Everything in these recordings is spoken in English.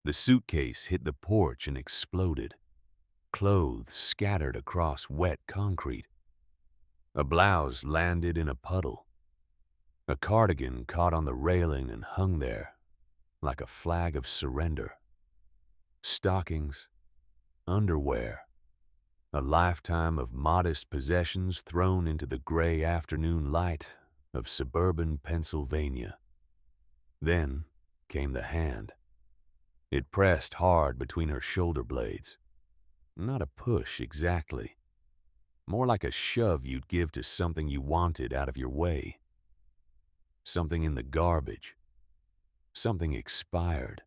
The suitcase hit the porch and exploded. Clothes scattered across wet concrete. A blouse landed in a puddle. A cardigan caught on the railing and hung there like a flag of surrender. Stockings, underwear, a lifetime of modest possessions thrown into the gray afternoon light of suburban Pennsylvania. Then came the hand. It pressed hard between her shoulder blades. Not a push exactly. More like a shove you'd give to something you wanted out of your way. Something in the garbage. Something expired.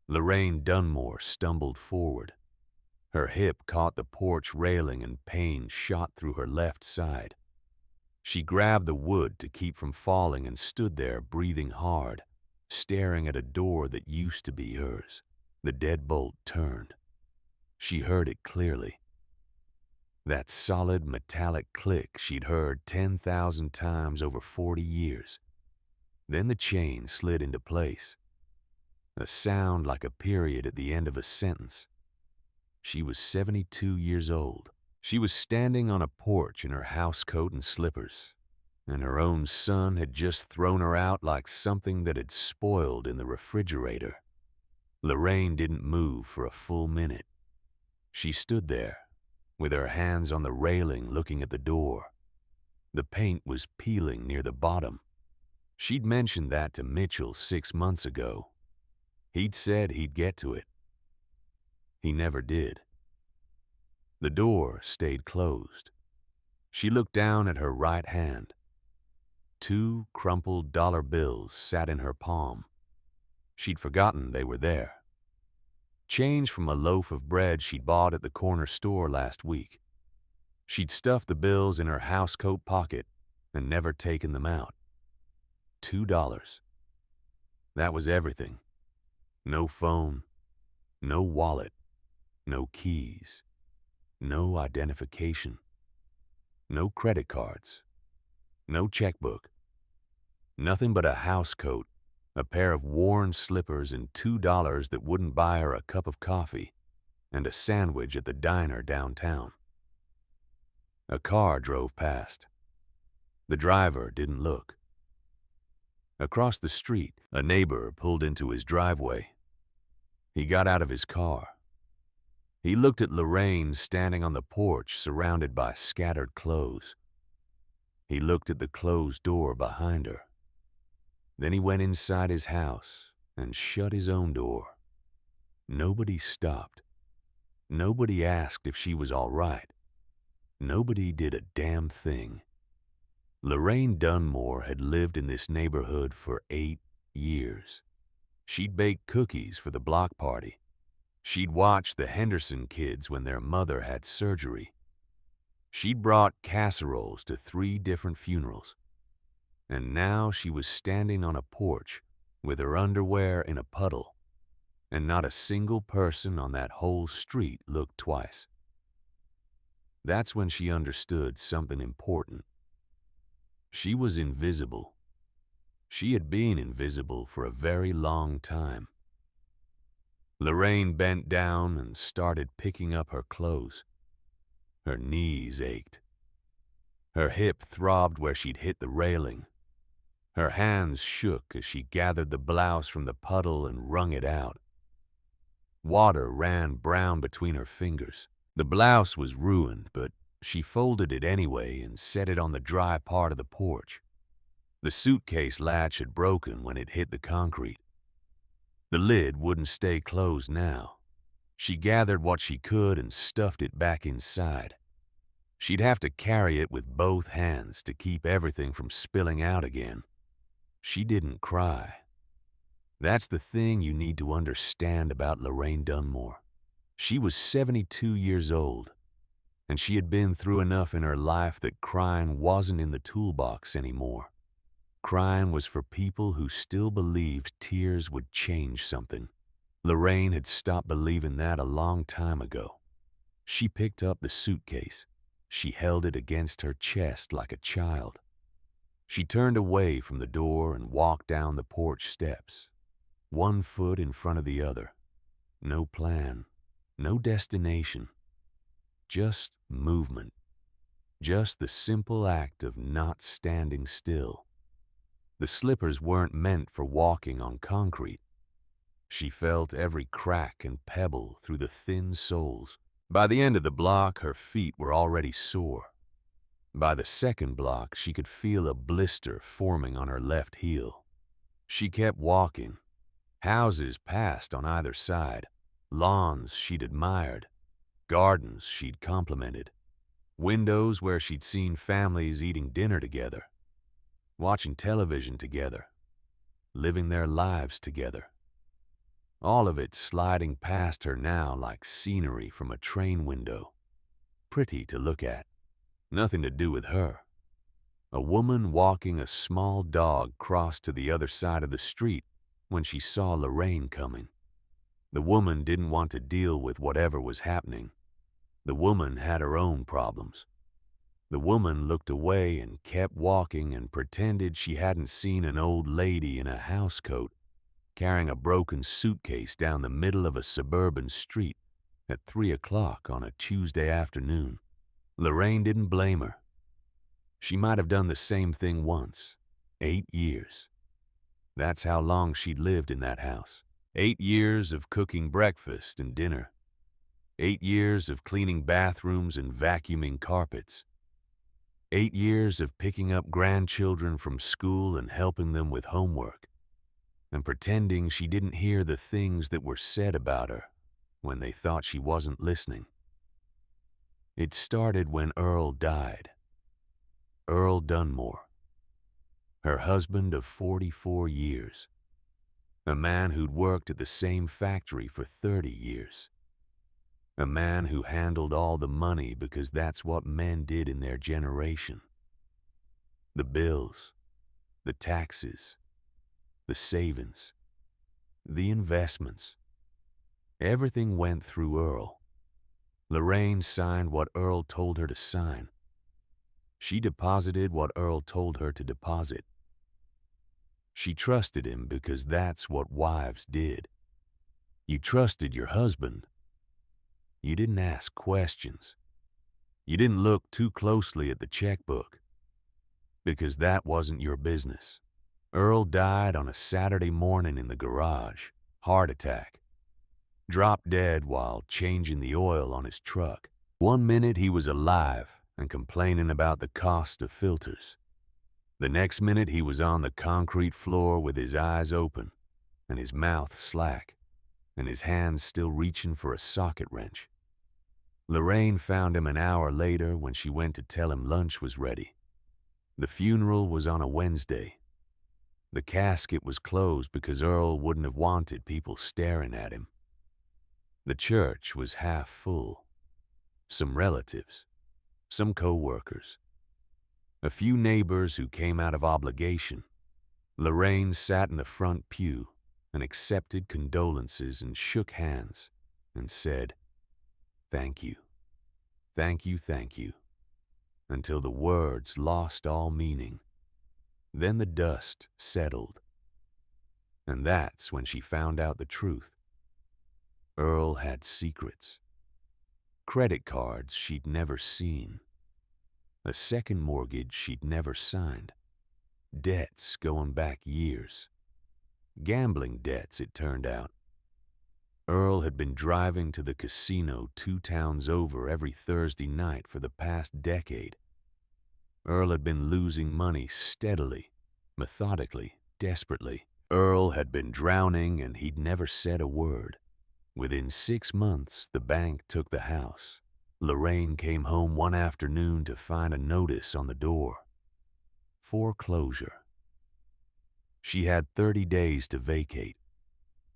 Lorraine Dunmore stumbled forward. Her hip caught the porch railing and pain shot through her left side. She grabbed the wood to keep from falling and stood there breathing hard, staring at a door that used to be hers. The deadbolt turned. She heard it clearly. That solid metallic click she'd heard 10,000 times over 40 years. Then the chain slid into place. A sound like a period at the end of a sentence. She was 72 years old. She was standing on a porch in her housecoat and slippers, and her own son had just thrown her out like something that had spoiled in the refrigerator. Lorraine didn't move for a full minute. She stood there, with her hands on the railing looking at the door. The paint was peeling near the bottom. She'd mentioned that to Mitchell 6 months ago. He'd said he'd get to it. He never did. The door stayed closed. She looked down at her right hand. 2 crumpled dollar bills sat in her palm. She'd forgotten they were there. Change from a loaf of bread she'd bought at the corner store last week. She'd stuffed the bills in her housecoat pocket and never taken them out. $2. That was everything. No phone, no wallet, no keys, no identification, no credit cards, no checkbook. Nothing but a housecoat, a pair of worn slippers, and $2 that wouldn't buy her a cup of coffee, and a sandwich at the diner downtown. A car drove past. The driver didn't look. Across the street, a neighbor pulled into his driveway. He got out of his car. He looked at Lorraine standing on the porch surrounded by scattered clothes. He looked at the closed door behind her. Then he went inside his house and shut his own door. Nobody stopped. Nobody asked if she was all right. Nobody did a damn thing. Lorraine Dunmore had lived in this neighborhood for 8 years. She'd baked cookies for the block party. She'd watched the Henderson kids when their mother had surgery. She'd brought casseroles to 3 different funerals. And now she was standing on a porch with her underwear in a puddle, and not a single person on that whole street looked twice. That's when she understood something important. She was invisible. She had been invisible for a very long time. Lorraine bent down and started picking up her clothes. Her knees ached. Her hip throbbed where she'd hit the railing. Her hands shook as she gathered the blouse from the puddle and wrung it out. Water ran brown between her fingers. The blouse was ruined, but she folded it anyway and set it on the dry part of the porch. The suitcase latch had broken when it hit the concrete. The lid wouldn't stay closed now. She gathered what she could and stuffed it back inside. She'd have to carry it with both hands to keep everything from spilling out again. She didn't cry. That's the thing you need to understand about Lorraine Dunmore. She was 72 years old, and she had been through enough in her life that crying wasn't in the toolbox anymore. Crying was for people who still believed tears would change something. Lorraine had stopped believing that a long time ago. She picked up the suitcase. She held it against her chest like a child. She turned away from the door and walked down the porch steps. one foot in front of the other. No plan, no destination, just movement, just the simple act of not standing still. The slippers weren't meant for walking on concrete. She felt every crack and pebble through the thin soles. By the end of the block, her feet were already sore. By the second block, she could feel a blister forming on her left heel. She kept walking. Houses passed on either side, lawns she'd admired, gardens she'd complimented, windows where she'd seen families eating dinner together, watching television together, living their lives together. All of it sliding past her now like scenery from a train window. Pretty to look at. Nothing to do with her. A woman walking a small dog crossed to the other side of the street when she saw Lorraine coming. The woman didn't want to deal with whatever was happening. The woman had her own problems. The woman looked away and kept walking and pretended she hadn't seen an old lady in a housecoat carrying a broken suitcase down the middle of a suburban street at 3 o'clock on a Tuesday afternoon. Lorraine didn't blame her. She might have done the same thing once. 8 years. That's how long she'd lived in that house. 8 years of cooking breakfast and dinner. 8 years of cleaning bathrooms and vacuuming carpets. 8 years of picking up grandchildren from school and helping them with homework, and pretending she didn't hear the things that were said about her when they thought she wasn't listening. It started when Earl died. Earl Dunmore, her husband of 44 years, a man who'd worked at the same factory for 30 years, a man who handled all the money because that's what men did in their generation. The bills, the taxes, the savings, the investments. Everything went through Earl. Lorraine signed what Earl told her to sign. She deposited what Earl told her to deposit. She trusted him because that's what wives did. You trusted your husband. You didn't ask questions. You didn't look too closely at the checkbook, because that wasn't your business. Earl died on a Saturday morning in the garage. Heart attack. Dropped dead while changing the oil on his truck. 1 minute he was alive and complaining about the cost of filters. The next minute he was on the concrete floor with his eyes open and his mouth slack and his hands still reaching for a socket wrench. Lorraine found him an hour later when she went to tell him lunch was ready. The funeral was on a Wednesday. The casket was closed because Earl wouldn't have wanted people staring at him. The church was half full. Some relatives, some co-workers, a few neighbors who came out of obligation. Lorraine sat in the front pew and accepted condolences and shook hands and said, "Thank you, thank you, thank you," until the words lost all meaning. Then the dust settled. And that's when she found out the truth. Earl had secrets. Credit cards she'd never seen. A second mortgage she'd never signed. Debts going back years. Gambling debts, it turned out. Earl had been driving to the casino 2 towns over every Thursday night for the past decade. Earl had been losing money steadily, methodically, desperately. Earl had been drowning and he'd never said a word. Within 6 months, the bank took the house. Lorraine came home one afternoon to find a notice on the door. Foreclosure. She had 30 days to vacate.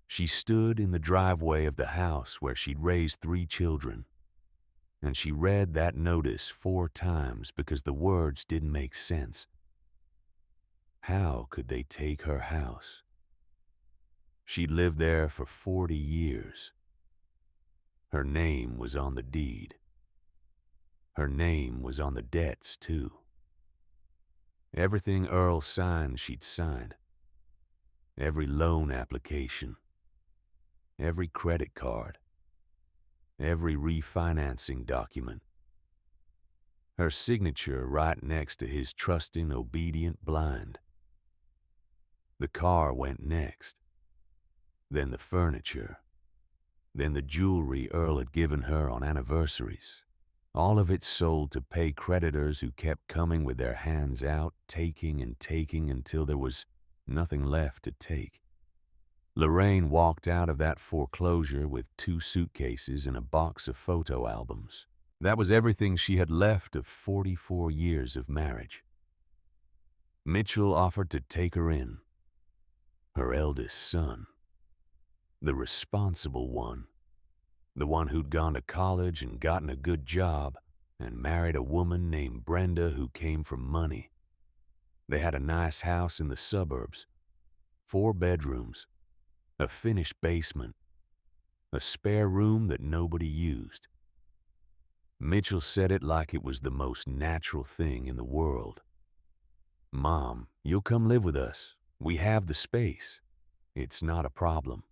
She stood in the driveway of the house where she'd raised 3 children, and she read that notice 4 times because the words didn't make sense. How could they take her house? She'd lived there for 40 years. Her name was on the deed. Her name was on the debts, too. Everything Earl signed, she'd signed. every loan application, every credit card, every refinancing document. Her signature right next to his trusting, obedient blind. The car went next, then the furniture, then the jewelry Earl had given her on anniversaries. All of it sold to pay creditors who kept coming with their hands out, taking and taking until there was nothing left to take. Lorraine walked out of that foreclosure with 2 suitcases and a box of photo albums. That was everything she had left of 44 years of marriage. Mitchell offered to take her in. Her eldest son. The responsible one. The one who'd gone to college and gotten a good job and married a woman named Brenda who came from money. They had a nice house in the suburbs, 4 bedrooms, a finished basement, a spare room that nobody used. Mitchell said it like it was the most natural thing in the world. "Mom, you'll come live with us. We have the space. It's not a problem."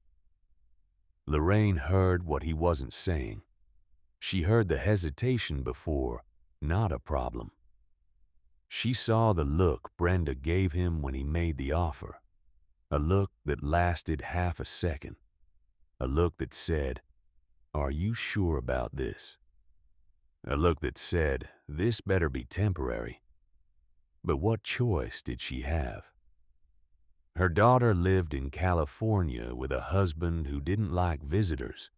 Lorraine heard what he wasn't saying. She heard the hesitation before, not a problem. She saw the look Brenda gave him when he made the offer. A look that lasted half a second. A look that said, "Are you sure about this?" A look that said, "This better be temporary." But what choice did she have? Her daughter lived in California with a husband who didn't like visitors.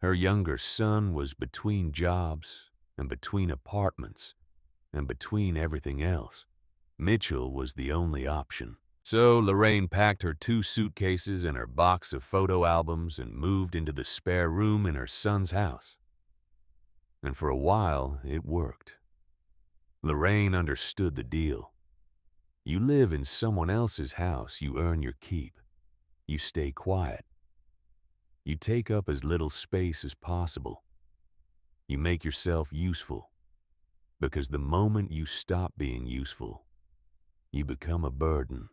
Her younger son was between jobs and between apartments and between everything else. Mitchell was the only option. So Lorraine packed her 2 suitcases and her box of photo albums and moved into the spare room in her son's house. And for a while, it worked. Lorraine understood the deal. You live in someone else's house, you earn your keep. You stay quiet. You take up as little space as possible. You make yourself useful. Because the moment you stop being useful, you become a burden.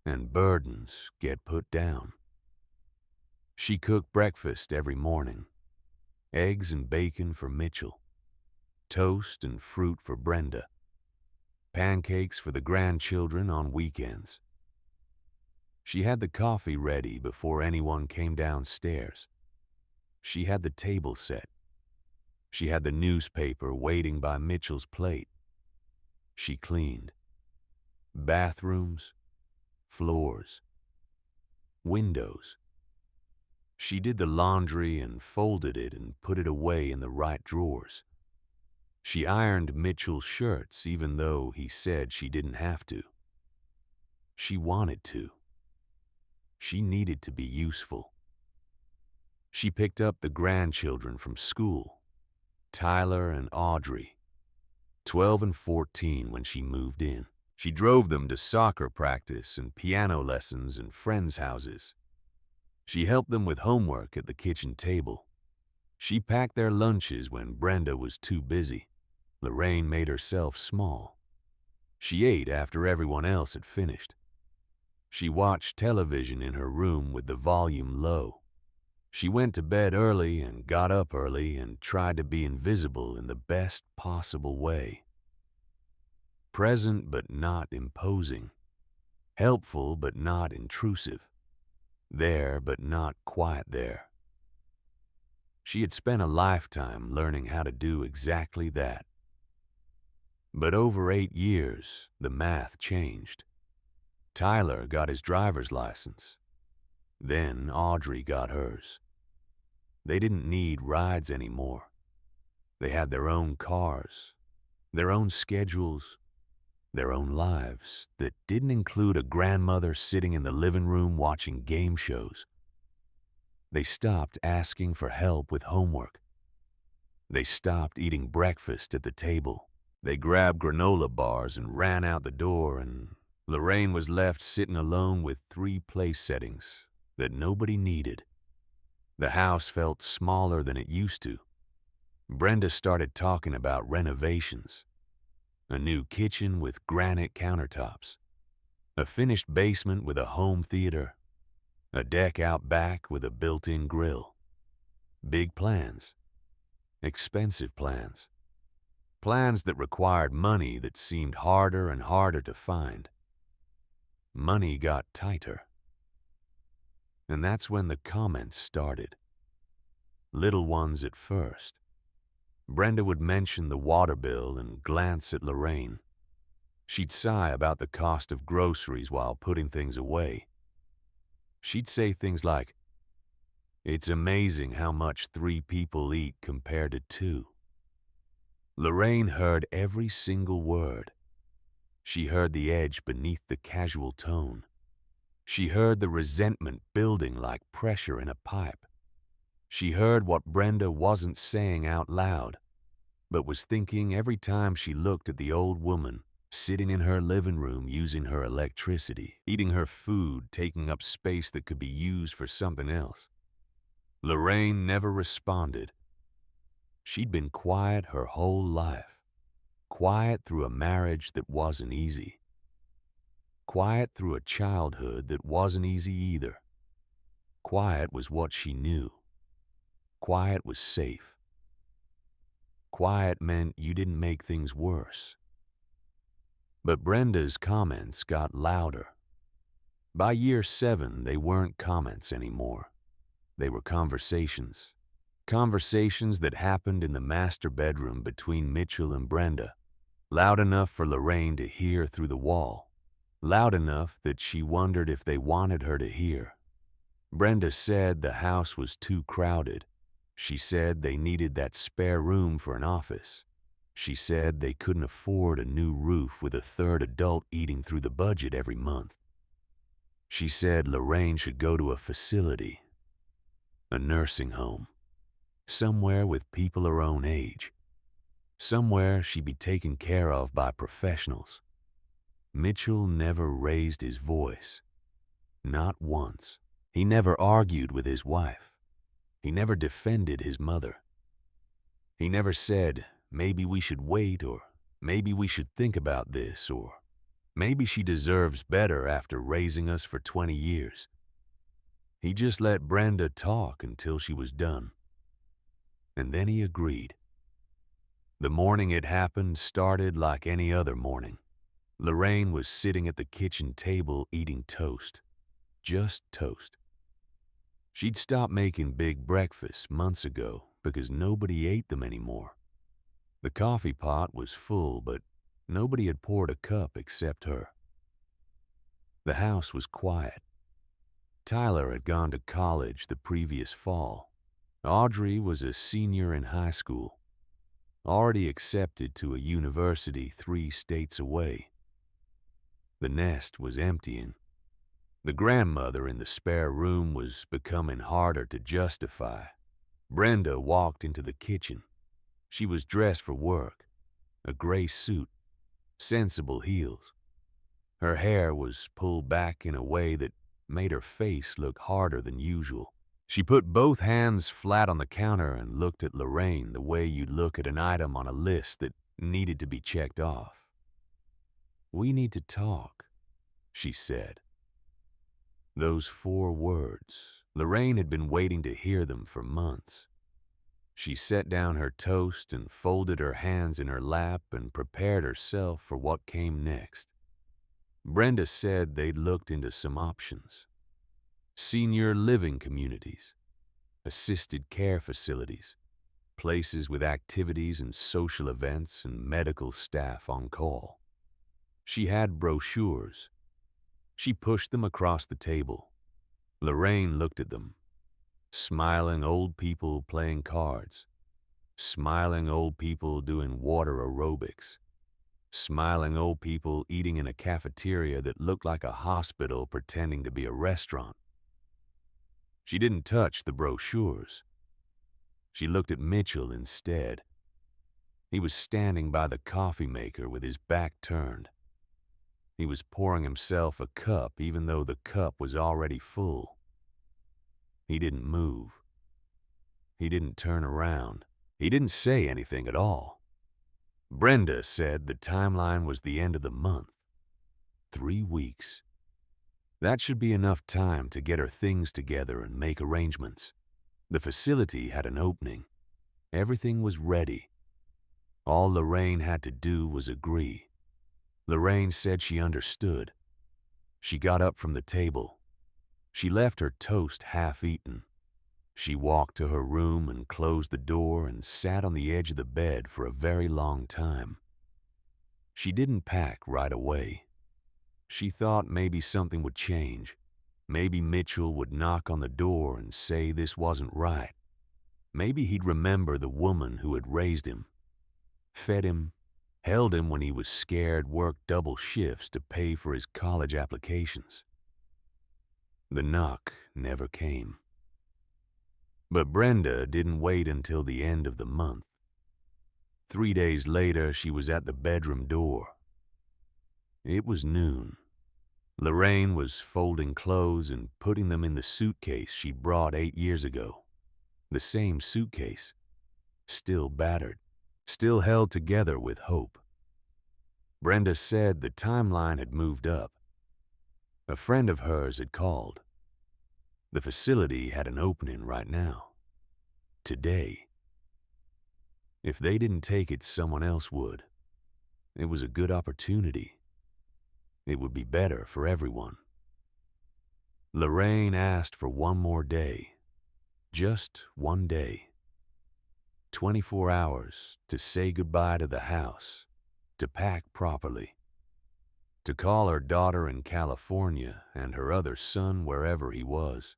And burdens get put down. She cooked breakfast every morning. Eggs and bacon for Mitchell. Toast and fruit for Brenda. Pancakes for the grandchildren on weekends. She had the coffee ready before anyone came downstairs. She had the table set. She had the newspaper waiting by Mitchell's plate. She cleaned. Bathrooms, floors, windows. She did the laundry and folded it and put it away in the right drawers. She ironed Mitchell's shirts even though he said she didn't have to. She wanted to. She needed to be useful. She picked up the grandchildren from school, Tyler and Audrey, 12 and 14 when she moved in. She drove them to soccer practice and piano lessons and friends' houses. She helped them with homework at the kitchen table. She packed their lunches when Brenda was too busy. Lorraine made herself small. She ate after everyone else had finished. She watched television in her room with the volume low. She went to bed early and got up early and tried to be invisible in the best possible way. Present but not imposing. Helpful but not intrusive. There but not quite there. She had spent a lifetime learning how to do exactly that. But over 8 years, the math changed. Tyler got his driver's license. Then Audrey got hers. They didn't need rides anymore. They had their own cars, their own schedules, their own lives that didn't include a grandmother sitting in the living room watching game shows. They stopped asking for help with homework. They stopped eating breakfast at the table. They grabbed granola bars and ran out the door, and Lorraine was left sitting alone with 3 place settings that nobody needed. The house felt smaller than it used to. Brenda started talking about renovations. A new kitchen with granite countertops. A finished basement with a home theater. A deck out back with a built-in grill. Big plans. Expensive plans. Plans that required money that seemed harder and harder to find. Money got tighter. And that's when the comments started. Little ones at first. Brenda would mention the water bill and glance at Lorraine. She'd sigh about the cost of groceries while putting things away. She'd say things like, "It's amazing how much 3 people eat compared to 2. Lorraine heard every single word. She heard the edge beneath the casual tone. She heard the resentment building like pressure in a pipe. She heard what Brenda wasn't saying out loud, but was thinking every time she looked at the old woman sitting in her living room using her electricity, eating her food, taking up space that could be used for something else. Lorraine never responded. She'd been quiet her whole life. Quiet through a marriage that wasn't easy. Quiet through a childhood that wasn't easy either. Quiet was what she knew. Quiet was safe. Quiet meant you didn't make things worse. But Brenda's comments got louder. By year 7, they weren't comments anymore. They were conversations. Conversations that happened in the master bedroom between Mitchell and Brenda. Loud enough for Lorraine to hear through the wall. Loud enough that she wondered if they wanted her to hear. Brenda said the house was too crowded. She said they needed that spare room for an office. She said they couldn't afford a new roof with a 3rd adult eating through the budget every month. She said Lorraine should go to a facility, a nursing home, somewhere with people her own age, somewhere she'd be taken care of by professionals. Mitchell never raised his voice, not once. He never argued with his wife. He never defended his mother. He never said, "Maybe we should wait," or "Maybe we should think about this," or "Maybe she deserves better after raising us for 20 years. He just let Brenda talk until she was done. And then he agreed. The morning it happened started like any other morning. Lorraine was sitting at the kitchen table eating toast. Just toast. She'd stopped making big breakfasts months ago because nobody ate them anymore. The coffee pot was full, but nobody had poured a cup except her. The house was quiet. Tyler had gone to college the previous fall. Audrey was a senior in high school, already accepted to a university 3 states away. The nest was emptying. The grandmother in the spare room was becoming harder to justify. Brenda walked into the kitchen. She was dressed for work, a gray suit, sensible heels. Her hair was pulled back in a way that made her face look harder than usual. She put both hands flat on the counter and looked at Lorraine the way you'd look at an item on a list that needed to be checked off. "We need to talk," she said. Those 4 words, Lorraine had been waiting to hear them for months. She set down her toast and folded her hands in her lap and prepared herself for what came next. Brenda said they'd looked into some options. Senior living communities, assisted care facilities, places with activities and social events and medical staff on call. She had brochures. She pushed them across the table. Lorraine looked at them. Smiling old people playing cards. Smiling old people doing water aerobics. Smiling old people eating in a cafeteria that looked like a hospital pretending to be a restaurant. She didn't touch the brochures. She looked at Mitchell instead. He was standing by the coffee maker with his back turned. He was pouring himself a cup even though the cup was already full. He didn't move. He didn't turn around. He didn't say anything at all. Brenda said the timeline was the end of the month. 3 weeks. That should be enough time to get her things together and make arrangements. The facility had an opening. Everything was ready. All Lorraine had to do was agree. Lorraine said she understood. She got up from the table. She left her toast half-eaten. She walked to her room and closed the door and sat on the edge of the bed for a very long time. She didn't pack right away. She thought maybe something would change. Maybe Mitchell would knock on the door and say this wasn't right. Maybe he'd remember the woman who had raised him, fed him, held him when he was scared, worked double shifts to pay for his college applications. The knock never came. But Brenda didn't wait until the end of the month. 3 days later, she was at the bedroom door. It was noon. Lorraine was folding clothes and putting them in the suitcase she brought 8 years ago. The same suitcase, still battered, still held together with hope. Brenda said the timeline had moved up. A friend of hers had called. The facility had an opening right now. Today. If they didn't take it, someone else would. It was a good opportunity. It would be better for everyone. Lorraine asked for one more day. Just one day. 24 hours to say goodbye to the house, to pack properly, to call her daughter in California and her other son wherever he was.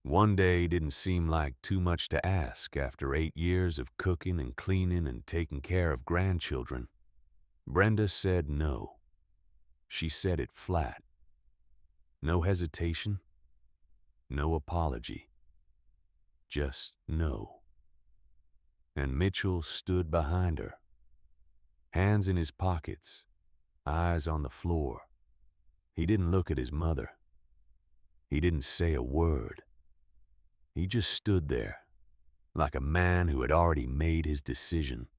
One day didn't seem like too much to ask after 8 years of cooking and cleaning and taking care of grandchildren. Brenda said no. She said it flat. No hesitation, no apology. Just no. And Mitchell stood behind her, hands in his pockets, eyes on the floor. He didn't look at his mother. He didn't say a word. He just stood there, like a man who had already made his decision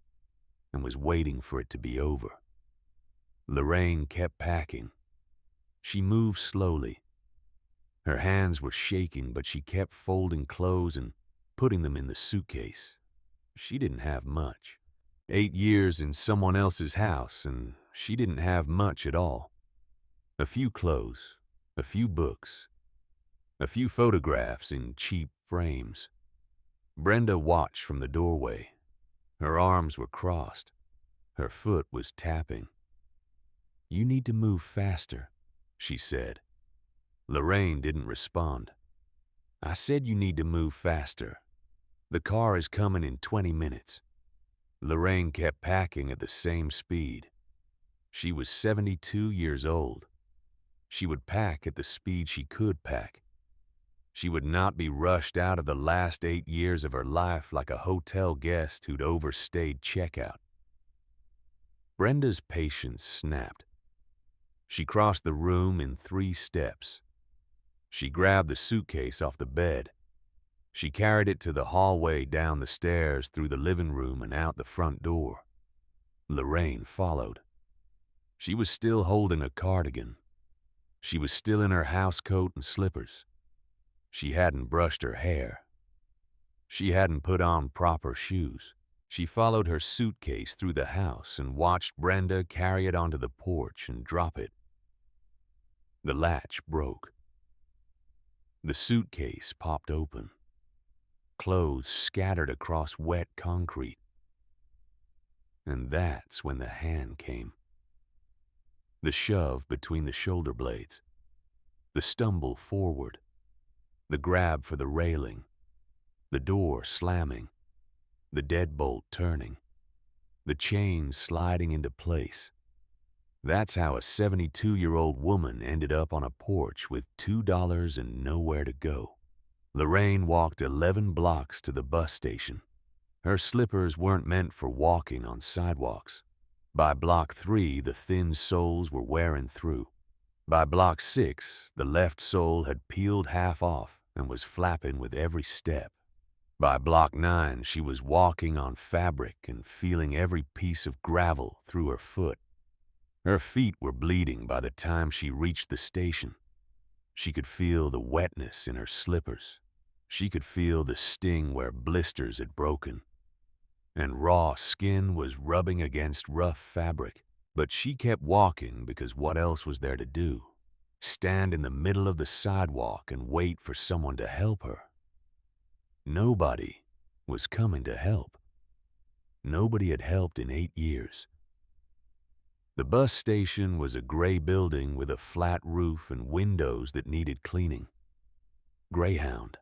and was waiting for it to be over. Lorraine kept packing. She moved slowly. Her hands were shaking, but she kept folding clothes and putting them in the suitcase. She didn't have much. 8 years in someone else's house, and she didn't have much at all. A few clothes, a few books, a few photographs in cheap frames. Brenda watched from the doorway. Her arms were crossed. Her foot was tapping. "You need to move faster," she said. Lorraine didn't respond. "I said you need to move faster. The car is coming in 20 minutes. Lorraine kept packing at the same speed. She was 72 years old. She would pack at the speed she could pack. She would not be rushed out of the last 8 years of her life like a hotel guest who'd overstayed checkout. Brenda's patience snapped. She crossed the room in 3 steps. She grabbed the suitcase off the bed. She carried it to the hallway, down the stairs, through the living room, and out the front door. Lorraine followed. She was still holding a cardigan. She was still in her housecoat and slippers. She hadn't brushed her hair. She hadn't put on proper shoes. She followed her suitcase through the house and watched Brenda carry it onto the porch and drop it. The latch broke. The suitcase popped open. Clothes scattered across wet concrete. And that's when the hand came. The shove between the shoulder blades. The stumble forward. The grab for the railing. The door slamming. The deadbolt turning. The chain sliding into place. That's how a 72-year-old woman ended up on a porch with $2 and nowhere to go. Lorraine walked 11 blocks to the bus station. Her slippers weren't meant for walking on sidewalks. By block 3, the thin soles were wearing through. By block 6, the left sole had peeled half off and was flapping with every step. By block 9, she was walking on fabric and feeling every piece of gravel through her foot. Her feet were bleeding by the time she reached the station. She could feel the wetness in her slippers. She could feel the sting where blisters had broken, and raw skin was rubbing against rough fabric. But she kept walking because what else was there to do? Stand in the middle of the sidewalk and wait for someone to help her. Nobody was coming to help. Nobody had helped in 8 years. The bus station was a gray building with a flat roof and windows that needed cleaning. Greyhound.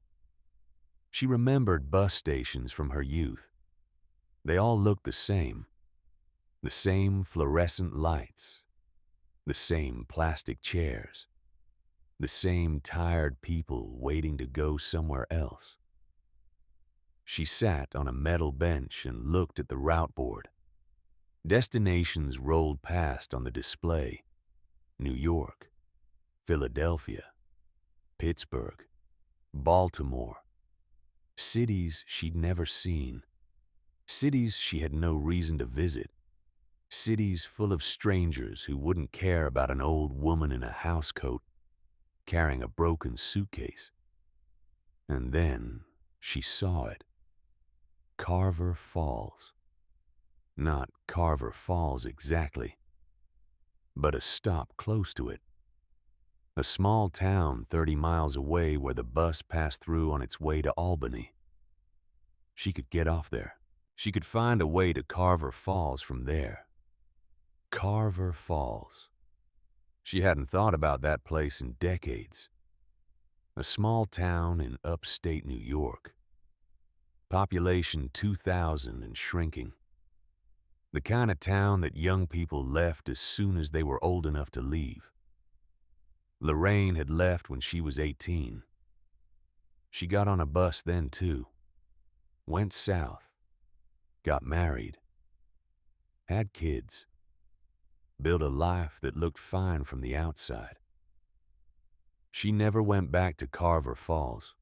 She remembered bus stations from her youth. They all looked the same fluorescent lights, the same plastic chairs, the same tired people waiting to go somewhere else. She sat on a metal bench and looked at the route board. Destinations rolled past on the display: New York, Philadelphia, Pittsburgh, Baltimore. Cities she'd never seen. Cities she had no reason to visit. Cities full of strangers who wouldn't care about an old woman in a housecoat carrying a broken suitcase. And then she saw it. Carver Falls. Not Carver Falls exactly, but a stop close to it. A small town 30 miles away where the bus passed through on its way to Albany. She could get off there. She could find a way to Carver Falls from there. Carver Falls. She hadn't thought about that place in decades. A small town in upstate New York. Population 2,000 and shrinking. The kind of town that young people left as soon as they were old enough to leave. Lorraine had left when she was 18. She got on a bus then too. Went south. Got married. Had kids. Built a life that looked fine from the outside. She never went back to Carver Falls.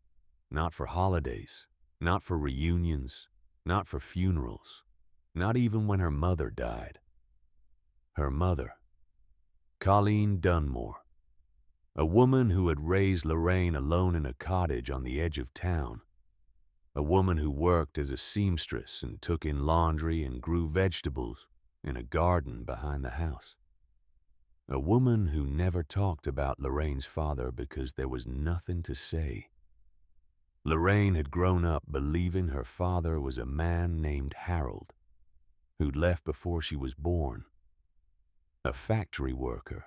Not for holidays. Not for reunions. Not for funerals. Not even when her mother died. Her mother, Colleen Dunmore, a woman who had raised Lorraine alone in a cottage on the edge of town. A woman who worked as a seamstress and took in laundry and grew vegetables in a garden behind the house. A woman who never talked about Lorraine's father because there was nothing to say. Lorraine had grown up believing her father was a man named Harold, who'd left before she was born. A factory worker.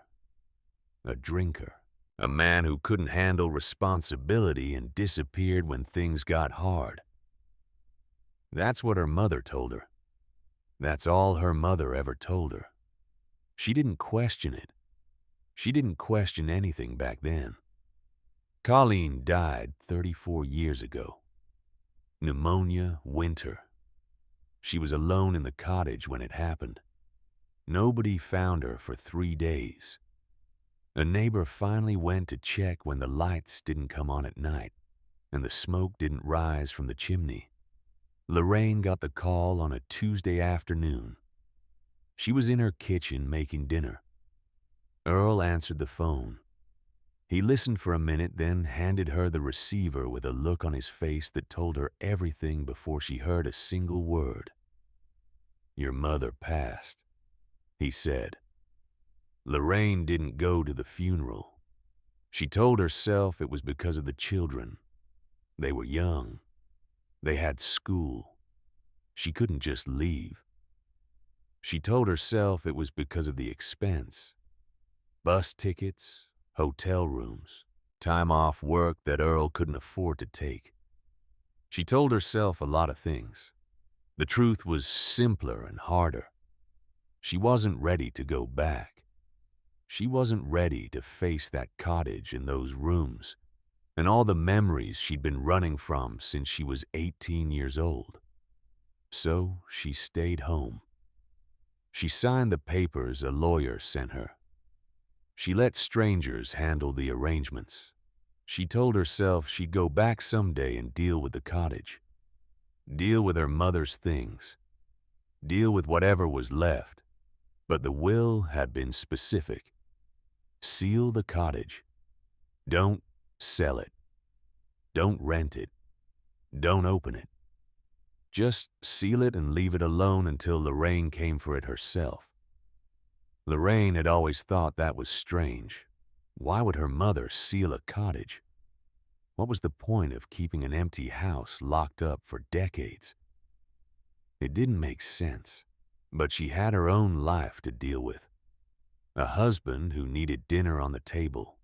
A drinker. A man who couldn't handle responsibility and disappeared when things got hard. That's what her mother told her. That's all her mother ever told her. She didn't question it. She didn't question anything back then. Colleen died 34 years ago. Pneumonia, winter. She was alone in the cottage when it happened. Nobody found her for 3 days. A neighbor finally went to check when the lights didn't come on at night and the smoke didn't rise from the chimney. Lorraine got the call on a Tuesday afternoon. She was in her kitchen making dinner. Earl answered the phone. He listened for a minute, then handed her the receiver with a look on his face that told her everything before she heard a single word. "Your mother passed," he said. Lorraine didn't go to the funeral. She told herself it was because of the children. They were young. They had school. She couldn't just leave. She told herself it was because of the expense. Bus tickets, hotel rooms, time off work that Earl couldn't afford to take. She told herself a lot of things. The truth was simpler and harder. She wasn't ready to go back. She wasn't ready to face that cottage and those rooms and all the memories she'd been running from since she was 18 years old. So she stayed home. She signed the papers a lawyer sent her. She let strangers handle the arrangements. She told herself she'd go back someday and deal with the cottage. Deal with her mother's things. Deal with whatever was left. But the will had been specific. Seal the cottage. Don't sell it. Don't rent it. Don't open it. Just seal it and leave it alone until Lorraine came for it herself. Lorraine had always thought that was strange. Why would her mother seal a cottage? What was the point of keeping an empty house locked up for decades? It didn't make sense, but she had her own life to deal with. A husband who needed dinner on the table,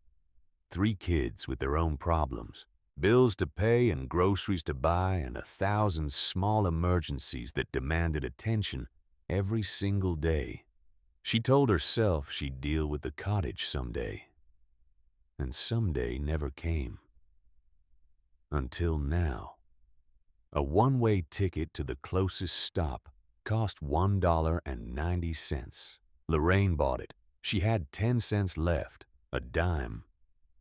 3 kids with their own problems, bills to pay and groceries to buy, and 1,000 small emergencies that demanded attention every single day. She told herself she'd deal with the cottage someday, and someday never came. Until now. A one-way ticket to the closest stop cost $1.90. Lorraine bought it. She had 10 cents left, a dime.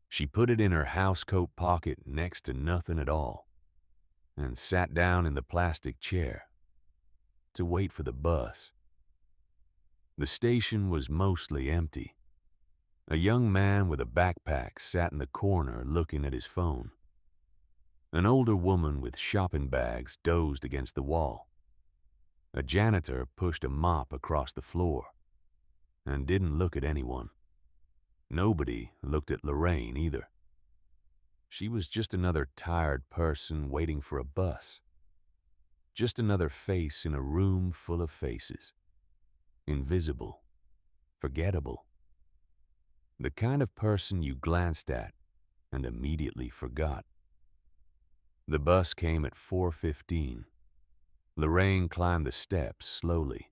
She put it in her housecoat pocket next to nothing at all, and sat down in the plastic chair to wait for the bus. The station was mostly empty. A young man with a backpack sat in the corner looking at his phone. An older woman with shopping bags dozed against the wall. A janitor pushed a mop across the floor and didn't look at anyone. Nobody looked at Lorraine either. She was just another tired person waiting for a bus. Just another face in a room full of faces. Invisible. Forgettable. The kind of person you glanced at and immediately forgot. The bus came at 4:15. Lorraine climbed the steps slowly.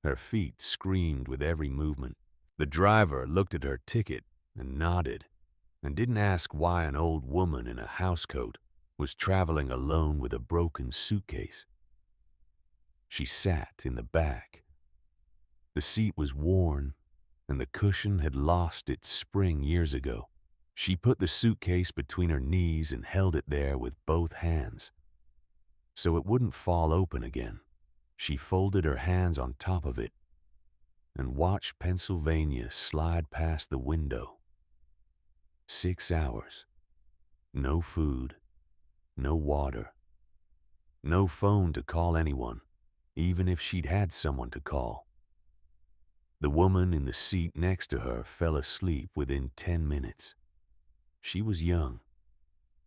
Her feet screamed with every movement. The driver looked at her ticket and nodded, and didn't ask why an old woman in a housecoat was traveling alone with a broken suitcase. She sat in the back. The seat was worn, and the cushion had lost its spring years ago. She put the suitcase between her knees and held it there with both hands, so it wouldn't fall open again. She folded her hands on top of it and watched Pennsylvania slide past the window. 6 hours. No food, no water, no phone to call anyone, even if she'd had someone to call. The woman in the seat next to her fell asleep within 10 minutes. She was young,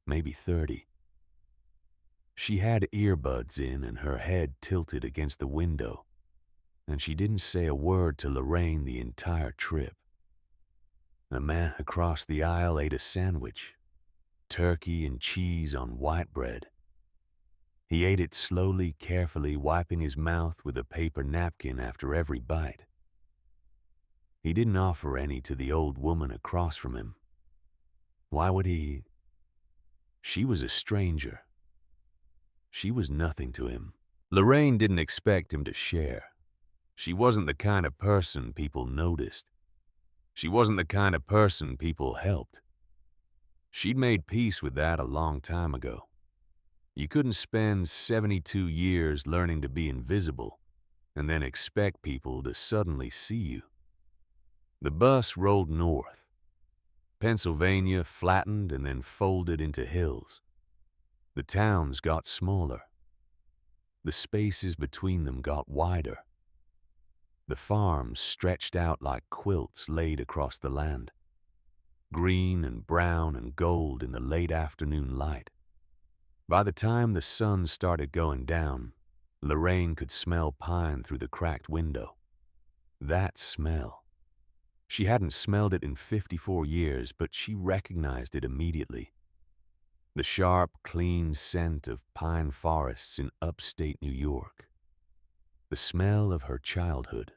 maybe 30. She had earbuds in and her head tilted against the window, and she didn't say a word to Lorraine the entire trip. A man across the aisle ate a sandwich, turkey and cheese on white bread. He ate it slowly, carefully, wiping his mouth with a paper napkin after every bite. He didn't offer any to the old woman across from him. Why would he? She was a stranger. She was nothing to him. Lorraine didn't expect him to share. She wasn't the kind of person people noticed. She wasn't the kind of person people helped. She'd made peace with that a long time ago. You couldn't spend 72 years learning to be invisible and then expect people to suddenly see you. The bus rolled north. Pennsylvania flattened and then folded into hills. The towns got smaller. The spaces between them got wider. The farms stretched out like quilts laid across the land, green and brown and gold in the late afternoon light. By the time the sun started going down, Lorraine could smell pine through the cracked window. That smell. She hadn't smelled it in 54 years, but she recognized it immediately. The sharp, clean scent of pine forests in upstate New York. The smell of her childhood.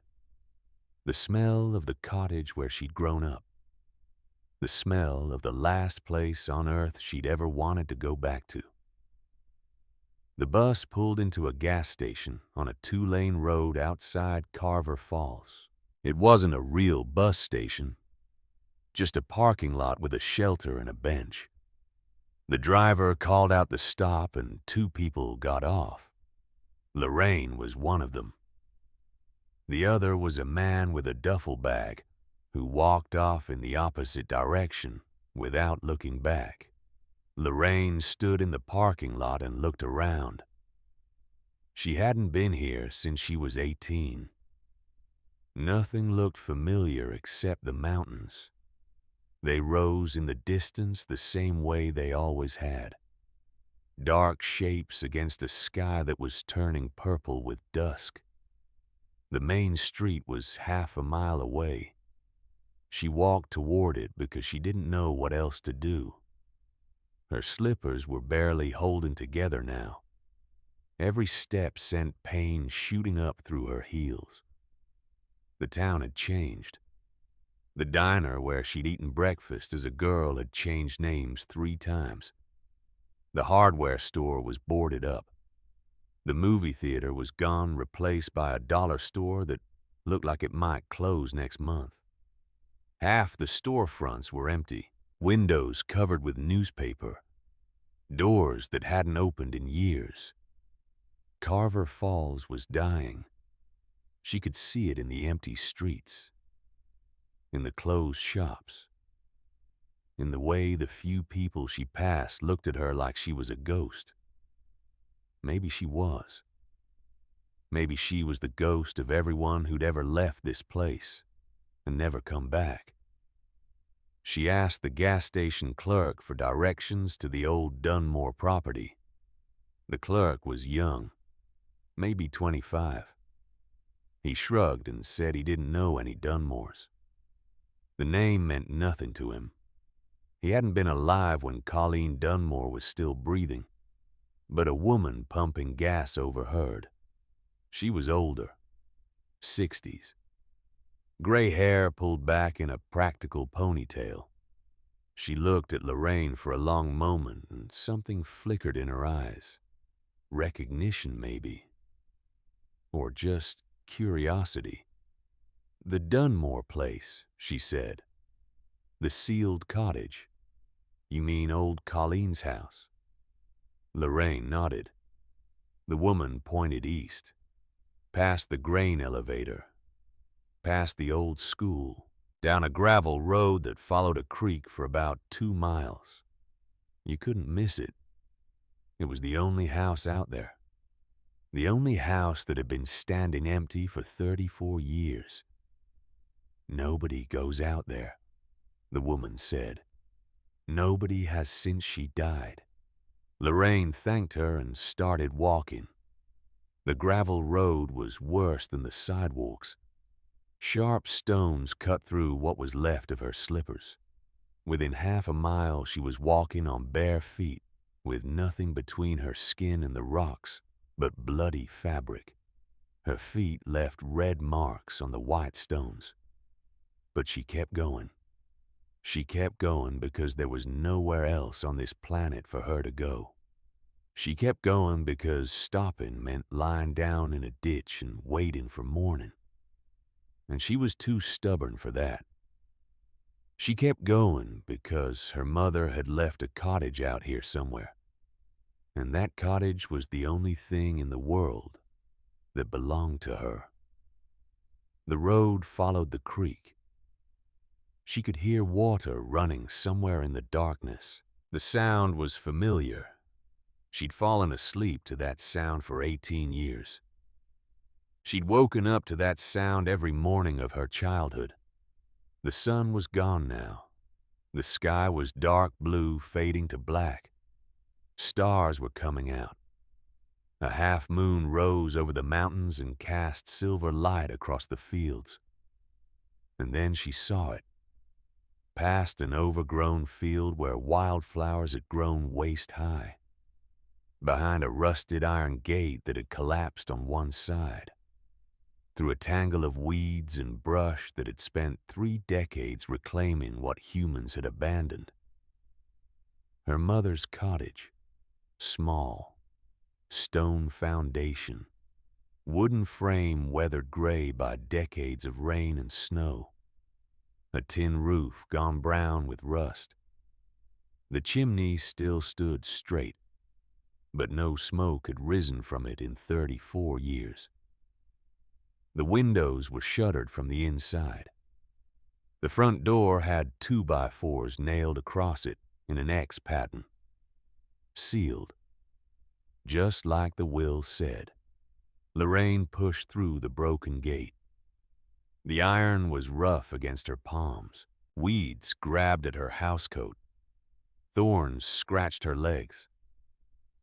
The smell of the cottage where she'd grown up. The smell of the last place on earth she'd ever wanted to go back to. The bus pulled into a gas station on a 2-lane road outside Carver Falls. It wasn't a real bus station, just a parking lot with a shelter and a bench. The driver called out the stop and 2 people got off. Lorraine was one of them. The other was a man with a duffel bag who walked off in the opposite direction Without looking back, Lorraine stood in the parking lot and looked around. She hadn't been here since she was 18. Nothing looked familiar except the mountains. They rose in the distance the same way they always had. Dark shapes against a sky that was turning purple with dusk. The main street was half a mile away. She walked toward it because she didn't know what else to do. Her slippers were barely holding together now. Every step sent pain shooting up through her heels. The town had changed. The diner where she'd eaten breakfast as a girl had changed names 3 times. The hardware store was boarded up. The movie theater was gone, replaced by a dollar store that looked like it might close next month. Half the storefronts were empty, windows covered with newspaper, doors that hadn't opened in years. Carver Falls was dying. She could see it in the empty streets, in the closed shops, in the way the few people she passed looked at her like she was a ghost. Maybe she was. Maybe she was the ghost of everyone who'd ever left this place and never come back. She asked the gas station clerk for directions to the old Dunmore property. The clerk was young, maybe 25. He shrugged and said he didn't know any Dunmores. The name meant nothing to him. He hadn't been alive when Colleen Dunmore was still breathing, but a woman pumping gas overheard. She was older, 60s. Gray hair pulled back in a practical ponytail. She looked at Lorraine for a long moment and something flickered in her eyes. Recognition, maybe. Or just curiosity. "The Dunmore place," she said. "The sealed cottage. You mean old Colleen's house?" Lorraine nodded. The woman pointed east, past the grain elevator, past the old school, down a gravel road that followed a creek for about 2 miles. You couldn't miss it. It was the only house out there. The only house that had been standing empty for 34 years. "Nobody goes out there," the woman said. "Nobody has since she died." Lorraine thanked her and started walking. The gravel road was worse than the sidewalks. Sharp stones cut through what was left of her slippers. Within half a mile, she was walking on bare feet, with nothing between her skin and the rocks but bloody fabric. Her feet left red marks on the white stones. But she kept going. She kept going because there was nowhere else on this planet for her to go. She kept going because stopping meant lying down in a ditch and waiting for morning. And she was too stubborn for that. She kept going because her mother had left a cottage out here somewhere. And that cottage was the only thing in the world that belonged to her. The road followed the creek. She could hear water running somewhere in the darkness. The sound was familiar. She'd fallen asleep to that sound for 18 years. She'd woken up to that sound every morning of her childhood. The sun was gone now. The sky was dark blue, fading to black. Stars were coming out. A half moon rose over the mountains and cast silver light across the fields. And then she saw it. Past an overgrown field where wildflowers had grown waist high. Behind a rusted iron gate that had collapsed on one side. Through a tangle of weeds and brush that had spent 3 decades reclaiming what humans had abandoned. Her mother's cottage. Small. Stone foundation. Wooden frame weathered gray by decades of rain and snow. A tin roof gone brown with rust. The chimney still stood straight, but no smoke had risen from it in 34 years. The windows were shuttered from the inside. The front door had 2x4s nailed across it in an X pattern, sealed, just like the will said. Lorraine pushed through the broken gate. The iron was rough against her palms. Weeds grabbed at her housecoat. Thorns scratched her legs.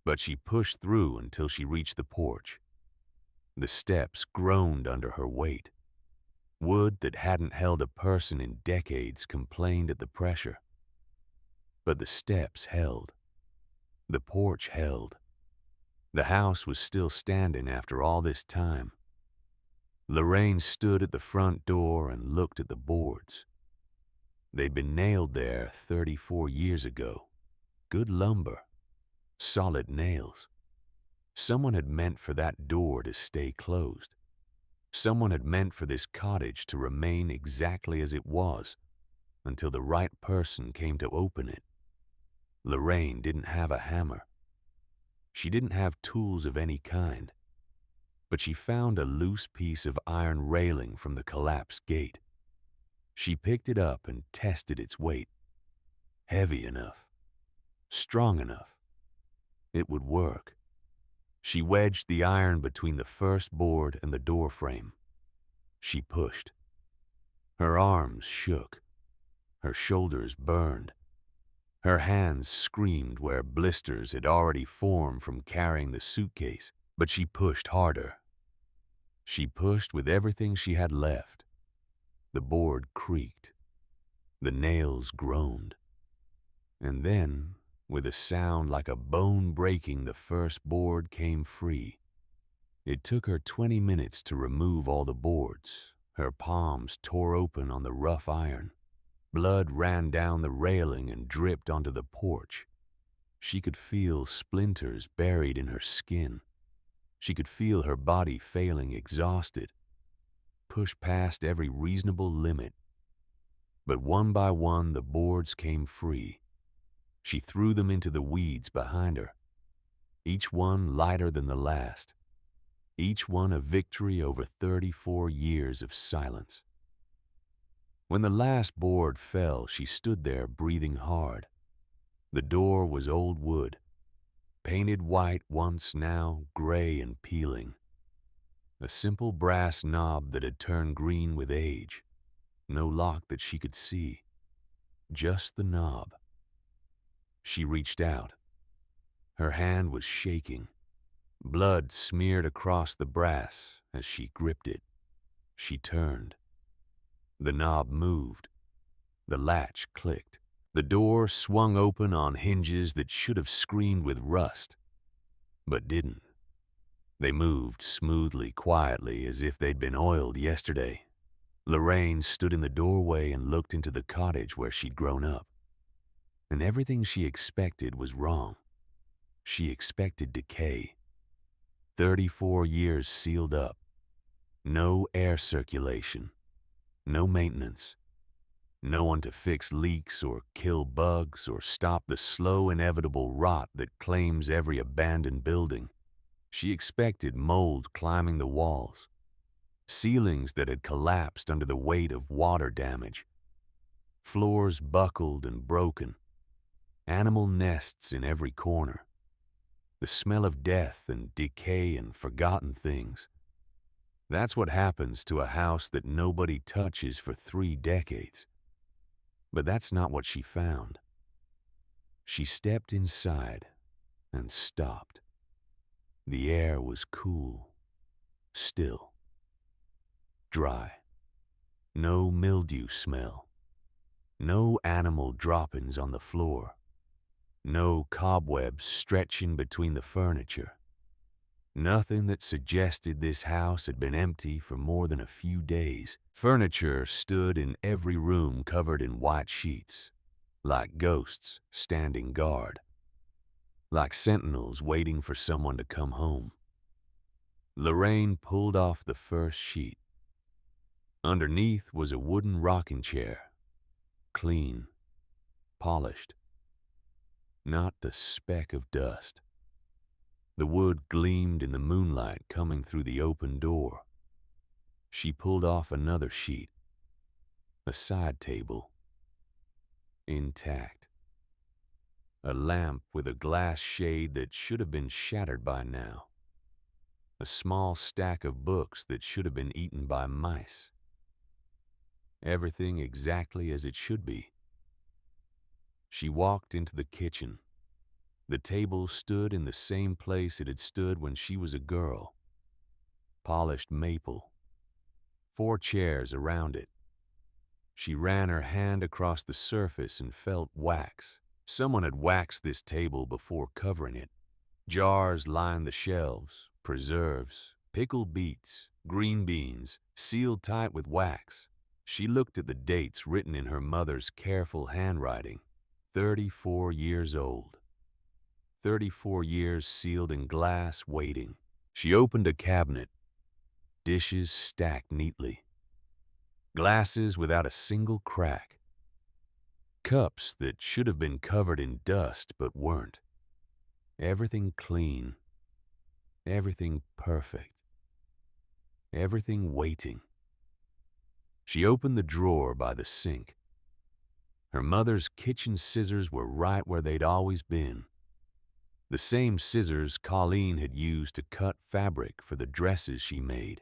But she pushed through until she reached the porch. The steps groaned under her weight. Wood that hadn't held a person in decades complained at the pressure. But the steps held. The porch held. The house was still standing after all this time. Lorraine stood at the front door and looked at the boards. They'd been nailed there 34 years ago. Good lumber. Solid nails. Someone had meant for that door to stay closed. Someone had meant for this cottage to remain exactly as it was until the right person came to open it. Lorraine didn't have a hammer. She didn't have tools of any kind, but she found a loose piece of iron railing from the collapsed gate. She picked it up and tested its weight. Heavy enough. Strong enough. It would work. She wedged the iron between the first board and the door frame. She pushed. Her arms shook. Her shoulders burned. Her hands screamed where blisters had already formed from carrying the suitcase, but she pushed harder. She pushed with everything she had left. The board creaked. The nails groaned. And then, with a sound like a bone breaking, the first board came free. It took her 20 minutes to remove all the boards. Her palms tore open on the rough iron. Blood ran down the railing and dripped onto the porch. She could feel splinters buried in her skin. She could feel her body failing, exhausted, pushed past every reasonable limit. But one by one, the boards came free. She threw them into the weeds behind her, each one lighter than the last, each one a victory over 34 years of silence. When the last board fell, she stood there breathing hard. The door was old wood, painted white once, now gray and peeling. A simple brass knob that had turned green with age. No lock that she could see, just the knob. She reached out. Her hand was shaking. Blood smeared across the brass as she gripped it. She turned. The knob moved. The latch clicked. The door swung open on hinges that should have screamed with rust, but didn't. They moved smoothly, quietly, as if they'd been oiled yesterday. Lorraine stood in the doorway and looked into the cottage where she'd grown up. And everything she expected was wrong. She expected decay. 34 years sealed up. No air circulation. No maintenance. No one to fix leaks or kill bugs or stop the slow, inevitable rot that claims every abandoned building. She expected mold climbing the walls. Ceilings that had collapsed under the weight of water damage. Floors buckled and broken. Animal nests in every corner. The smell of death and decay and forgotten things. That's what happens to a house that nobody touches for 3 decades. But that's not what she found. She stepped inside and stopped. The air was cool, still, dry. No mildew smell. No animal droppings on the floor. No cobwebs stretching between the furniture. Nothing that suggested this house had been empty for more than a few days. Furniture stood in every room covered in white sheets, like ghosts standing guard, like sentinels waiting for someone to come home. Lorraine pulled off the first sheet. Underneath was a wooden rocking chair, clean, polished, not a speck of dust. The wood gleamed in the moonlight coming through the open door. She pulled off another sheet. A side table, intact. A lamp with a glass shade that should have been shattered by now. A small stack of books that should have been eaten by mice. Everything exactly as it should be. She walked into the kitchen. The table stood in the same place it had stood when she was a girl. Polished maple. 4 chairs around it. She ran her hand across the surface and felt wax. Someone had waxed this table before covering it. Jars lined the shelves, preserves, pickled beets, green beans, sealed tight with wax. She looked at the dates written in her mother's careful handwriting. 34 years old. 34 years sealed in glass, waiting. She opened a cabinet. Dishes stacked neatly. Glasses without a single crack. Cups that should have been covered in dust but weren't. Everything clean. Everything perfect. Everything waiting. She opened the drawer by the sink. Her mother's kitchen scissors were right where they'd always been. The same scissors Colleen had used to cut fabric for the dresses she made.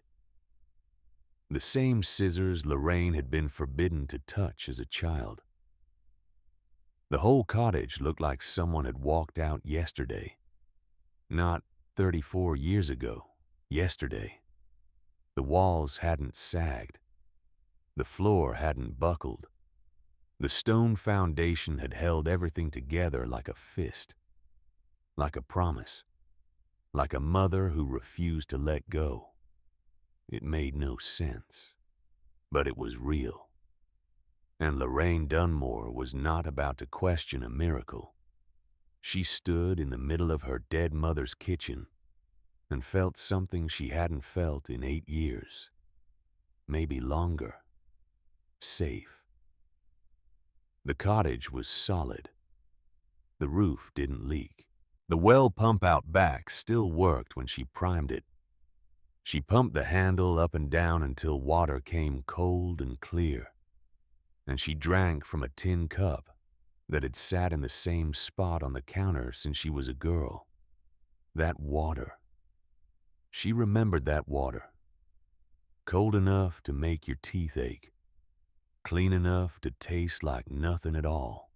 The same scissors Lorraine had been forbidden to touch as a child. The whole cottage looked like someone had walked out yesterday. Not 34 years ago, yesterday. The walls hadn't sagged. The floor hadn't buckled. The stone foundation had held everything together like a fist, like a promise, like a mother who refused to let go. It made no sense, but it was real. And Lorraine Dunmore was not about to question a miracle. She stood in the middle of her dead mother's kitchen and felt something she hadn't felt in 8 years, maybe longer. Safe. The cottage was solid. The roof didn't leak. The well pump out back still worked when she primed it. She pumped the handle up and down until water came cold and clear, and she drank from a tin cup that had sat in the same spot on the counter since she was a girl. That water. She remembered that water. Cold enough to make your teeth ache. Clean enough to taste like nothing at all.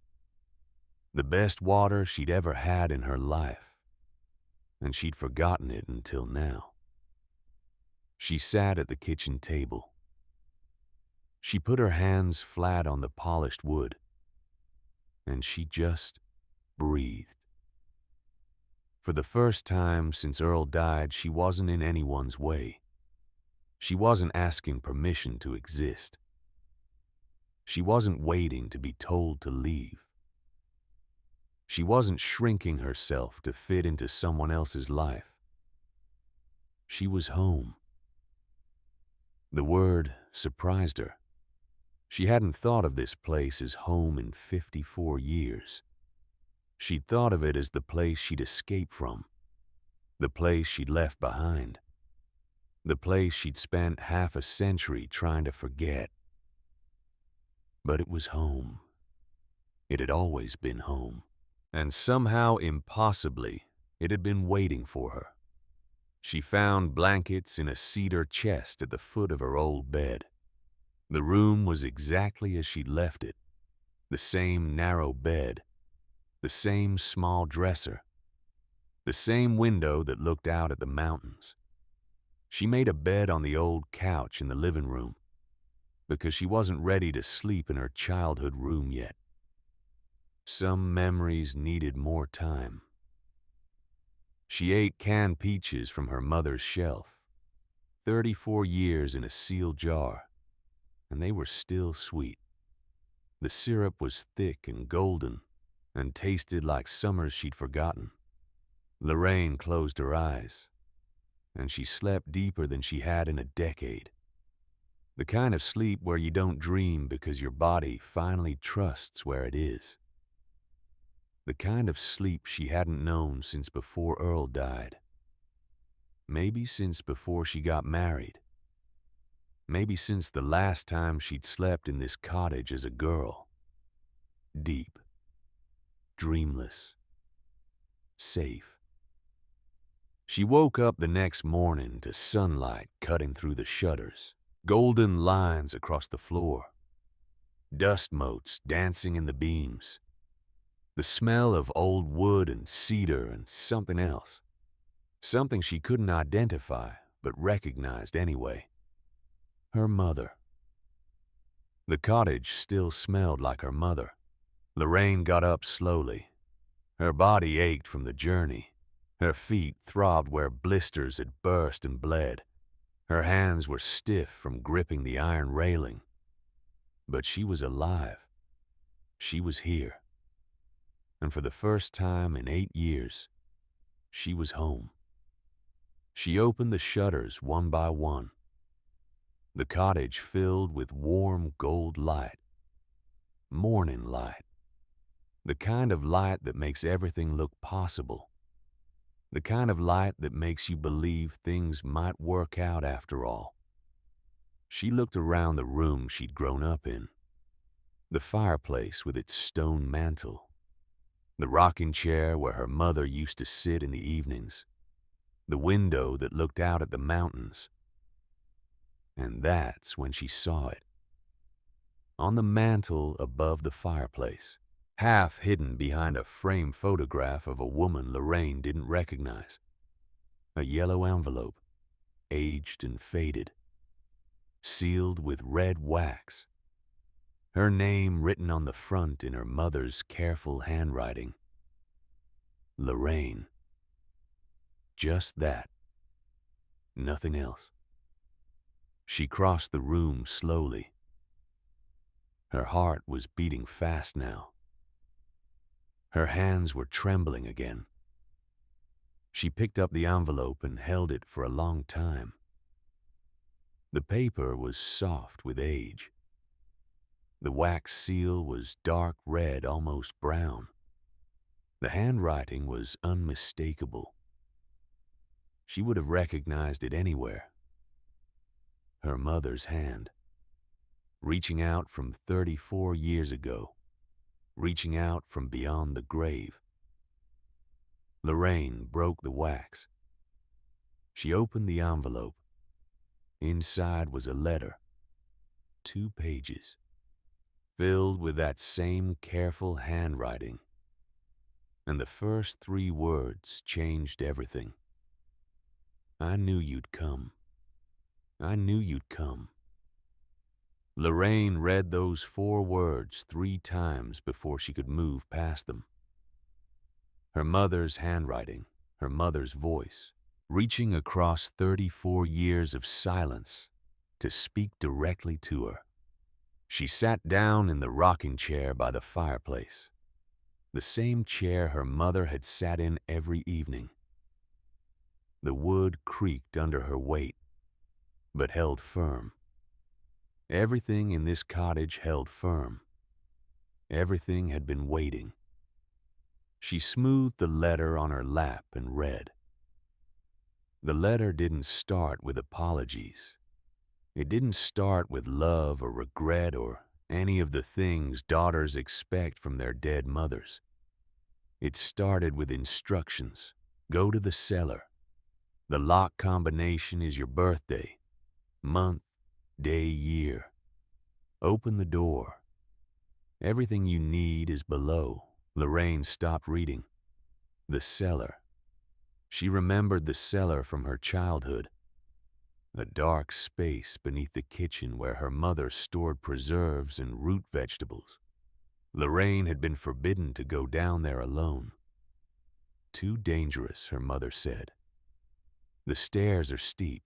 The best water she'd ever had in her life, and she'd forgotten it until now. She sat at the kitchen table. She put her hands flat on the polished wood, and she just breathed. For the first time since Earl died, she wasn't in anyone's way. She wasn't asking permission to exist. She wasn't waiting to be told to leave. She wasn't shrinking herself to fit into someone else's life. She was home. The word surprised her. She hadn't thought of this place as home in 54 years. She'd thought of it as the place she'd escaped from, the place she'd left behind, the place she'd spent half a century trying to forget. But it was home. It had always been home. And somehow, impossibly, it had been waiting for her. She found blankets in a cedar chest at the foot of her old bed. The room was exactly as she'd left it. The same narrow bed, the same small dresser, the same window that looked out at the mountains. She made a bed on the old couch in the living room because she wasn't ready to sleep in her childhood room yet. Some memories needed more time. She ate canned peaches from her mother's shelf, 34 years in a sealed jar, and they were still sweet. The syrup was thick and golden and tasted like summers she'd forgotten. Lorraine closed her eyes, and she slept deeper than she had in a decade. The kind of sleep where you don't dream because your body finally trusts where it is. The kind of sleep she hadn't known since before Earl died. Maybe since before she got married. maybe since the last time she'd slept in this cottage as a girl. Deep, dreamless, safe. She woke up the next morning to sunlight cutting through the shutters, golden lines across the floor, dust motes dancing in the beams, the smell of old wood and cedar and something else, something she couldn't identify but recognized anyway. Her mother. The cottage still smelled like her mother. Lorraine got up slowly. Her body ached from the journey. Her feet throbbed where blisters had burst and bled. Her hands were stiff from gripping the iron railing. But she was alive. She was here. And for the first time in 8 years, she was home. She opened the shutters one by one. The cottage filled with warm gold light. Morning light. The kind of light that makes everything look possible. The kind of light that makes you believe things might work out after all. She looked around the room she'd grown up in. The fireplace with its stone mantel. The rocking chair where her mother used to sit in the evenings. The window that looked out at the mountains. And that's when she saw it. On the mantel above the fireplace, half hidden behind a framed photograph of a woman Lorraine didn't recognize. A yellow envelope, aged and faded, sealed with red wax. Her name written on the front in her mother's careful handwriting. Lorraine. Just that. Nothing else. She crossed the room slowly. Her heart was beating fast now. Her hands were trembling again. She picked up the envelope and held it for a long time. The paper was soft with age. The wax seal was dark red, almost brown. The handwriting was unmistakable. She would have recognized it anywhere. Her mother's hand, reaching out from 34 years ago, reaching out from beyond the grave. Lorraine broke the wax. She opened the envelope. Inside was a letter, 2 pages, filled with that same careful handwriting. And the first 3 words changed everything. I knew you'd come. I knew you'd come. Lorraine read those 4 words 3 times before she could move past them. Her mother's handwriting, her mother's voice, reaching across 34 years of silence to speak directly to her. She sat down in the rocking chair by the fireplace, the same chair her mother had sat in every evening. The wood creaked under her weight, but held firm. Everything in this cottage held firm. Everything had been waiting. She smoothed the letter on her lap and read. The letter didn't start with apologies. It didn't start with love or regret or any of the things daughters expect from their dead mothers. It started with instructions. Go to the cellar. The lock combination is your birthday, month, day, year. Open the door. Everything you need is below. Lorraine stopped reading. The cellar. She remembered the cellar from her childhood. A dark space beneath the kitchen where her mother stored preserves and root vegetables. Lorraine had been forbidden to go down there alone. Too dangerous, her mother said. The stairs are steep.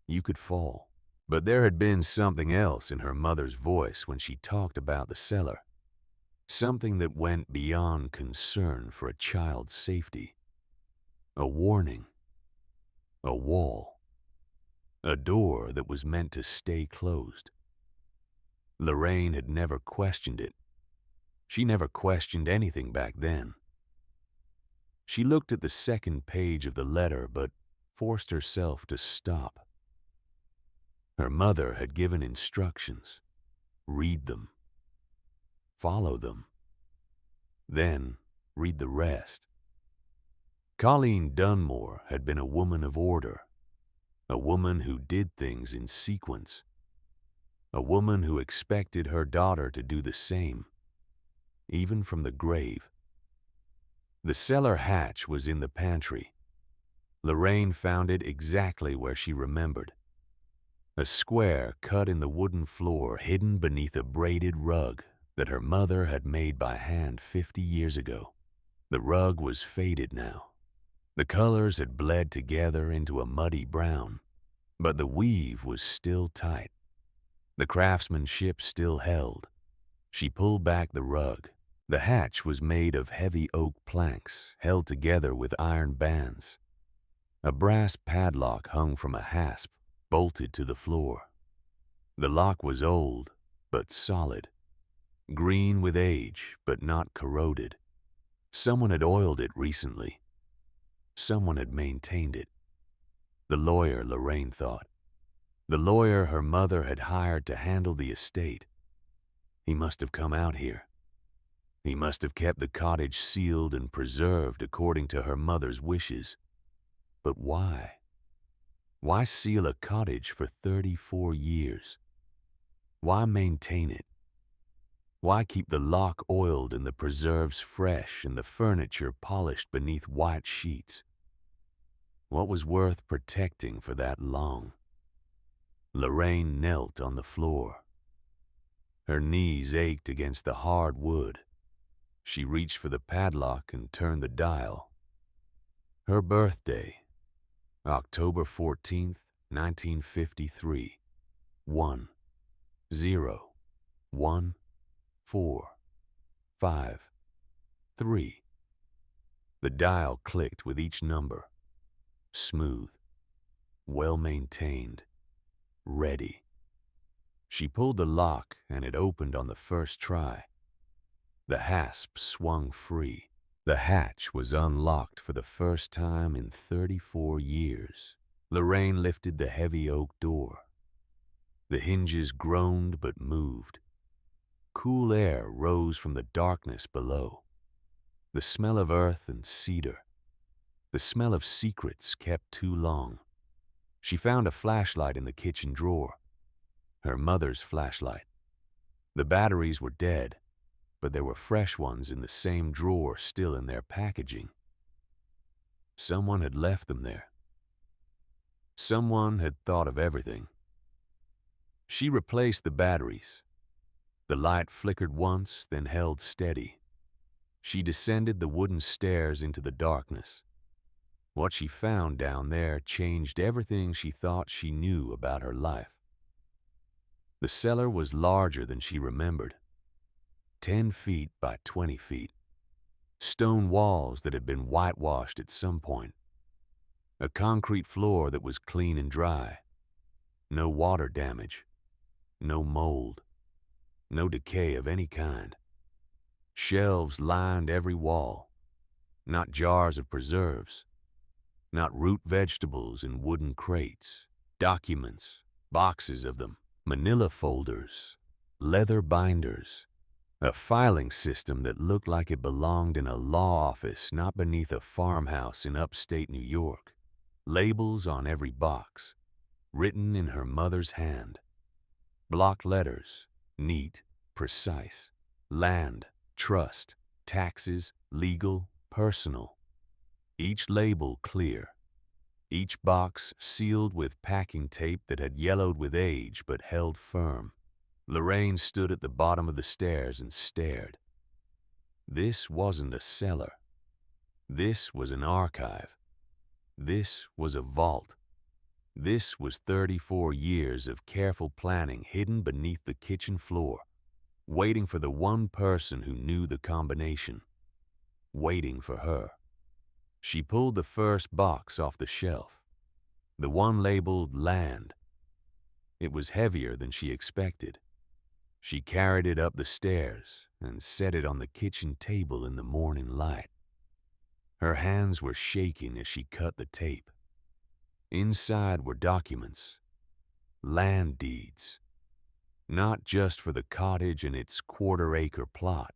You could fall. But there had been something else in her mother's voice when she talked about the cellar. Something that went beyond concern for a child's safety. A warning. A wall. A door that was meant to stay closed. Lorraine had never questioned it. She never questioned anything back then. She looked at the second page of the letter, but forced herself to stop. Her mother had given instructions. Read them. Follow them. Then read the rest. Colleen Dunmore had been a woman of order, a woman who did things in sequence, a woman who expected her daughter to do the same, even from the grave. The cellar hatch was in the pantry. Lorraine found it exactly where she remembered. A square cut in the wooden floor hidden beneath a braided rug that her mother had made by hand 50 years ago. The rug was faded now. The colors had bled together into a muddy brown, but the weave was still tight. The craftsmanship still held. She pulled back the rug. The hatch was made of heavy oak planks held together with iron bands. A brass padlock hung from a hasp, bolted to the floor. The lock was old, but solid. Green with age, but not corroded. Someone had oiled it recently. Someone had maintained it. The lawyer, Lorraine thought. The lawyer her mother had hired to handle the estate. He must have come out here. He must have kept the cottage sealed and preserved according to her mother's wishes. But why? Why seal a cottage for 34 years? Why maintain it? Why keep the lock oiled and the preserves fresh and the furniture polished beneath white sheets? What was worth protecting for that long? Lorraine knelt on the floor. Her knees ached against the hard wood. She reached for the padlock and turned the dial. Her birthday, October 14th, 1953, 1, 0, 1, 4, 5, 3. The dial clicked with each number. Smooth, well-maintained, ready. She pulled the lock and it opened on the first try. The hasp swung free. The hatch was unlocked for the first time in 34 years. Lorraine lifted the heavy oak door. The hinges groaned but moved. Cool air rose from the darkness below. The smell of earth and cedar. The smell of secrets kept too long. She found a flashlight in the kitchen drawer. Her mother's flashlight. The batteries were dead, but there were fresh ones in the same drawer still in their packaging. Someone had left them there. Someone had thought of everything. She replaced the batteries. The light flickered once, then held steady. She descended the wooden stairs into the darkness. What she found down there changed everything she thought she knew about her life. The cellar was larger than she remembered. 10 feet by 20 feet. Stone walls that had been whitewashed at some point. A concrete floor that was clean and dry. No water damage. No mold. No decay of any kind. Shelves lined every wall. Not jars of preserves. Not root vegetables in wooden crates. Documents, boxes of them, manila folders, leather binders. A filing system that looked like it belonged in a law office not beneath a farmhouse in upstate New York. Labels on every box, written in her mother's hand. Block letters, neat, precise. Land, trust, taxes, legal, personal. Each label clear. Each box sealed with packing tape that had yellowed with age but held firm. Lorraine stood at the bottom of the stairs and stared. This wasn't a cellar. This was an archive. This was a vault. This was 34 years of careful planning hidden beneath the kitchen floor, waiting for the one person who knew the combination. Waiting for her. She pulled the first box off the shelf. The one labeled land. It was heavier than she expected. She carried it up the stairs and set it on the kitchen table in the morning light. Her hands were shaking as she cut the tape. Inside were documents. land deeds, not just for the cottage and its quarter-acre plot,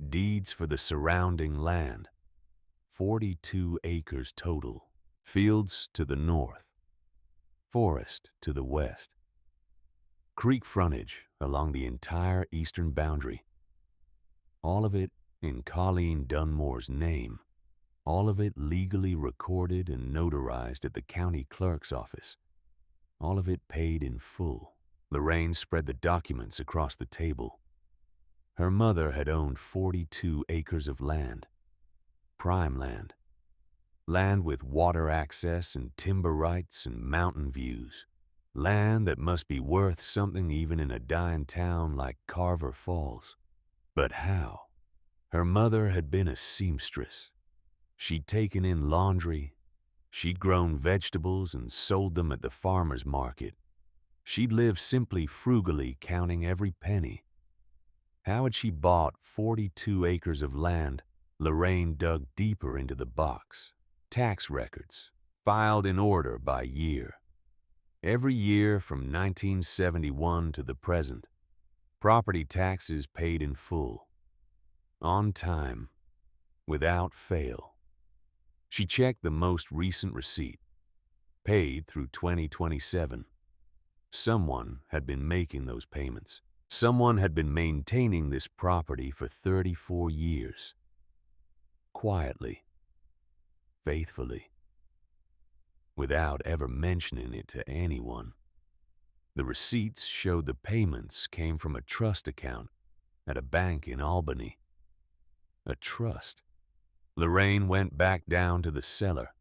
deeds for the surrounding land, 42 acres total, fields to the north, forest to the west, creek frontage along the entire eastern boundary, all of it in Colleen Dunmore's name, all of it legally recorded and notarized at the county clerk's office, all of it paid in full. Lorraine spread the documents across the table. Her mother had owned 42 acres of land, prime land, land with water access and timber rights and mountain views, land that must be worth something even in a dying town like Carver Falls. But how? Her mother had been a seamstress. She'd taken in laundry. She'd grown vegetables and sold them at the farmer's market. She'd lived simply frugally, counting every penny. How had she bought 42 acres of land? Lorraine dug deeper into the box. Tax records, filed in order by year. Every year from 1971 to the present. Property taxes paid in full. On time. Without fail. She checked the most recent receipt. Paid through 2027. Someone had been making those payments. Someone had been maintaining this property for 34 years. Quietly. Faithfully. Without ever mentioning it to anyone. The receipts showed the payments came from a trust account at a bank in Albany. A trust. Lorraine went back down to the cellar.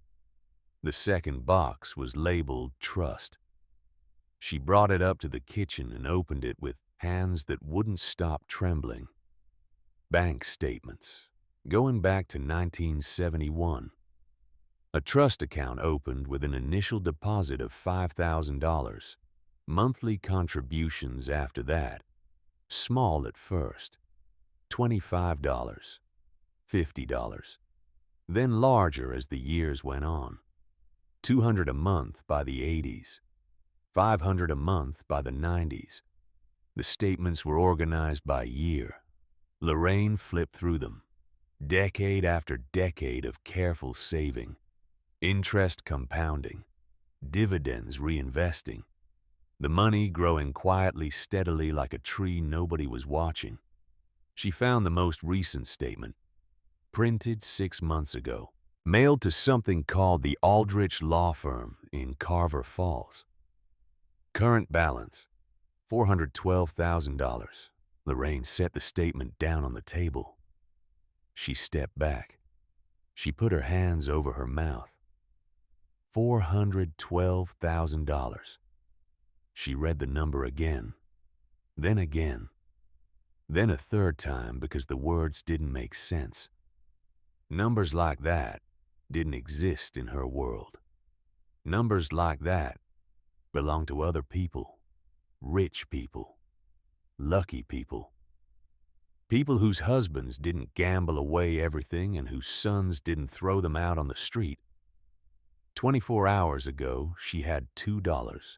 The second box was labeled Trust. She brought it up to the kitchen and opened it with hands that wouldn't stop trembling. Bank statements, going back to 1971. A trust account opened with an initial deposit of $5,000. Monthly contributions after that, small at first, $25, $50, then larger as the years went on. $200 a month by the 80s, $500 a month by the 90s. The statements were organized by year. Lorraine flipped through them, decade after decade of careful saving, interest compounding, dividends reinvesting, the money growing quietly, steadily like a tree nobody was watching. She found the most recent statement, printed 6 months ago, mailed to something called the Aldrich Law Firm in Carver Falls. Current balance, $412,000. Lorraine set the statement down on the table. She stepped back. She put her hands over her mouth. $412,000. She read the number again, then again, then a third time because the words didn't make sense. Numbers like that didn't exist in her world. Numbers like that belonged to other people, rich people, lucky people. People whose husbands didn't gamble away everything and whose sons didn't throw them out on the street. 24 hours ago, she had $2.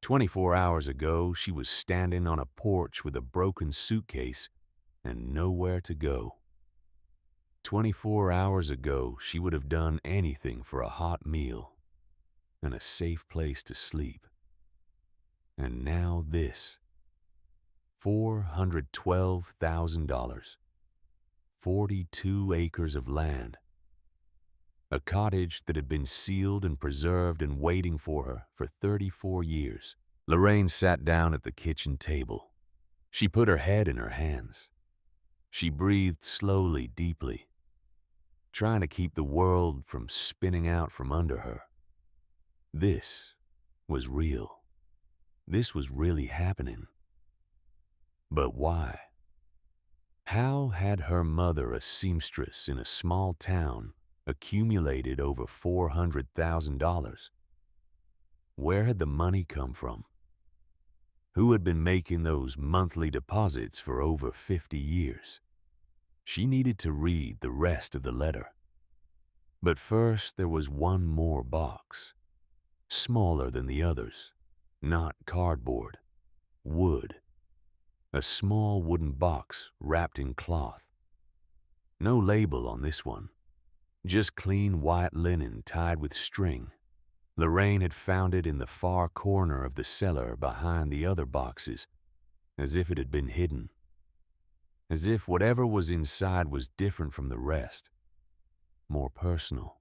24 hours ago, she was standing on a porch with a broken suitcase and nowhere to go. 24 hours ago, she would have done anything for a hot meal and a safe place to sleep. And now this. $412,000. 42 acres of land. A cottage that had been sealed and preserved and waiting for her for 34 years. Lorraine sat down at the kitchen table. She put her head in her hands. She breathed slowly, deeply, trying to keep the world from spinning out from under her. This was real. This was really happening. But why? How had her mother, a seamstress in a small town, accumulated over $400,000? Where had the money come from? Who had been making those monthly deposits for over 50 years? She needed to read the rest of the letter. But first there was one more box, smaller than the others, Not cardboard, wood. A small wooden box wrapped in cloth. No label on this one, just clean white linen tied with string. Lorraine had found it in the far corner of the cellar behind the other boxes, as if it had been hidden. As if whatever was inside was different from the rest, more personal,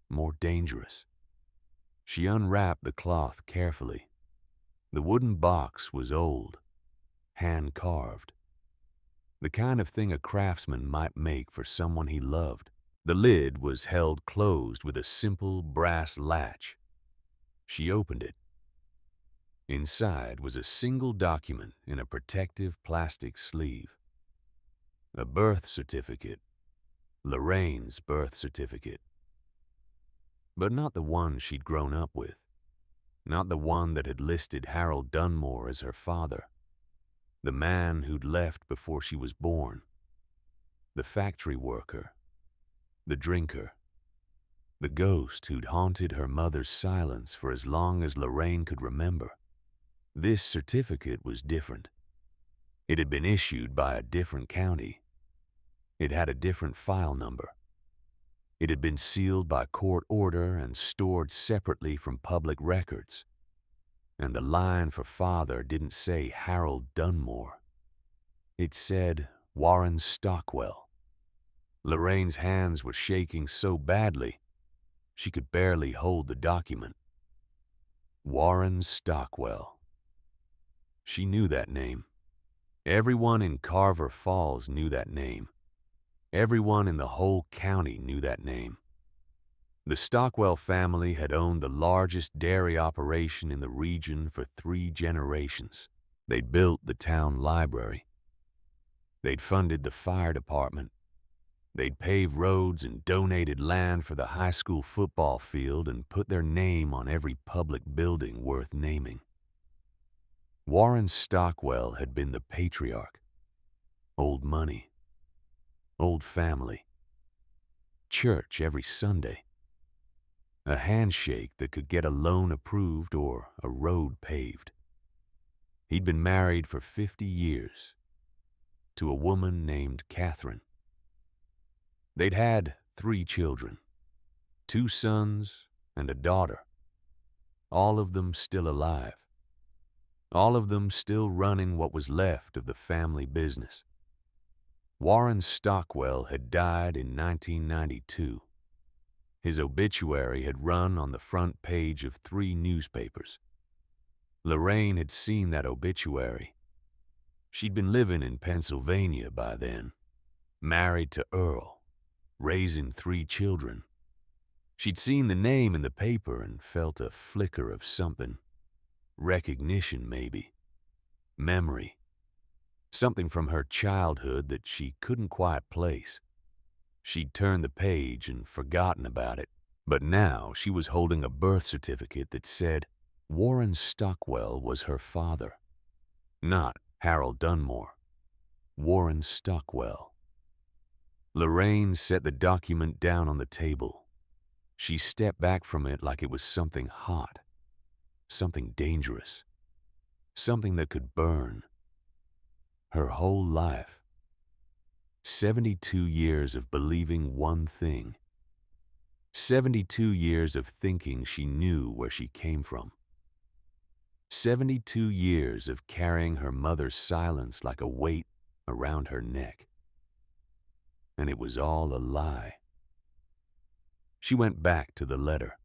more dangerous. She unwrapped the cloth carefully. The wooden box was old, hand-carved. The kind of thing a craftsman might make for someone he loved. The lid was held closed with a simple brass latch. She opened it. Inside was a single document in a protective plastic sleeve. A birth certificate. Lorraine's birth certificate. But not the one she'd grown up with. Not the one that had listed Harold Dunmore as her father. The man who'd left before she was born. The factory worker. The drinker. The ghost who'd haunted her mother's silence for as long as Lorraine could remember. This certificate was different. It had been issued by a different county. It had a different file number. It had been sealed by court order and stored separately from public records. And the line for father didn't say Harold Dunmore. It said Warren Stockwell. Lorraine's hands were shaking so badly, she could barely hold the document. Warren Stockwell. She knew that name. Everyone in Carver Falls knew that name. Everyone in the whole county knew that name. The Stockwell family had owned the largest dairy operation in the region for 3 generations. They'd built the town library. They'd funded the fire department. They'd paved roads and donated land for the high school football field and put their name on every public building worth naming. Warren Stockwell had been the patriarch. Old money. Old family. Church every Sunday. A handshake that could get a loan approved or a road paved. He'd been married for 50 years to a woman named Catherine. They'd had 3 children, 2 sons and a daughter, all of them still alive, all of them still running what was left of the family business. Warren Stockwell had died in 1992. His obituary had run on the front page of 3 newspapers. Lorraine had seen that obituary. She'd been living in Pennsylvania by then, married to Earl, raising 3 children. She'd seen the name in the paper and felt a flicker of something. Recognition, maybe. Memory. Something from her childhood that she couldn't quite place. She'd turned the page and forgotten about it, but now she was holding a birth certificate that said Warren Stockwell was her father. Not Harold Dunmore. Warren Stockwell. Lorraine set the document down on the table. She stepped back from it like it was something hot, something dangerous, something that could burn. Her whole life. 72 years of believing one thing. 72 years of thinking she knew where she came from. 72 years of carrying her mother's silence like a weight around her neck. And it was all a lie. She went back to the letter.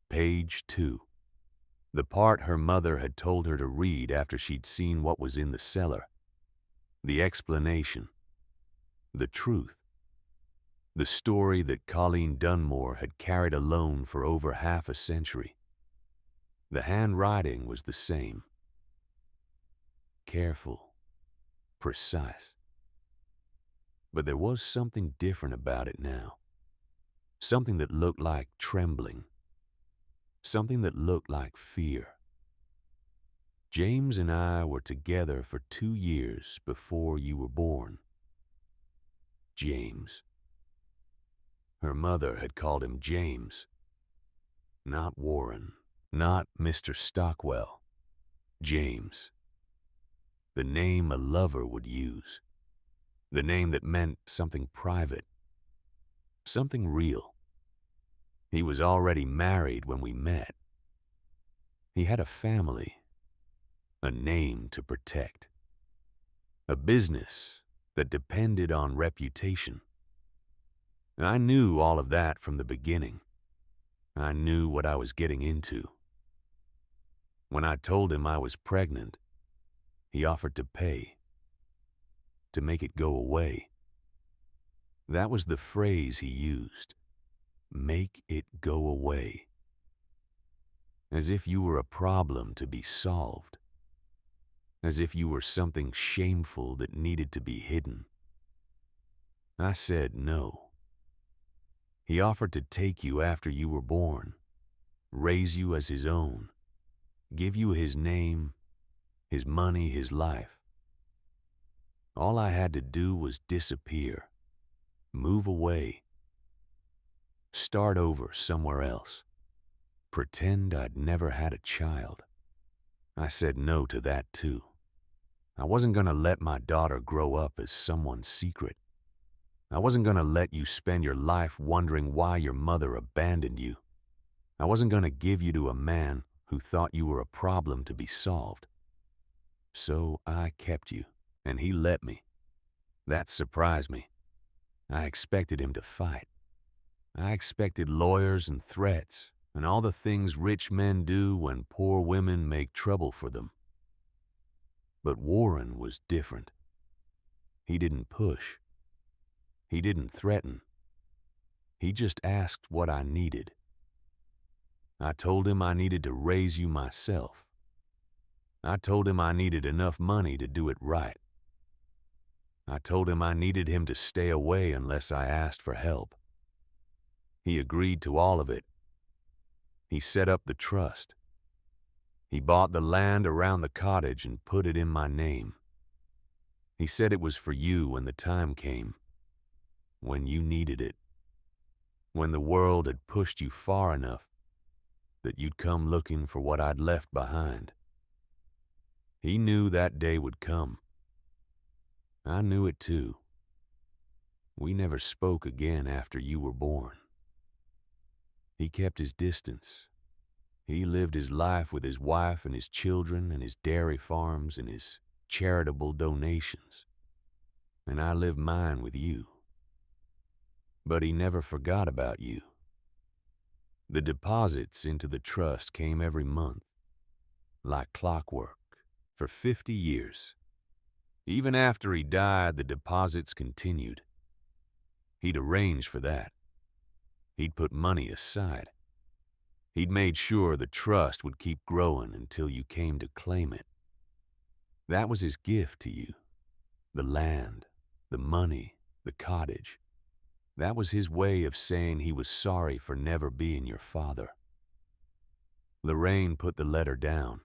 Page 2. The part her mother had told her to read after she'd seen what was in the cellar. The explanation. The truth. The story that Colleen Dunmore had carried alone for over half a century. The handwriting was the same. Careful. Precise. But there was something different about it now. Something that looked like trembling. Something that looked like fear. James and I were together for 2 years before you were born. James. Her mother had called him James, not Warren. Not Mr. Stockwell, James. The name a lover would use. The name that meant something private, something real. He was already married when we met. He had a family, a name to protect, a business that depended on reputation. I knew all of that from the beginning. I knew what I was getting into. When I told him I was pregnant, he offered to pay, to make it go away. That was the phrase he used, make it go away. As if you were a problem to be solved. As if you were something shameful that needed to be hidden. I said no. He offered to take you after you were born, raise you as his own, give you his name, his money, his life. All I had to do was disappear, move away, start over somewhere else, pretend I'd never had a child. I said no to that too. I wasn't going to let my daughter grow up as someone's secret. I wasn't going to let you spend your life wondering why your mother abandoned you. I wasn't going to give you to a man who thought you were a problem to be solved. So I kept you, and he let me. That surprised me. I expected him to fight. I expected lawyers and threats, and all the things rich men do when poor women make trouble for them. But Warren was different. He didn't push. He didn't threaten. He just asked what I needed. I told him I needed to raise you myself. I told him I needed enough money to do it right. I told him I needed him to stay away unless I asked for help. He agreed to all of it. He set up the trust. He bought the land around the cottage and put it in my name. He said it was for you when the time came, when you needed it, when the world had pushed you far enough that you'd come looking for what I'd left behind. He knew that day would come. I knew it too. We never spoke again after you were born. He kept his distance. He lived his life with his wife and his children and his dairy farms and his charitable donations. And I lived mine with you. But he never forgot about you. The deposits into the trust came every month, like clockwork, for 50 years. Even after he died, the deposits continued. He'd arranged for that. He'd put money aside. He'd made sure the trust would keep growing until you came to claim it. That was his gift to you. The land, the money, the cottage. That was his way of saying he was sorry for never being your father. Lorraine put the letter down.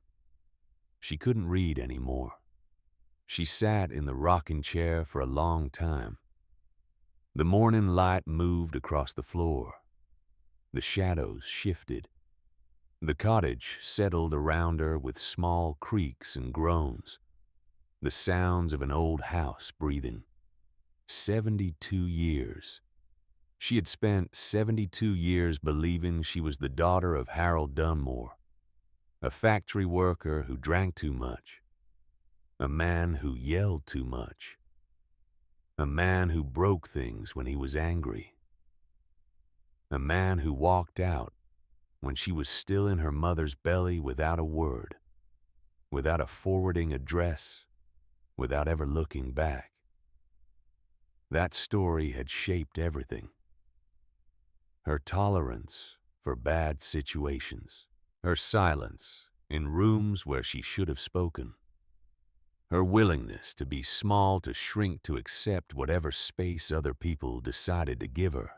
She couldn't read anymore. She sat in the rocking chair for a long time. The morning light moved across the floor. The shadows shifted. The cottage settled around her with small creaks and groans, the sounds of an old house breathing. 72 years. She had spent 72 years believing she was the daughter of Harold Dunmore, a factory worker who drank too much, a man who yelled too much, a man who broke things when he was angry, a man who walked out when she was still in her mother's belly without a word, without a forwarding address, without ever looking back. That story had shaped everything. Her tolerance for bad situations, her silence in rooms where she should have spoken, her willingness to be small, to shrink, to accept whatever space other people decided to give her.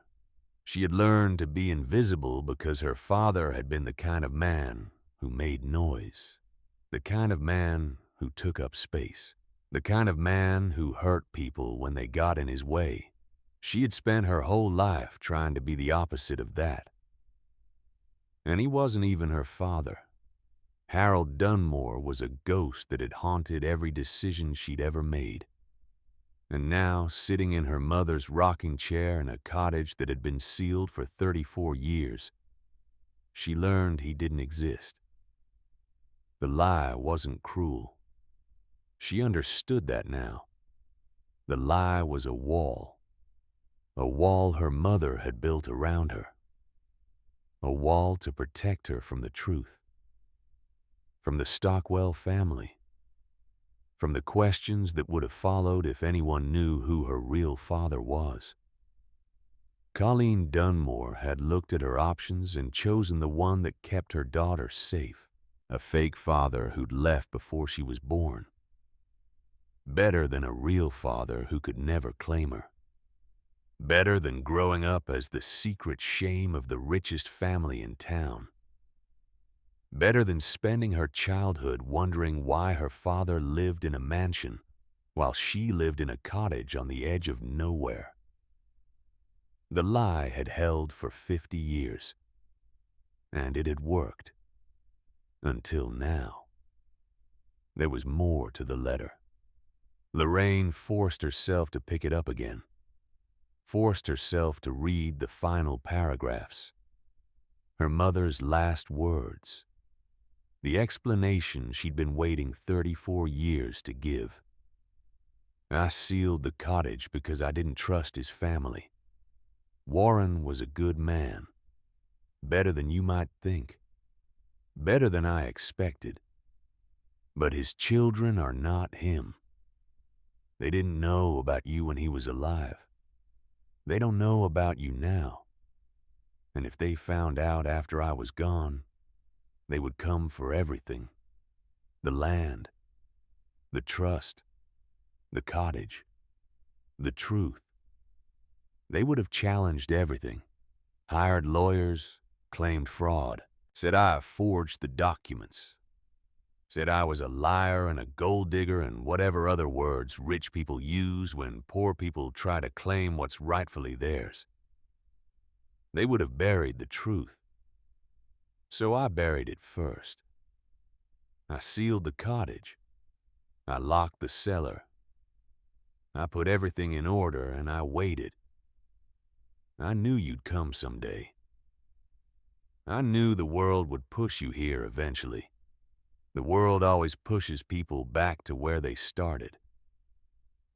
She had learned to be invisible because her father had been the kind of man who made noise, the kind of man who took up space, the kind of man who hurt people when they got in his way. She had spent her whole life trying to be the opposite of that. And he wasn't even her father. Harold Dunmore was a ghost that had haunted every decision she'd ever made. And now, sitting in her mother's rocking chair in a cottage that had been sealed for 34 years, she learned he didn't exist. The lie wasn't cruel. She understood that now. The lie was a wall her mother had built around her, a wall to protect her from the truth, from the Stockwell family, from the questions that would have followed if anyone knew who her real father was. Colleen Dunmore had looked at her options and chosen the one that kept her daughter safe, a fake father who'd left before she was born. Better than a real father who could never claim her. Better than growing up as the secret shame of the richest family in town. Better than spending her childhood wondering why her father lived in a mansion while she lived in a cottage on the edge of nowhere. The lie had held for 50 years, and it had worked. Until now. There was more to the letter. Lorraine forced herself to pick it up again, forced herself to read the final paragraphs. Her mother's last words. The explanation she'd been waiting 34 years to give. I sealed the cottage because I didn't trust his family. Warren was a good man. Better than you might think. Better than I expected. But his children are not him. They didn't know about you when he was alive. They don't know about you now. And if they found out after I was gone, they would come for everything. The land, the trust, the cottage, the truth. They would have challenged everything, hired lawyers, claimed fraud, said I forged the documents, said I was a liar and a gold digger and whatever other words rich people use when poor people try to claim what's rightfully theirs. They would have buried the truth. So I buried it first. I sealed the cottage. I locked the cellar. I put everything in order and I waited. I knew you'd come someday. I knew the world would push you here eventually. The world always pushes people back to where they started.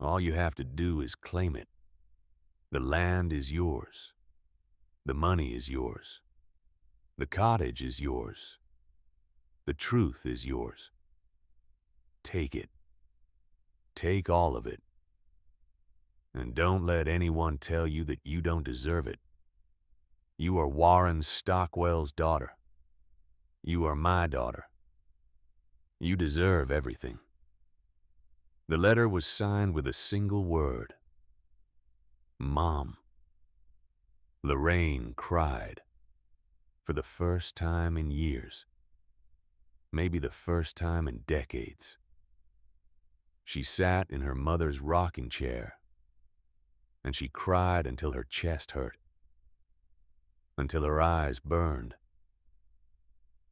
All you have to do is claim it. The land is yours. The money is yours. The cottage is yours. The truth is yours. Take it. Take all of it. And don't let anyone tell you that you don't deserve it. You are Warren Stockwell's daughter. You are my daughter. You deserve everything. The letter was signed with a single word. Mom. Lorraine cried. For the first time in years. Maybe the first time in decades. She sat in her mother's rocking chair, and she cried until her chest hurt, until her eyes burned,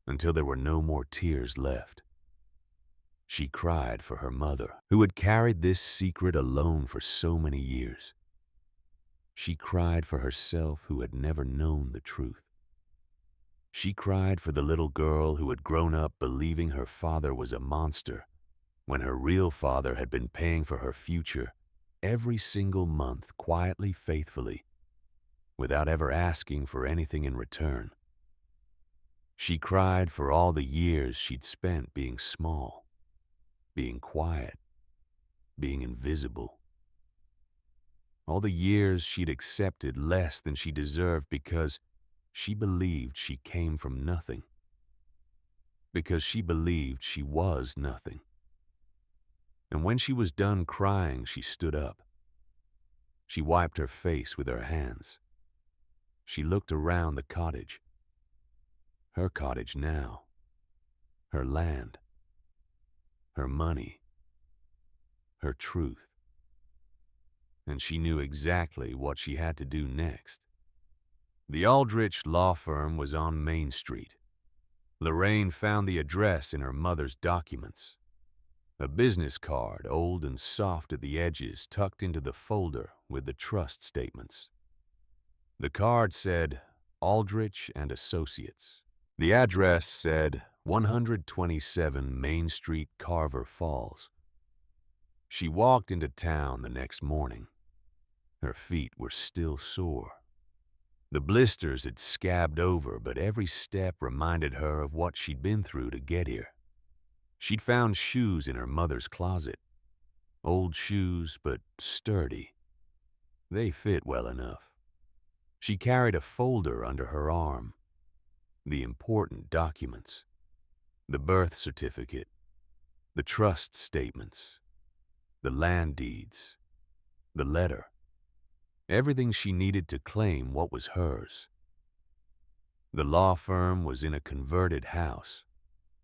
until there were no more tears left. She cried for her mother, who had carried this secret alone for so many years. She cried for herself, who had never known the truth. She cried for the little girl who had grown up believing her father was a monster, when her real father had been paying for her future every single month, quietly, faithfully, without ever asking for anything in return. She cried for all the years she'd spent being small, being quiet, being invisible. All the years she'd accepted less than she deserved because she believed she came from nothing. Because she believed she was nothing. And when she was done crying, she stood up. She wiped her face with her hands. She looked around the cottage. Her cottage now. Her land. Her money. Her truth. And she knew exactly what she had to do next. The Aldrich law firm was on Main Street. Lorraine found the address in her mother's documents. A business card, old and soft at the edges, tucked into the folder with the trust statements. The card said, Aldrich and Associates. The address said 127 Main Street, Carver Falls. She walked into town the next morning. Her feet were still sore. The blisters had scabbed over, but every step reminded her of what she'd been through to get here. She'd found shoes in her mother's closet. Old shoes, but sturdy. They fit well enough. She carried a folder under her arm. The important documents. The birth certificate. The trust statements. The land deeds. The letter. Everything she needed to claim what was hers. The law firm was in a converted house,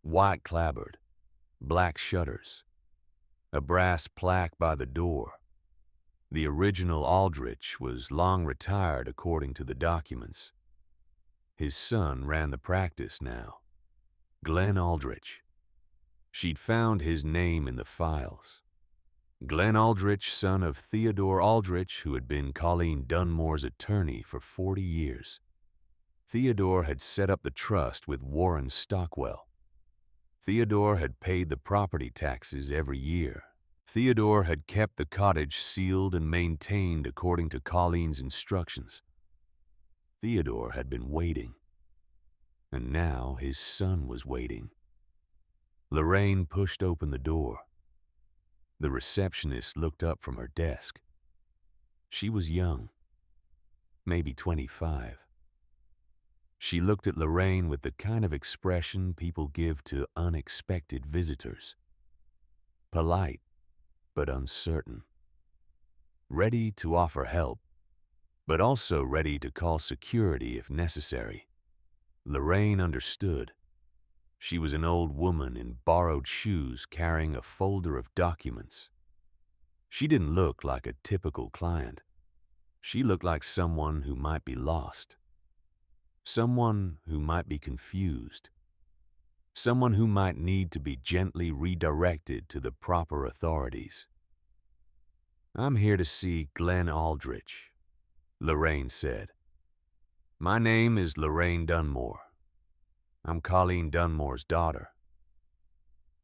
white clapboard, black shutters, a brass plaque by the door. The original Aldrich was long retired according to the documents. His son ran the practice now, Glenn Aldrich. She'd found his name in the files. Glenn Aldrich, son of Theodore Aldrich, who had been Colleen Dunmore's attorney for 40 years. Theodore had set up the trust with Warren Stockwell. Theodore had paid the property taxes every year. Theodore had kept the cottage sealed and maintained according to Colleen's instructions. Theodore had been waiting. And now his son was waiting. Lorraine pushed open the door. The receptionist looked up from her desk. She was young, maybe 25. She looked at Lorraine with the kind of expression people give to unexpected visitors. Polite, but uncertain. Ready to offer help, but also ready to call security if necessary. Lorraine understood. She was an old woman in borrowed shoes carrying a folder of documents. She didn't look like a typical client. She looked like someone who might be lost. Someone who might be confused. Someone who might need to be gently redirected to the proper authorities. "I'm here to see Glenn Aldrich," Lorraine said. "My name is Lorraine Dunmore. I'm Colleen Dunmore's daughter."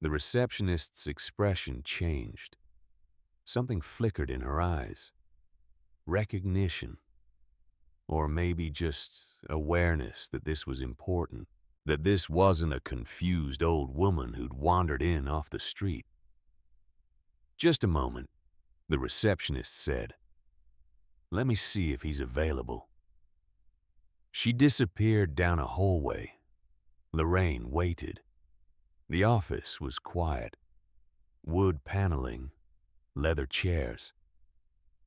The receptionist's expression changed. Something flickered in her eyes. Recognition. Or maybe just awareness that this was important. That this wasn't a confused old woman who'd wandered in off the street. "Just a moment," the receptionist said. "Let me see if he's available." She disappeared down a hallway. Lorraine waited. The office was quiet. Wood paneling, leather chairs.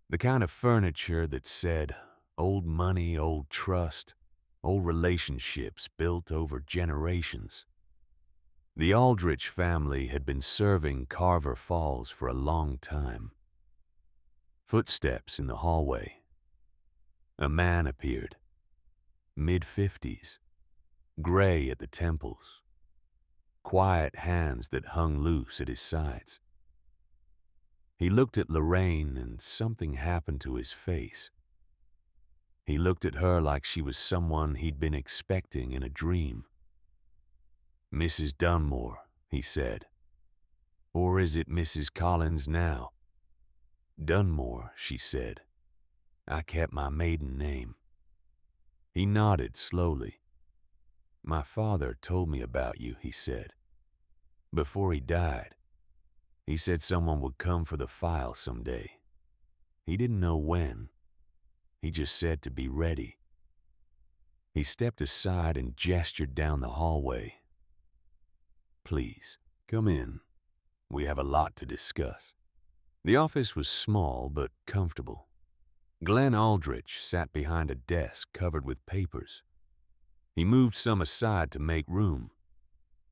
The kind of furniture that said, old money, old trust, old relationships built over generations. The Aldrich family had been serving Carver Falls for a long time. Footsteps in the hallway. A man appeared. Mid-50s. Gray at the temples. Quiet hands that hung loose at his sides. He looked at Lorraine and something happened to his face. He looked at her like she was someone he'd been expecting in a dream. "Mrs. Dunmore," he said. "Or is it Mrs. Collins now?" "Dunmore," she said. "I kept my maiden name." He nodded slowly. "My father told me about you," he said. "Before he died. He said someone would come for the file someday. He didn't know when. He just said to be ready." He stepped aside and gestured down the hallway. "Please, come in. We have a lot to discuss." The office was small but comfortable. Glenn Aldrich sat behind a desk covered with papers. He moved some aside to make room.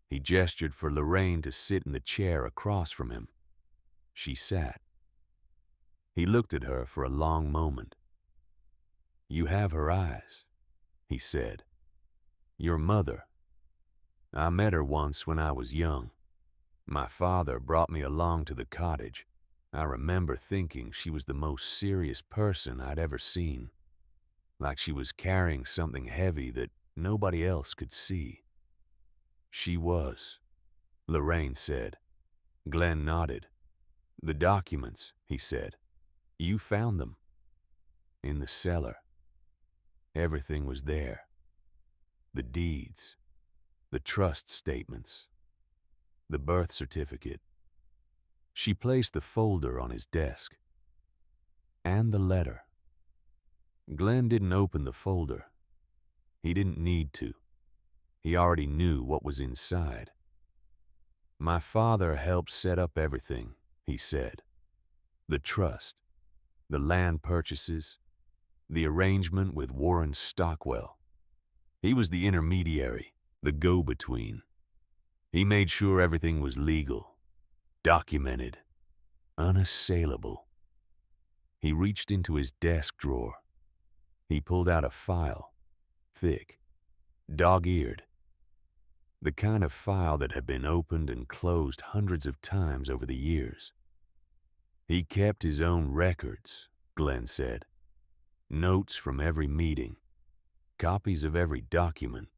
He gestured for Lorraine to sit in the chair across from him. She sat. He looked at her for a long moment. "You have her eyes. he said. Your mother. I met her once when I was young. My father brought me along to the cottage. I remember thinking she was the most serious person I'd ever seen, like she was carrying something heavy that nobody else could see. She was, Lorraine said. Glenn nodded. The documents, he said. You found them. In the cellar. Everything was there. The deeds, the trust statements, the birth certificate. She placed the folder on his desk. And the letter. Glenn didn't open the folder. He didn't need to. He already knew what was inside. My father helped set up everything, he said. The trust, the land purchases, the arrangement with Warren Stockwell. He was the intermediary, the go-between. He made sure everything was legal, documented, unassailable. He reached into his desk drawer. He pulled out a file, thick, dog-eared. The kind of file that had been opened and closed hundreds of times over the years. He kept his own records, Glenn said. Notes from every meeting, copies of every document.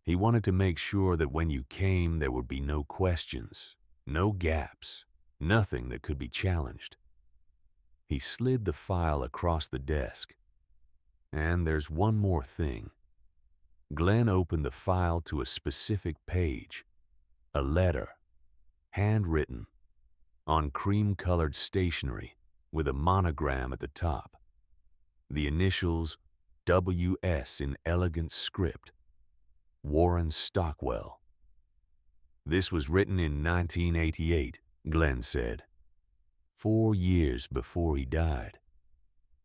He wanted to make sure that when you came there would be no questions, no gaps, nothing that could be challenged. He slid the file across the desk. And there's one more thing. Glenn opened the file to a specific page, a letter, handwritten, on cream-colored stationery with a monogram at the top. The initials W.S. in elegant script. Warren Stockwell. This was written in 1988, Glenn said. 4 years before he died.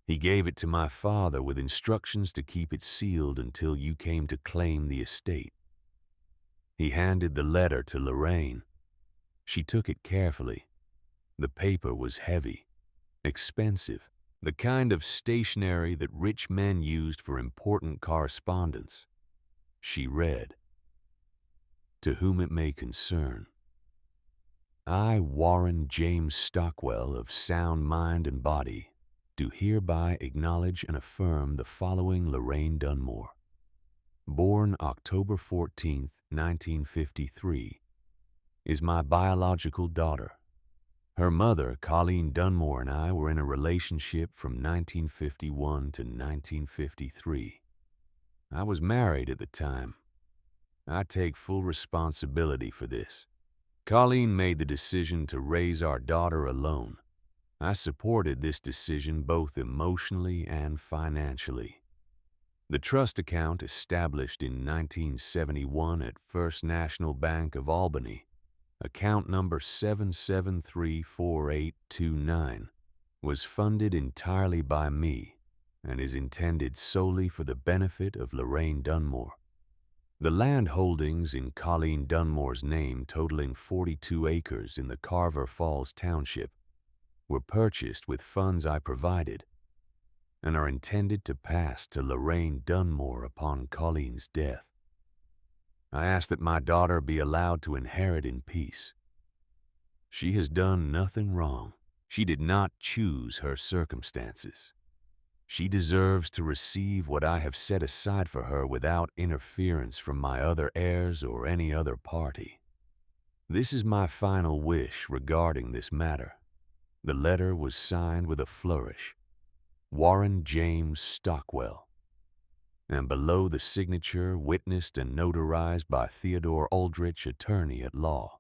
He gave it to my father with instructions to keep it sealed until you came to claim the estate. He handed the letter to Lorraine. She took it carefully. The paper was heavy, expensive, the kind of stationery that rich men used for important correspondence. She read, To whom it may concern. I, Warren James Stockwell, of sound mind and body, do hereby acknowledge and affirm the following Lorraine Dunmore. Born October 14th, 1953, is my biological daughter. Her mother, Colleen Dunmore, and I were in a relationship from 1951 to 1953. I was married at the time. I take full responsibility for this. Colleen made the decision to raise our daughter alone. I supported this decision both emotionally and financially. The trust account established in 1971 at First National Bank of Albany, account number 7734829, was funded entirely by me and is intended solely for the benefit of Lorraine Dunmore. The land holdings in Colleen Dunmore's name, totaling 42 acres in the Carver Falls Township, were purchased with funds I provided and are intended to pass to Lorraine Dunmore upon Colleen's death. I ask that my daughter be allowed to inherit in peace. She has done nothing wrong. She did not choose her circumstances. She deserves to receive what I have set aside for her without interference from my other heirs or any other party. This is my final wish regarding this matter. The letter was signed with a flourish, Warren James Stockwell, and below the signature witnessed and notarized by Theodore Aldrich, attorney at law.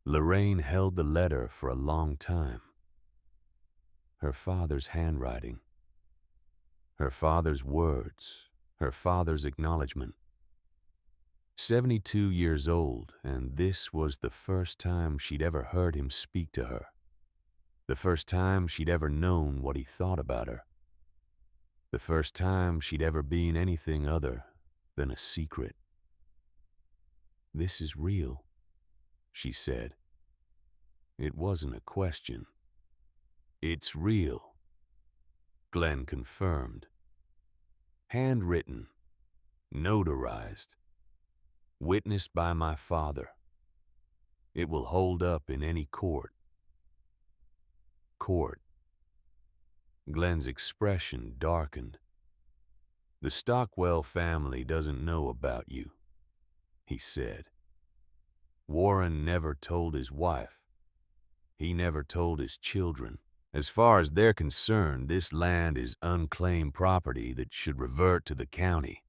Lorraine held the letter for a long time. Her father's handwriting, her father's words, her father's acknowledgement. 72 years old, and this was the first time she'd ever heard him speak to her. The first time she'd ever known what he thought about her. The first time she'd ever been anything other than a secret. This is real, she said. It wasn't a question. It's real, Glenn confirmed. handwritten, notarized, witnessed by my father. It will hold up in any court. Court. Glenn's expression darkened. The Stockwell family doesn't know about you, he said. Warren never told his wife. He never told his children. As far as they're concerned, this land is unclaimed property that should revert to the county.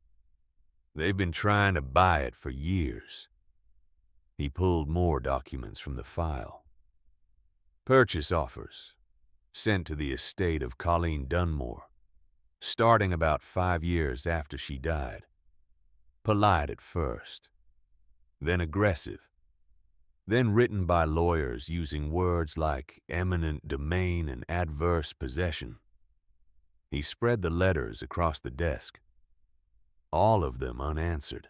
They've been trying to buy it for years. He pulled more documents from the file. Purchase offers, sent to the estate of Colleen Dunmore, starting about 5 years after she died. Polite at first, then aggressive, then written by lawyers using words like eminent domain and adverse possession. He spread the letters across the desk, all of them unanswered,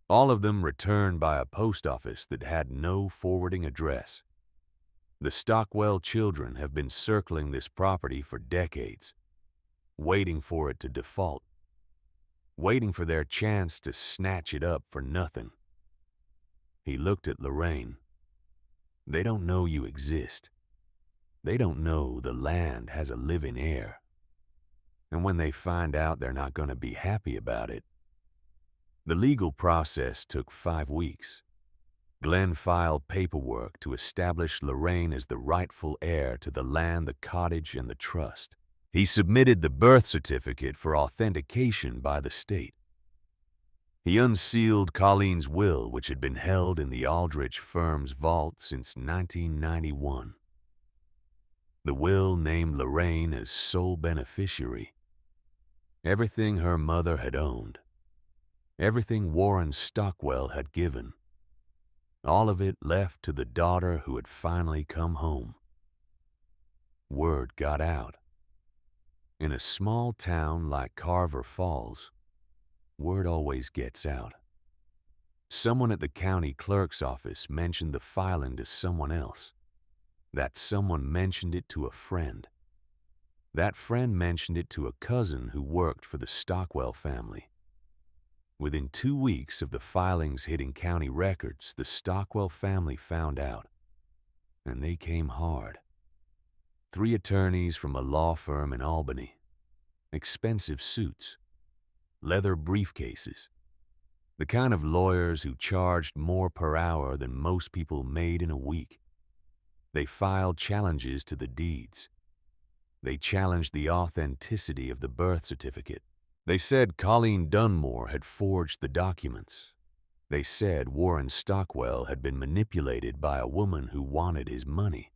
all of them returned by a post office that had no forwarding address. The Stockwell children have been circling this property for decades, waiting for it to default, waiting for their chance to snatch it up for nothing. He looked at Lorraine. They don't know you exist. They don't know the land has a living heir. And when they find out, they're not going to be happy about it. The legal process took 5 weeks. Glenn filed paperwork to establish Lorraine as the rightful heir to the land, the cottage, and the trust. He submitted the birth certificate for authentication by the state. He unsealed Colleen's will, which had been held in the Aldrich firm's vault since 1991. The will named Lorraine as sole beneficiary. Everything her mother had owned, everything Warren Stockwell had given, all of it left to the daughter who had finally come home. Word got out. In a small town like Carver Falls, word always gets out. Someone at the county clerk's office mentioned the filing to someone else. That someone mentioned it to a friend. That friend mentioned it to a cousin who worked for the Stockwell family. Within 2 weeks of the filings hitting county records, the Stockwell family found out, and they came hard. 3 attorneys from a law firm in Albany, expensive suits, leather briefcases, the kind of lawyers who charged more per hour than most people made in a week. They filed challenges to the deeds. They challenged the authenticity of the birth certificate. They said Colleen Dunmore had forged the documents. They said Warren Stockwell had been manipulated by a woman who wanted his money.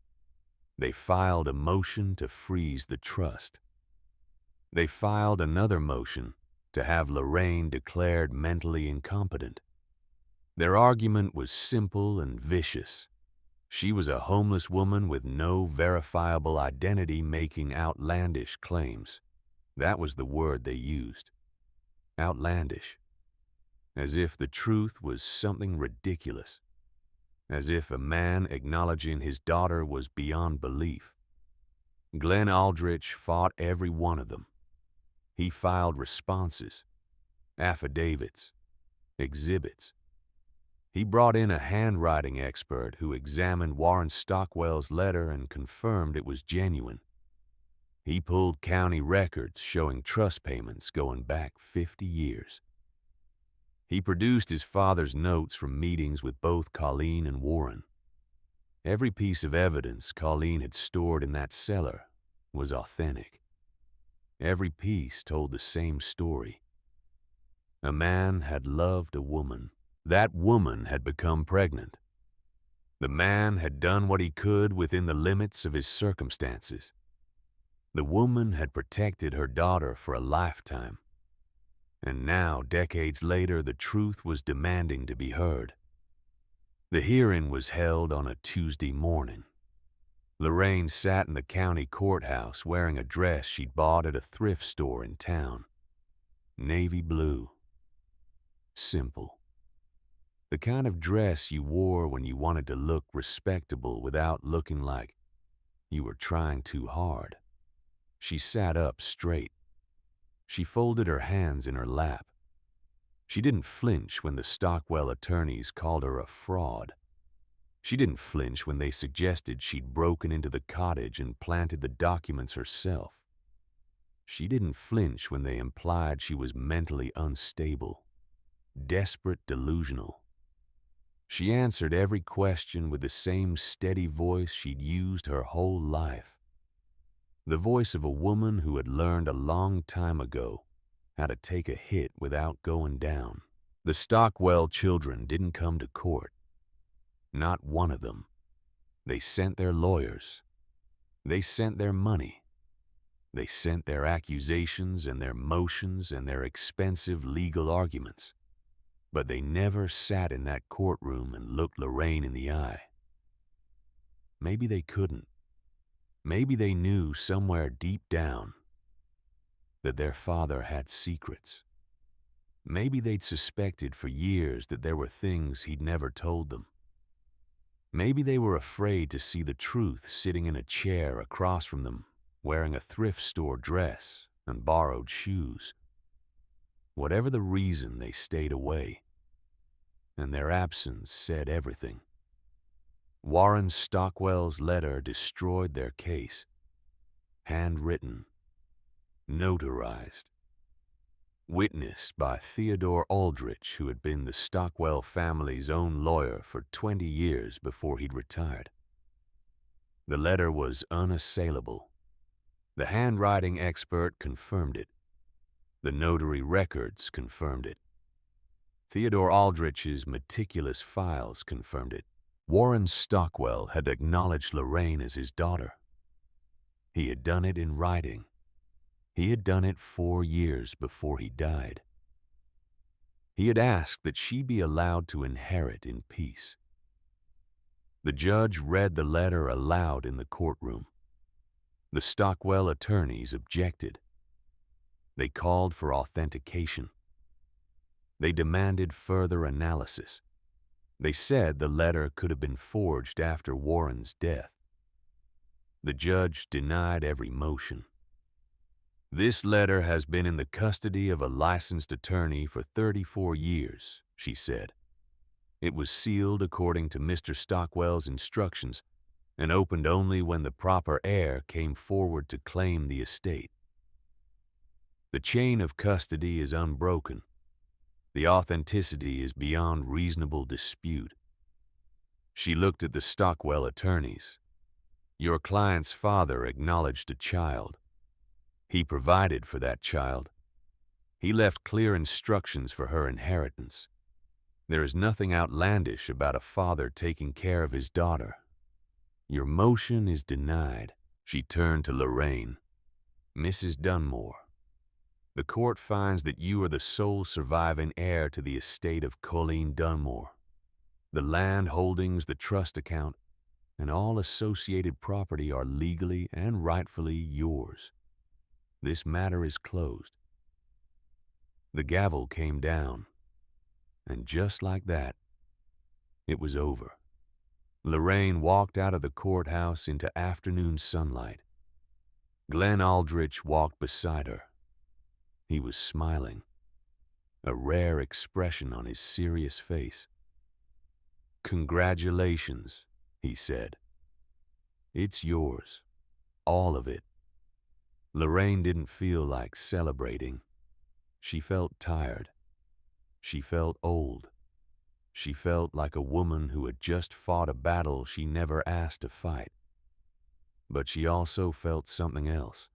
They filed a motion to freeze the trust. They filed another motion to have Lorraine declared mentally incompetent. Their argument was simple and vicious. She was a homeless woman with no verifiable identity making outlandish claims. That was the word they used. Outlandish. As if the truth was something ridiculous. As if a man acknowledging his daughter was beyond belief. Glenn Aldrich fought every one of them. He filed responses, affidavits, exhibits. He brought in a handwriting expert who examined Warren Stockwell's letter and confirmed it was genuine. He pulled county records showing trust payments going back 50 years. He produced his father's notes from meetings with both Colleen and Warren. Every piece of evidence Colleen had stored in that cellar was authentic. Every piece told the same story. A man had loved a woman. That woman had become pregnant. The man had done what he could within the limits of his circumstances. The woman had protected her daughter for a lifetime. And now, decades later, the truth was demanding to be heard. The hearing was held on a Tuesday morning. Lorraine sat in the county courthouse wearing a dress she'd bought at a thrift store in town. Navy blue. Simple. The kind of dress you wore when you wanted to look respectable without looking like you were trying too hard. She sat up straight. She folded her hands in her lap. She didn't flinch when the Stockwell attorneys called her a fraud. She didn't flinch when they suggested she'd broken into the cottage and planted the documents herself. She didn't flinch when they implied she was mentally unstable, desperate, delusional. She answered every question with the same steady voice she'd used her whole life. The voice of a woman who had learned a long time ago how to take a hit without going down. The Stockwell children didn't come to court. Not one of them. They sent their lawyers. They sent their money. They sent their accusations and their motions and their expensive legal arguments. But they never sat in that courtroom and looked Lorraine in the eye. Maybe they couldn't. Maybe they knew somewhere deep down that their father had secrets. Maybe they'd suspected for years that there were things he'd never told them. Maybe they were afraid to see the truth sitting in a chair across from them, wearing a thrift store dress and borrowed shoes. Whatever the reason, they stayed away, and their absence said everything. Warren Stockwell's letter destroyed their case. Handwritten, notarized, witnessed by Theodore Aldrich, who had been the Stockwell family's own lawyer for 20 years before he'd retired. The letter was unassailable. The handwriting expert confirmed it. The notary records confirmed it. Theodore Aldrich's meticulous files confirmed it. Warren Stockwell had acknowledged Lorraine as his daughter. He had done it in writing. He had done it 4 years before he died. He had asked that she be allowed to inherit in peace. The judge read the letter aloud in the courtroom. The Stockwell attorneys objected. They called for authentication. They demanded further analysis. They said the letter could have been forged after Warren's death. The judge denied every motion. "This letter has been in the custody of a licensed attorney for 34 years, she said. It was sealed according to Mr. Stockwell's instructions and opened only when the proper heir came forward to claim the estate. The chain of custody is unbroken. The authenticity is beyond reasonable dispute." She looked at the Stockwell attorneys. "Your client's father acknowledged a child. He provided for that child. He left clear instructions for her inheritance. There is nothing outlandish about a father taking care of his daughter. Your motion is denied." She turned to Lorraine. "Mrs. Dunmore, the court finds that you are the sole surviving heir to the estate of Colleen Dunmore. The land holdings, the trust account, and all associated property are legally and rightfully yours. This matter is closed." The gavel came down, and just like that, it was over. Lorraine walked out of the courthouse into afternoon sunlight. Glenn Aldrich walked beside her. He was smiling, a rare expression on his serious face. "Congratulations," he said. "It's yours, all of it." Lorraine didn't feel like celebrating. She felt tired. She felt old. She felt like a woman who had just fought a battle she never asked to fight. But she also felt something else,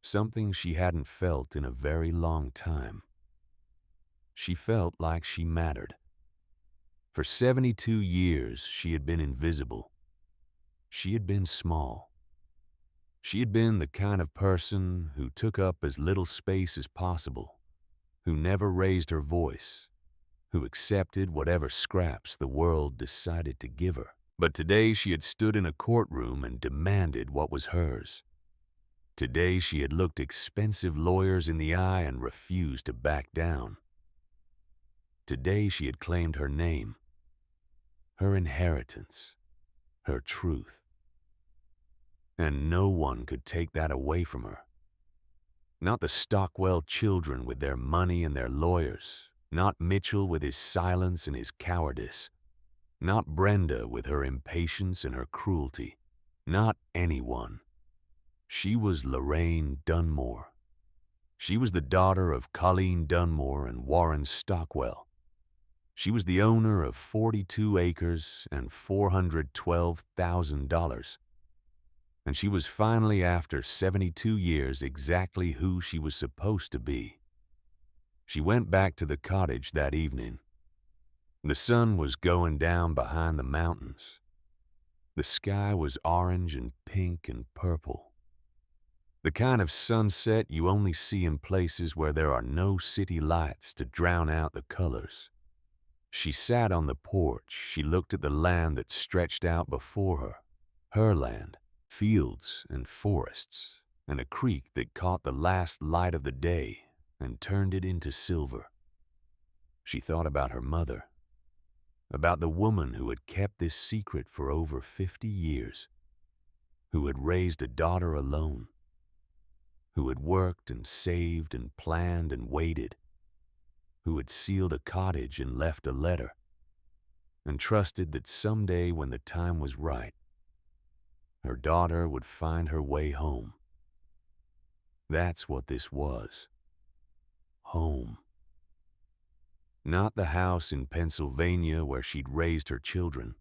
something she hadn't felt in a very long time. She felt like she mattered. For 72 years, she had been invisible. She had been small. She had been the kind of person who took up as little space as possible, who never raised her voice, who accepted whatever scraps the world decided to give her. But today she had stood in a courtroom and demanded what was hers. Today she had looked expensive lawyers in the eye and refused to back down. Today she had claimed her name, her inheritance, her truth. And no one could take that away from her. Not the Stockwell children with their money and their lawyers. Not Mitchell with his silence and his cowardice. Not Brenda with her impatience and her cruelty. Not anyone. She was Lorraine Dunmore. She was the daughter of Colleen Dunmore and Warren Stockwell. She was the owner of 42 acres and $412,000. And she was finally, after 72 years, exactly who she was supposed to be. She went back to the cottage that evening. The sun was going down behind the mountains. The sky was orange and pink and purple. The kind of sunset you only see in places where there are no city lights to drown out the colors. She sat on the porch. She looked at the land that stretched out before her. Her land, fields and forests, and a creek that caught the last light of the day and turned it into silver. She thought about her mother, about the woman who had kept this secret for over 50 years, who had raised a daughter alone, who had worked and saved and planned and waited, who had sealed a cottage and left a letter, and trusted that someday when the time was right, her daughter would find her way home. That's what this was. Home. Not the house in Pennsylvania where she'd raised her children.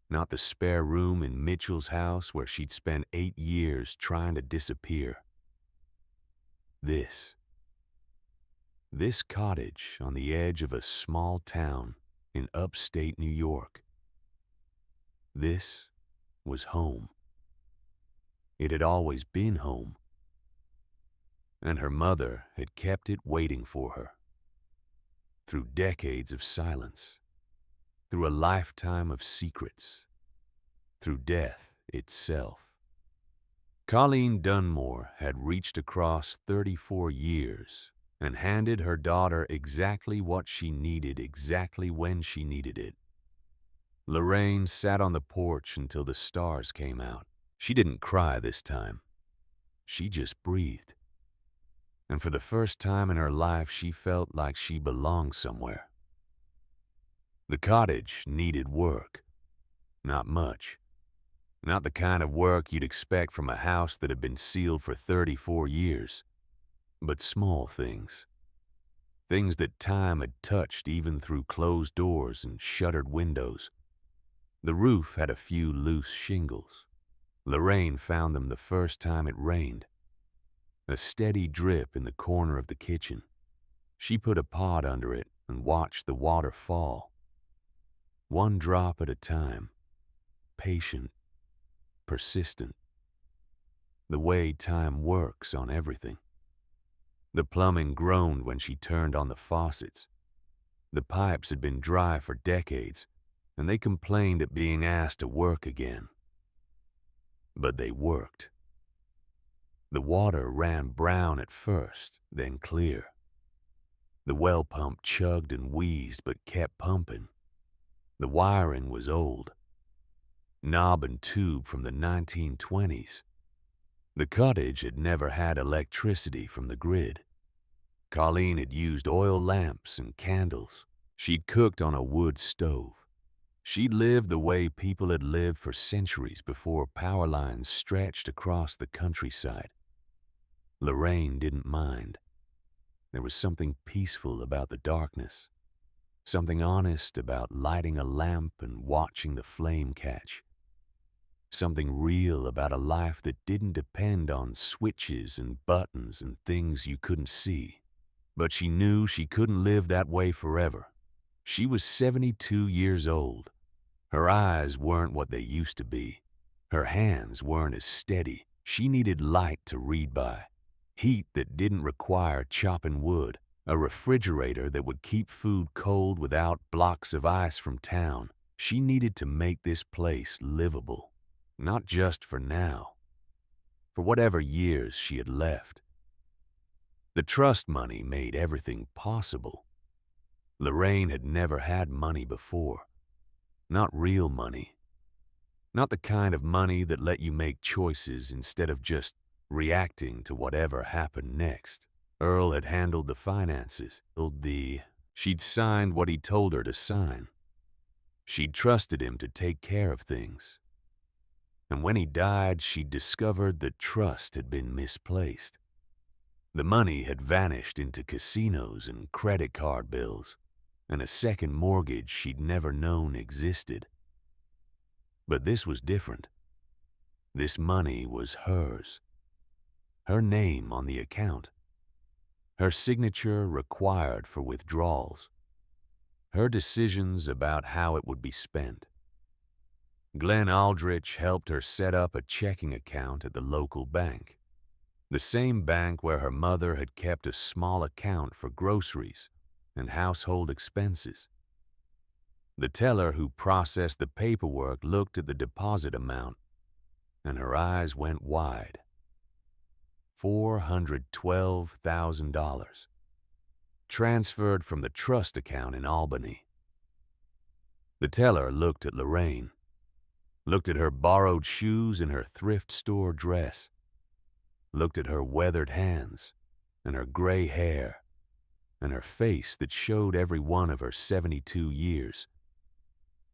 Not the spare room in Mitchell's house where she'd spent 8 years trying to disappear. This cottage on the edge of a small town in upstate New York. This was home. It had always been home. And her mother had kept it waiting for her. Through decades of silence, through a lifetime of secrets, through death itself. Colleen Dunmore had reached across 34 years and handed her daughter exactly what she needed, exactly when she needed it. Lorraine sat on the porch until the stars came out. She didn't cry this time. She just breathed. And for the first time in her life, she felt like she belonged somewhere. The cottage needed work. Not much. Not the kind of work you'd expect from a house that had been sealed for 34 years. But small things. Things that time had touched even through closed doors and shuttered windows. The roof had a few loose shingles. Lorraine found them the first time it rained. A steady drip in the corner of the kitchen. She put a pot under it and watched the water fall. One drop at a time. Patient. Persistent. The way time works on everything. The plumbing groaned when she turned on the faucets. The pipes had been dry for decades, and they complained at being asked to work again. But they worked. The water ran brown at first, then clear. The well pump chugged and wheezed but kept pumping. The wiring was old. Knob and tube from the 1920s. The cottage had never had electricity from the grid. Colleen had used oil lamps and candles. She'd cooked on a wood stove. She'd lived the way people had lived for centuries before power lines stretched across the countryside. Lorraine didn't mind. There was something peaceful about the darkness. Something honest about lighting a lamp and watching the flame catch. Something real about a life that didn't depend on switches and buttons and things you couldn't see. But she knew she couldn't live that way forever. She was 72 years old. Her eyes weren't what they used to be. Her hands weren't as steady. She needed light to read by. Heat that didn't require chopping wood. A refrigerator that would keep food cold without blocks of ice from town. She needed to make this place livable. Not just for now. For whatever years she had left. The trust money made everything possible. Lorraine had never had money before. Not real money. Not the kind of money that let you make choices instead of just reacting to whatever happened next. Earl had handled the finances, she'd signed what he told her to sign. She'd trusted him to take care of things. And when he died, she'd discovered that trust had been misplaced. The money had vanished into casinos and credit card bills, and a second mortgage she'd never known existed. But this was different. This money was hers. Her name on the account. Her signature required for withdrawals. Her decisions about how it would be spent. Glenn Aldrich helped her set up a checking account at the local bank. The same bank where her mother had kept a small account for groceries and household expenses. The teller who processed the paperwork looked at the deposit amount, and her eyes went wide. $412,000, transferred from the trust account in Albany. The teller looked at Lorraine, looked at her borrowed shoes and her thrift store dress, looked at her weathered hands and her gray hair and her face that showed every one of her 72 years.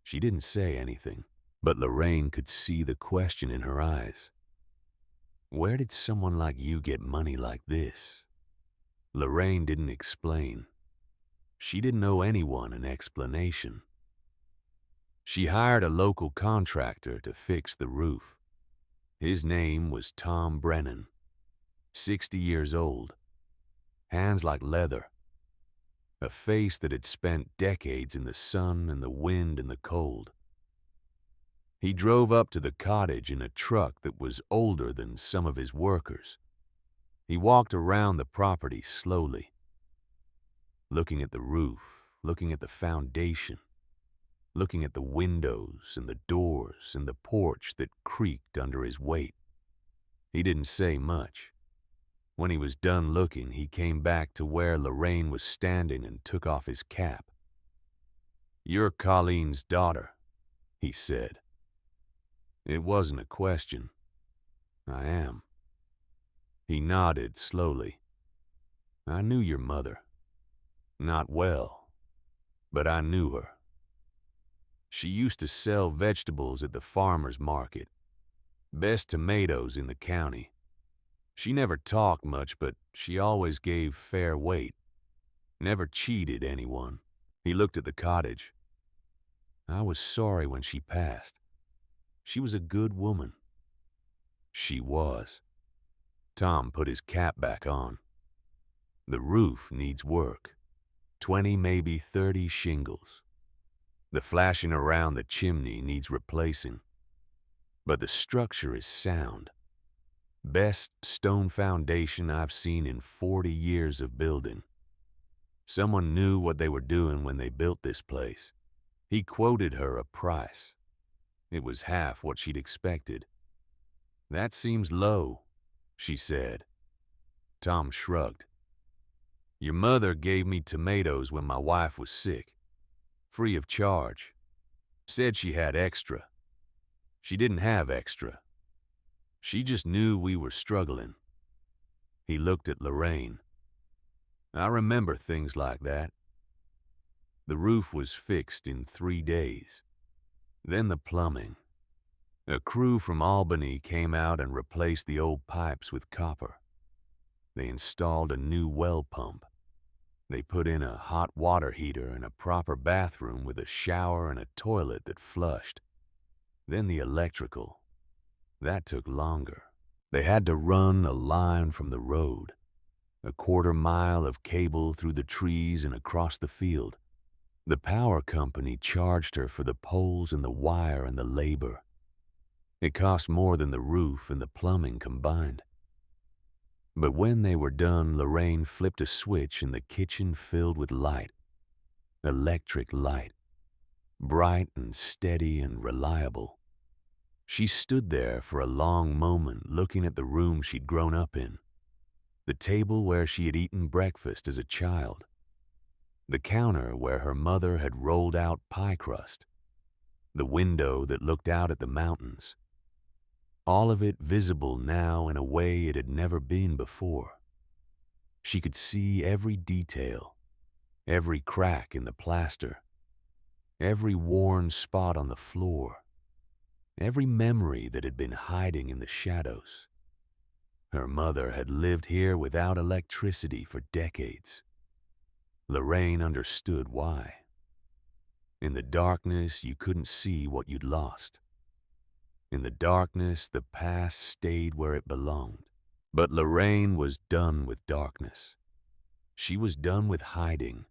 She didn't say anything, but Lorraine could see the question in her eyes. Where did someone like you get money like this? Lorraine didn't explain. She didn't owe anyone an explanation. She hired a local contractor to fix the roof. His name was Tom Brennan, 60 years old, hands like leather, a face that had spent decades in the sun and the wind and the cold. He drove up to the cottage in a truck that was older than some of his workers. He walked around the property slowly, looking at the roof, looking at the foundation, looking at the windows and the doors and the porch that creaked under his weight. He didn't say much. When he was done looking, he came back to where Lorraine was standing and took off his cap. "You're Colleen's daughter," he said. It wasn't a question. "I am." He nodded slowly. "I knew your mother. Not well, but I knew her. She used to sell vegetables at the farmer's market. Best tomatoes in the county. She never talked much, but she always gave fair weight. Never cheated anyone." He looked at the cottage. "I was sorry when she passed. She was a good woman." She was. Tom put his cap back on. "The roof needs work. 20, maybe 30 shingles. The flashing around the chimney needs replacing. But the structure is sound. Best stone foundation I've seen in 40 years of building. Someone knew what they were doing when they built this place." He quoted her a price. It was half what she'd expected. "That seems low," she said. Tom shrugged. "Your mother gave me tomatoes when my wife was sick, free of charge. Said she had extra. She didn't have extra. She just knew we were struggling." He looked at Lorraine. "I remember things like that." The roof was fixed in 3 days. Then the plumbing. A crew from Albany came out and replaced the old pipes with copper. They installed a new well pump. They put in a hot water heater and a proper bathroom with a shower and a toilet that flushed. Then the electrical. That took longer. They had to run a line from the road, a 1/4 mile of cable through the trees and across the field. The power company charged her for the poles and the wire and the labor. It cost more than the roof and the plumbing combined. But when they were done, Lorraine flipped a switch and the kitchen filled with light. Electric light. Bright and steady and reliable. She stood there for a long moment looking at the room she'd grown up in. The table where she had eaten breakfast as a child. The counter where her mother had rolled out pie crust. The window that looked out at the mountains. all of it visible now in a way it had never been before. She could see every detail, every crack in the plaster, every worn spot on the floor, every memory that had been hiding in the shadows. Her mother had lived here without electricity for decades. Lorraine understood why. In the darkness, you couldn't see what you'd lost. In the darkness, the past stayed where it belonged. But Lorraine was done with darkness. She was done with hiding.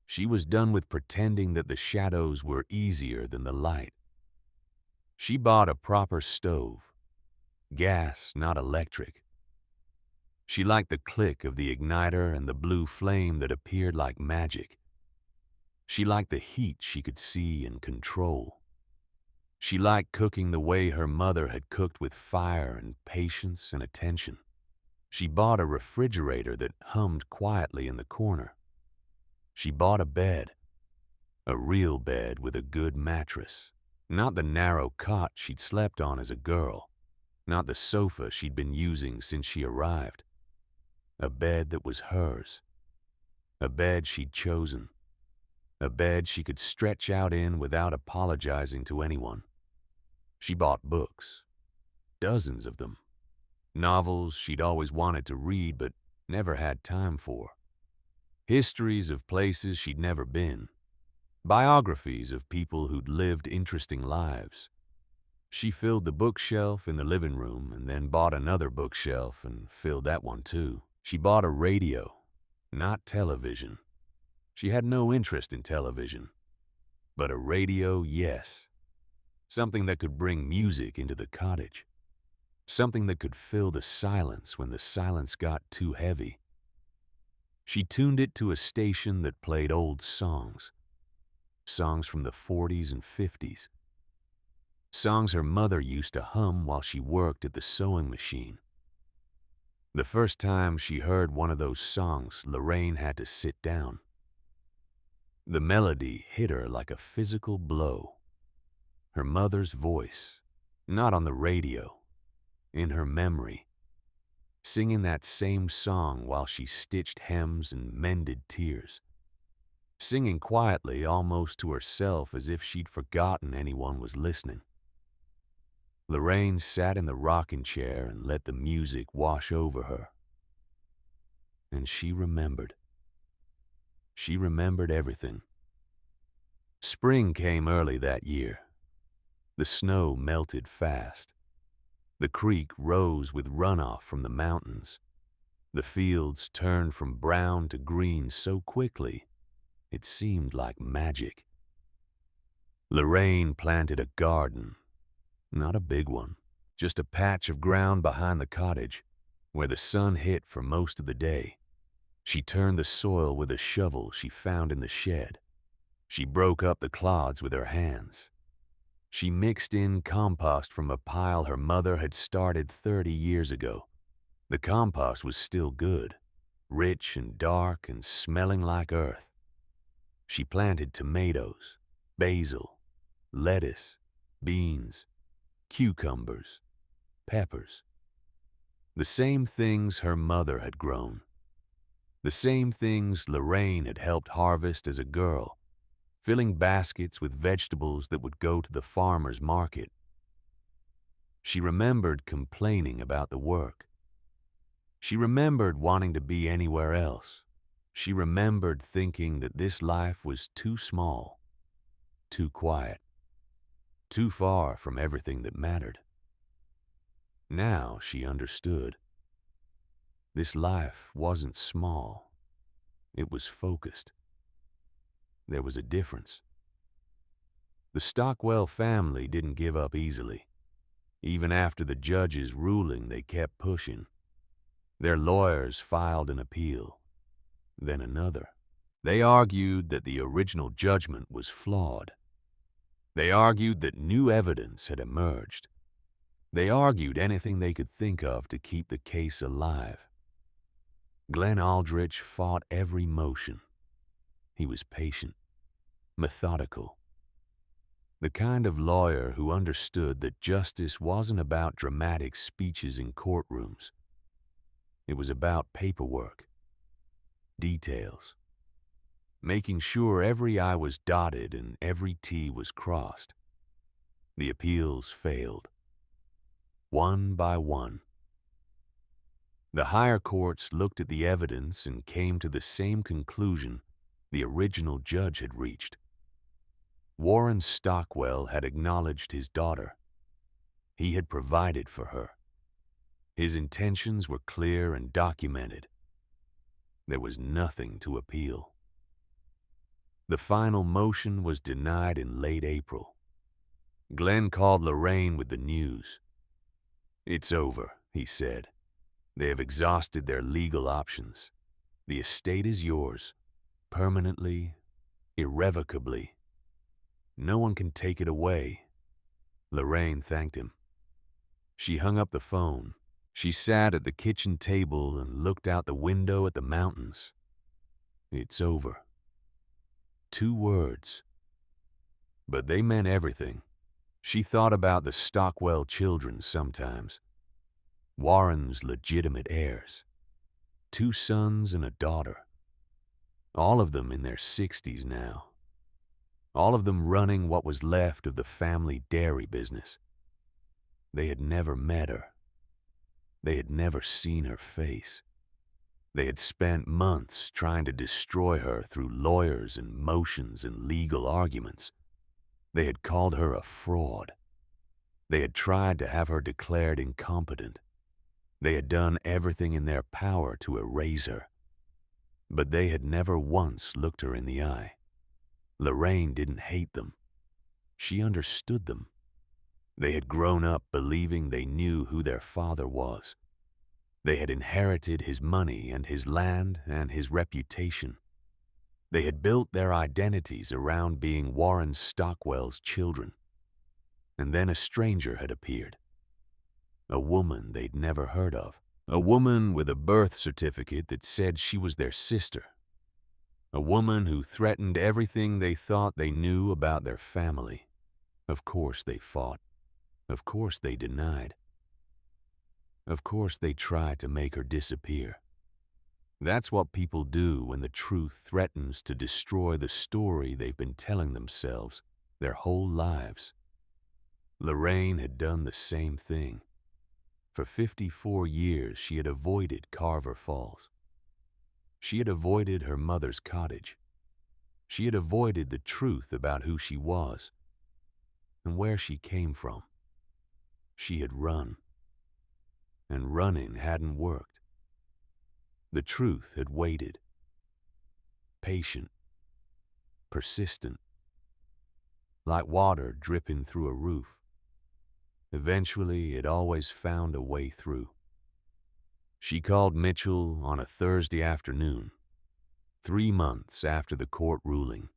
She was done with pretending that the shadows were easier than the light. She bought a proper stove, gas, not electric. She liked the click of the igniter and the blue flame that appeared like magic. She liked the heat she could see and control. She liked cooking the way her mother had cooked, with fire and patience and attention. She bought a refrigerator that hummed quietly in the corner. She bought a bed, a real bed with a good mattress, not the narrow cot she'd slept on as a girl, not the sofa she'd been using since she arrived. A bed that was hers, a bed she'd chosen, a bed she could stretch out in without apologizing to anyone. She bought books, dozens of them, novels she'd always wanted to read but never had time for, histories of places she'd never been, biographies of people who'd lived interesting lives. She filled the bookshelf in the living room and then bought another bookshelf and filled that one too. She bought a radio, not television. She had no interest in television. But a radio, yes. Something that could bring music into the cottage. Something that could fill the silence when the silence got too heavy. She tuned it to a station that played old songs. Songs from the 40s and 50s. Songs her mother used to hum while she worked at the sewing machine. The first time she heard one of those songs, Lorraine had to sit down. The melody hit her like a physical blow. Her mother's voice, not on the radio, in her memory, singing that same song while she stitched hems and mended tears, singing quietly, almost to herself, as if she'd forgotten anyone was listening. Lorraine sat in the rocking chair and let the music wash over her. And she remembered. She remembered everything. Spring came early that year. The snow melted fast. The creek rose with runoff from the mountains. The fields turned from brown to green so quickly, it seemed like magic. Lorraine planted a garden. Not a big one, just a patch of ground behind the cottage, where the sun hit for most of the day. She turned the soil with a shovel she found in the shed. She broke up the clods with her hands. She mixed in compost from a pile her mother had started 30 years ago. The compost was still good, rich and dark and smelling like earth. She planted tomatoes, basil, lettuce, beans, cucumbers, peppers. The same things her mother had grown. The same things Lorraine had helped harvest as a girl, filling baskets with vegetables that would go to the farmer's market. She remembered complaining about the work. She remembered wanting to be anywhere else. She remembered thinking that this life was too small, too quiet, too far from everything that mattered. Now she understood. This life wasn't small. It was focused. There was a difference. The Stockwell family didn't give up easily. Even after the judge's ruling, they kept pushing. Their lawyers filed an appeal, then another. They argued that the original judgment was flawed. They argued that new evidence had emerged. They argued anything they could think of to keep the case alive. Glenn Aldrich fought every motion. He was patient, methodical. The kind of lawyer who understood that justice wasn't about dramatic speeches in courtrooms. It was about paperwork, details, making sure every I was dotted and every T was crossed. The appeals failed, one by one. The higher courts looked at the evidence and came to the same conclusion the original judge had reached. Warren Stockwell had acknowledged his daughter. He had provided for her. His intentions were clear and documented. There was nothing to appeal. The final motion was denied in late April. Glenn called Lorraine with the news. "It's over," he said. "They have exhausted their legal options. The estate is yours, permanently, irrevocably. No one can take it away." Lorraine thanked him. She hung up the phone. She sat at the kitchen table and looked out the window at the mountains. It's over. 2 words. But they meant everything. She thought about the Stockwell children sometimes. Warren's legitimate heirs. 2 sons and a daughter. All of them in their 60s now. All of them running what was left of the family dairy business. They had never met her. They had never seen her face. They had spent months trying to destroy her through lawyers and motions and legal arguments. They had called her a fraud. They had tried to have her declared incompetent. They had done everything in their power to erase her. But they had never once looked her in the eye. Lorraine didn't hate them. She understood them. They had grown up believing they knew who their father was. They had inherited his money and his land and his reputation. They had built their identities around being Warren Stockwell's children. And then a stranger had appeared. A woman they'd never heard of. A woman with a birth certificate that said she was their sister. A woman who threatened everything they thought they knew about their family. Of course they fought. Of course they denied. Of course they tried to make her disappear. That's what people do when the truth threatens to destroy the story they've been telling themselves their whole lives. Lorraine had done the same thing. For 54 years, she had avoided Carver Falls. She had avoided her mother's cottage. She had avoided the truth about who she was and where she came from. She had run. And running hadn't worked. The truth had waited. Patient. Persistent. Like water dripping through a roof. Eventually, it always found a way through. She called Mitchell on a Thursday afternoon, 3 months after the court ruling.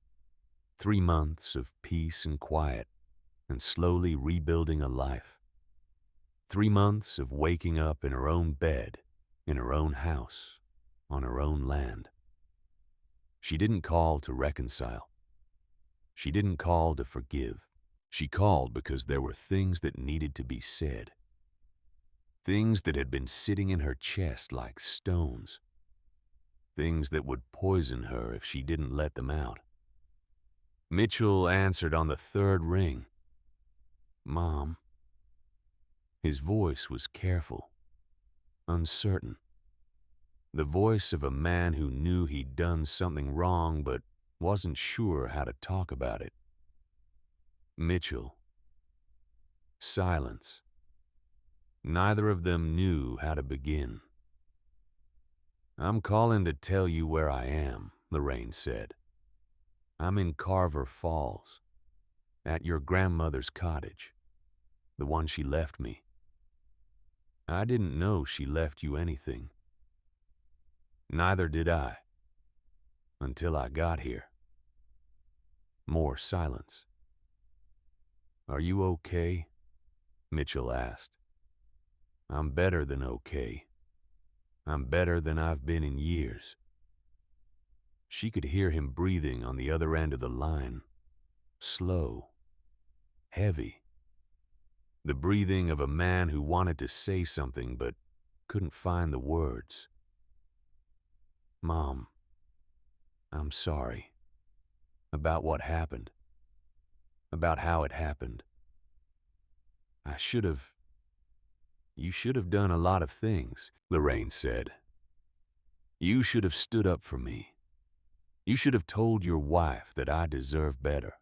3 months of peace and quiet, and slowly rebuilding a life. 3 months of waking up in her own bed, in her own house, on her own land. She didn't call to reconcile. She didn't call to forgive. She called because there were things that needed to be said. Things that had been sitting in her chest like stones. Things that would poison her if she didn't let them out. Mitchell answered on the 3rd ring. "Mom." His voice was careful, uncertain. The voice of a man who knew he'd done something wrong but wasn't sure how to talk about it. Mitchell. Silence. Neither of them knew how to begin. "I'm calling to tell you where I am," Lorraine said. "I'm in Carver Falls, at your grandmother's cottage, the one she left me. I didn't know she left you anything. Neither did I, until I got here." More silence. "Are you okay?" Mitchell asked. "I'm better than okay. I'm better than I've been in years." She could hear him breathing on the other end of the line, slow, heavy. The breathing of a man who wanted to say something but couldn't find the words. "Mom, I'm sorry. About what happened. About how it happened. I should have... You should have done a lot of things," Lorraine said. "You should have stood up for me. You should have told your wife that I deserve better.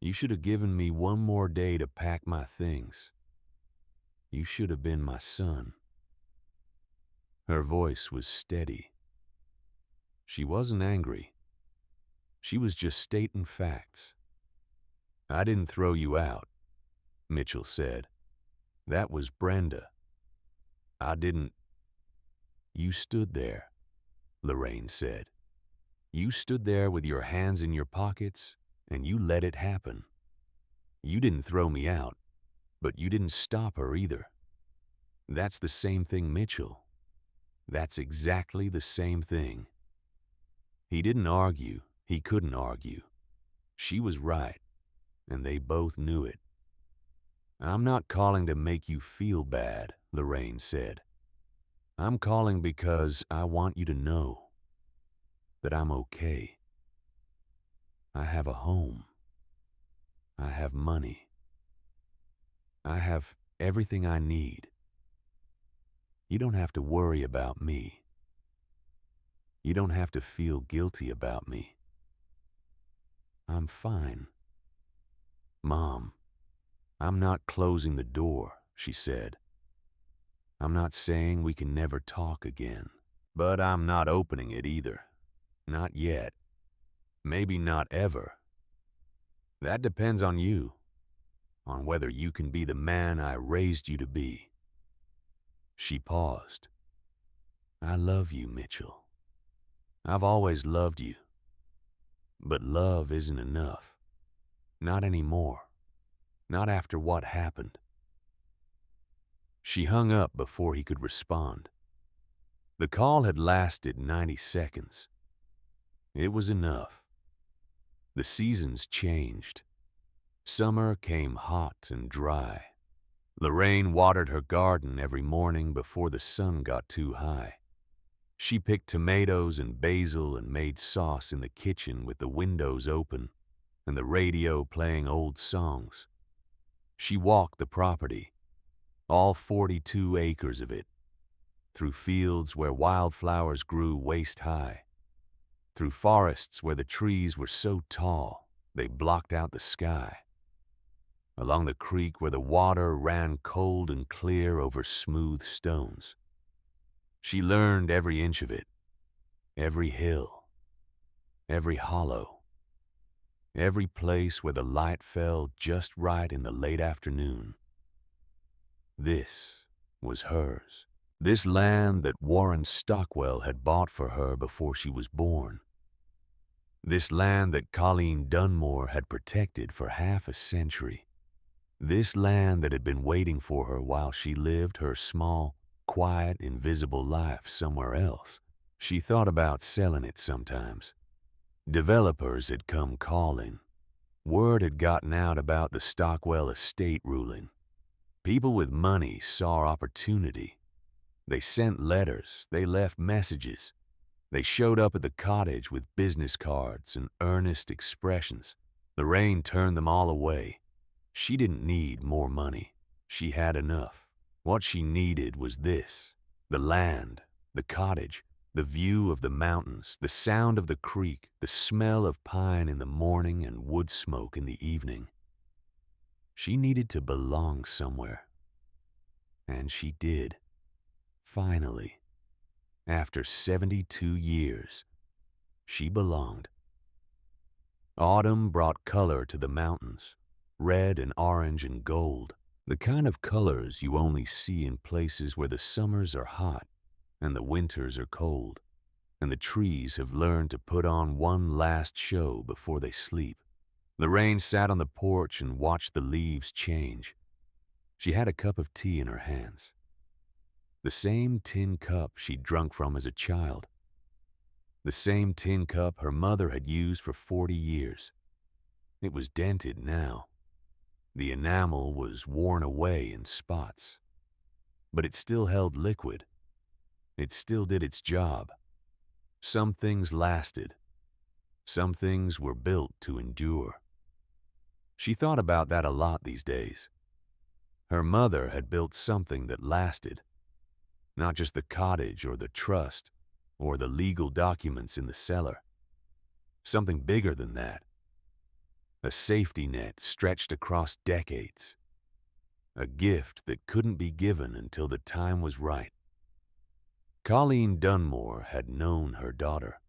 You should have given me one more day to pack my things. You should have been my son." Her voice was steady. She wasn't angry. She was just stating facts. "I didn't throw you out," Mitchell said. "That was Brenda. I didn't..." "You stood there," Lorraine said. "You stood there with your hands in your pockets, and you let it happen. You didn't throw me out, but you didn't stop her either. That's the same thing, Mitchell. That's exactly the same thing." He didn't argue. He couldn't argue. She was right, and they both knew it. "I'm not calling to make you feel bad," Lorraine said. "I'm calling because I want you to know that I'm okay. I have a home. I have money. I have everything I need. You don't have to worry about me. You don't have to feel guilty about me. I'm fine." "Mom, I'm not closing the door," she said. "I'm not saying we can never talk again, but I'm not opening it either. Not yet. Maybe not ever. That depends on you, on whether you can be the man I raised you to be." She paused. "I love you, Mitchell. I've always loved you. But love isn't enough. Not anymore. Not after what happened." She hung up before he could respond. The call had lasted 90 seconds. It was enough. The seasons changed. Summer came hot and dry. Lorraine watered her garden every morning before the sun got too high. She picked tomatoes and basil and made sauce in the kitchen with the windows open and the radio playing old songs. She walked the property, all 42 acres of it, through fields where wildflowers grew waist-high, through forests where the trees were so tall they blocked out the sky, along the creek where the water ran cold and clear over smooth stones. She learned every inch of it, every hill, every hollow, every place where the light fell just right in the late afternoon. This was hers. This land that Warren Stockwell had bought for her before she was born. This land that Colleen Dunmore had protected for half a century. This land that had been waiting for her while she lived her small, quiet, invisible life somewhere else. She thought about selling it sometimes. Developers had come calling. Word had gotten out about the Stockwell estate ruling. People with money saw opportunity. They sent letters, they left messages. They showed up at the cottage with business cards and earnest expressions. Lorraine turned them all away. She didn't need more money. She had enough. What she needed was this: the land, the cottage, the view of the mountains, the sound of the creek, the smell of pine in the morning and wood smoke in the evening. She needed to belong somewhere. And she did. Finally, after 72 years, she belonged. Autumn brought color to the mountains, red and orange and gold, the kind of colors you only see in places where the summers are hot and the winters are cold, and the trees have learned to put on one last show before they sleep. Lorraine sat on the porch and watched the leaves change. She had a cup of tea in her hands. The same tin cup she'd drunk from as a child. The same tin cup her mother had used for 40 years. It was dented now. The enamel was worn away in spots, but it still held liquid. It still did its job. Some things lasted. Some things were built to endure. She thought about that a lot these days. Her mother had built something that lasted, not just the cottage or the trust or the legal documents in the cellar. Something bigger than that. A safety net stretched across decades. A gift that couldn't be given until the time was right. Colleen Dunmore had known her daughter.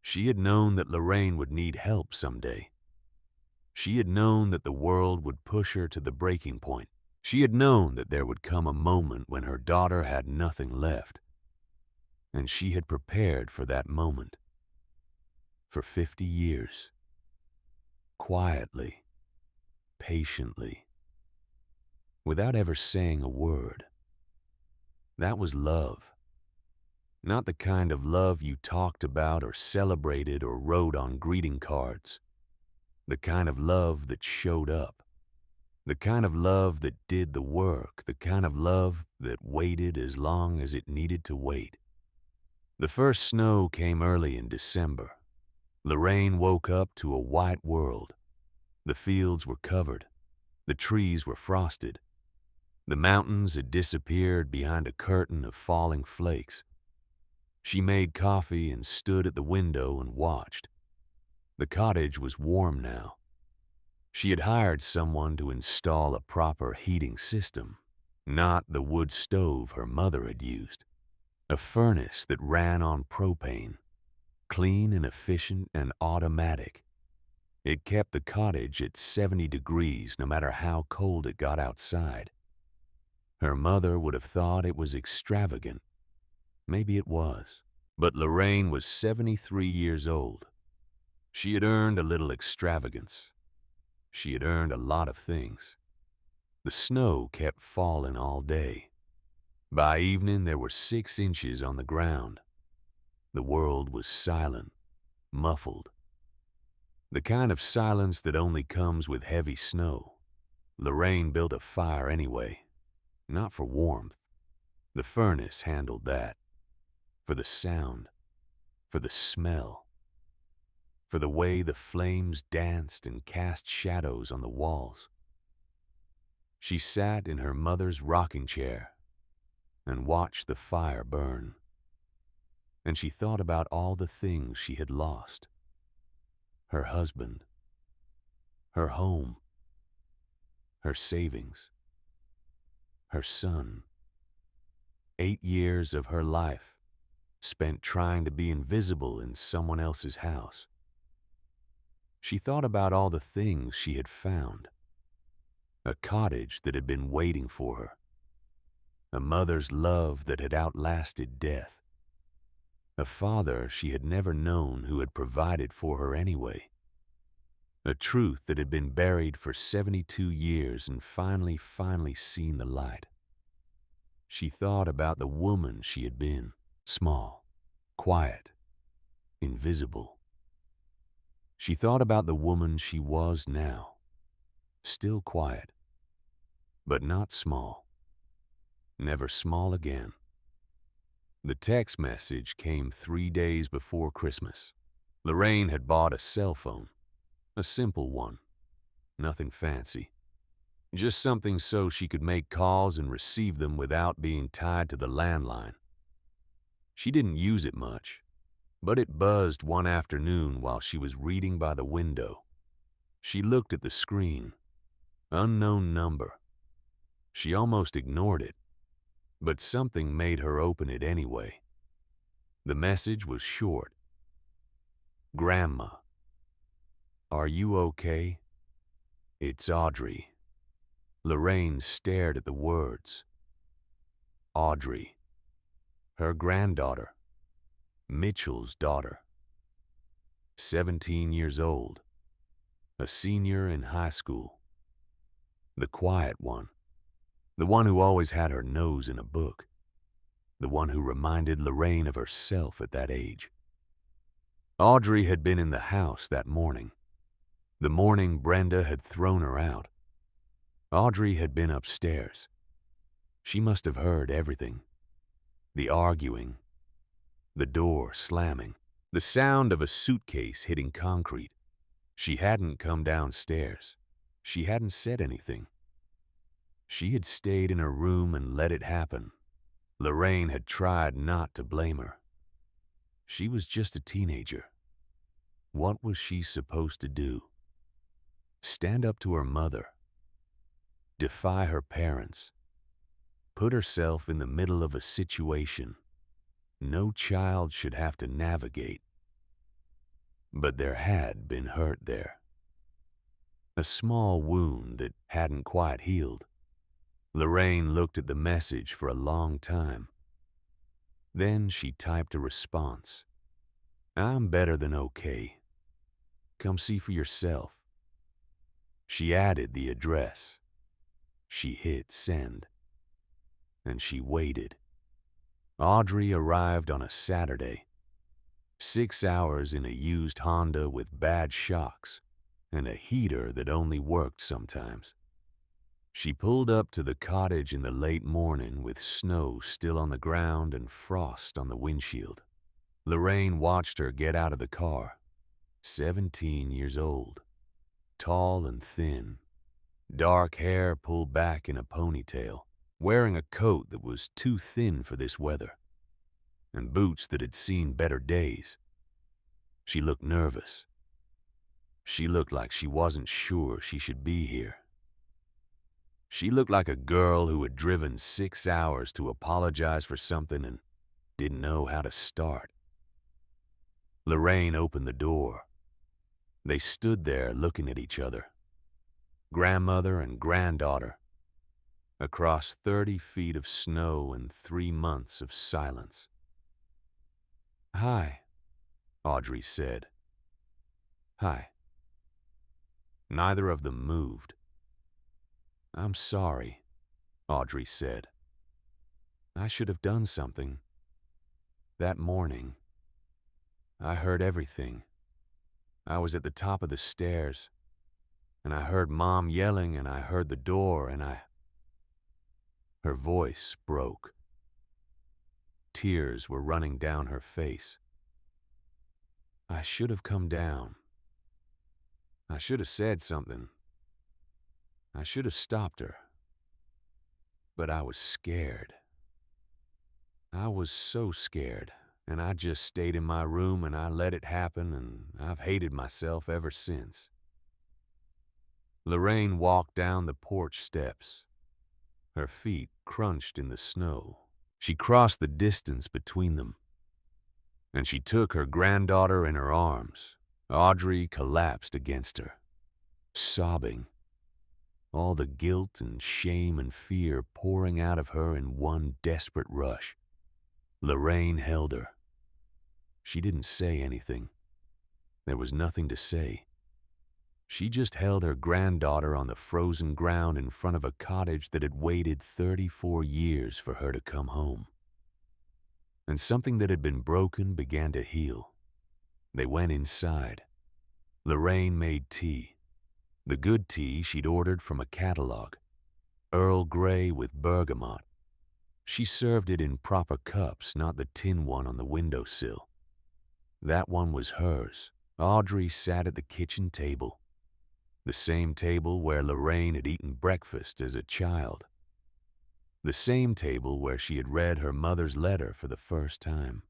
She had known that Lorraine would need help someday. She had known that the world would push her to the breaking point. She had known that there would come a moment when her daughter had nothing left. And she had prepared for that moment. For 50 years. Quietly. Patiently. Without ever saying a word. That was love. Not the kind of love you talked about or celebrated or wrote on greeting cards. The kind of love that showed up. The kind of love that did the work. The kind of love that waited as long as it needed to wait. The first snow came early in December. Lorraine woke up to a white world. The fields were covered. The trees were frosted. The mountains had disappeared behind a curtain of falling flakes. She made coffee and stood at the window and watched. The cottage was warm now. She had hired someone to install a proper heating system, not the wood stove her mother had used. A furnace that ran on propane, clean and efficient and automatic. It kept the cottage at 70 degrees no matter how cold it got outside. Her mother would have thought it was extravagant. Maybe it was. But Lorraine was 73 years old. She had earned a little extravagance. She had earned a lot of things. The snow kept falling all day. By evening, there were 6 inches on the ground. The world was silent, muffled. The kind of silence that only comes with heavy snow. Lorraine built a fire anyway, not for warmth. The furnace handled that. For the sound, for the smell, for the way the flames danced and cast shadows on the walls. She sat in her mother's rocking chair and watched the fire burn. And she thought about all the things she had lost. Her husband, her home, her savings, her son. 8 years of her life spent trying to be invisible in someone else's house. She thought about all the things she had found. A cottage that had been waiting for her. A mother's love that had outlasted death. A father she had never known who had provided for her anyway. A truth that had been buried for 72 years and finally seen the light. She thought about the woman she had been. Small, quiet, invisible. She thought about the woman she was now. Still quiet, but not small. Never small again. The text message came 3 days before Christmas. Lorraine had bought a cell phone. A simple one. Nothing fancy. Just something so she could make calls and receive them without being tied to the landline. She didn't use it much, but it buzzed one afternoon while she was reading by the window. She looked at the screen. Unknown number. She almost ignored it, but something made her open it anyway. The message was short. Grandma. Are you okay? It's Audrey. Lorraine stared at the words. Audrey. Her granddaughter. Mitchell's daughter. 17 years old. A senior in high school. The quiet one. The one who always had her nose in a book. The one who reminded Lorraine of herself at that age. Audrey had been in the house that morning. The morning Brenda had thrown her out. Audrey had been upstairs. She must have heard everything. The arguing, the door slamming, the sound of a suitcase hitting concrete. She hadn't come downstairs. She hadn't said anything. She had stayed in her room and let it happen. Lorraine had tried not to blame her. She was just a teenager. What was she supposed to do? Stand up to her mother? Defy her parents? Put herself in the middle of a situation no child should have to navigate? But there had been hurt there. A small wound that hadn't quite healed. Lorraine looked at the message for a long time. Then she typed a response. I'm better than okay. Come see for yourself. She added the address. She hit send. And she waited. Audrey arrived on a Saturday. 6 hours in a used Honda with bad shocks and a heater that only worked sometimes. She pulled up to the cottage in the late morning with snow still on the ground and frost on the windshield. Lorraine watched her get out of the car. 17 years old, tall and thin, dark hair pulled back in a ponytail, wearing a coat that was too thin for this weather, and boots that had seen better days. She looked nervous. She looked like she wasn't sure she should be here. She looked like a girl who had driven 6 hours to apologize for something and didn't know how to start. Lorraine opened the door. They stood there looking at each other, grandmother and granddaughter, across 30 feet of snow and 3 months of silence. Hi, Audrey said. Hi. Neither of them moved. I'm sorry, Audrey said. I should have done something. That morning, I heard everything. I was at the top of the stairs, and I heard Mom yelling, and I heard the door, and Her voice broke. Tears were running down her face. I should have come down. I should have said something. I should have stopped her. But I was scared. I was so scared, and I just stayed in my room and I let it happen, and I've hated myself ever since. Lorraine walked down the porch steps. Her feet crunched in the snow. She crossed the distance between them, and she took her granddaughter in her arms. Audrey collapsed against her, sobbing, all the guilt and shame and fear pouring out of her in one desperate rush. Lorraine held her. She didn't say anything. There was nothing to say. She just held her granddaughter on the frozen ground in front of a cottage that had waited 34 years for her to come home. And something that had been broken began to heal. They went inside. Lorraine made tea. The good tea she'd ordered from a catalog. Earl Grey with bergamot. She served it in proper cups, not the tin one on the windowsill. That one was hers. Audrey sat at the kitchen table. The same table where Lorraine had eaten breakfast as a child. The same table where she had read her mother's letter for the first time.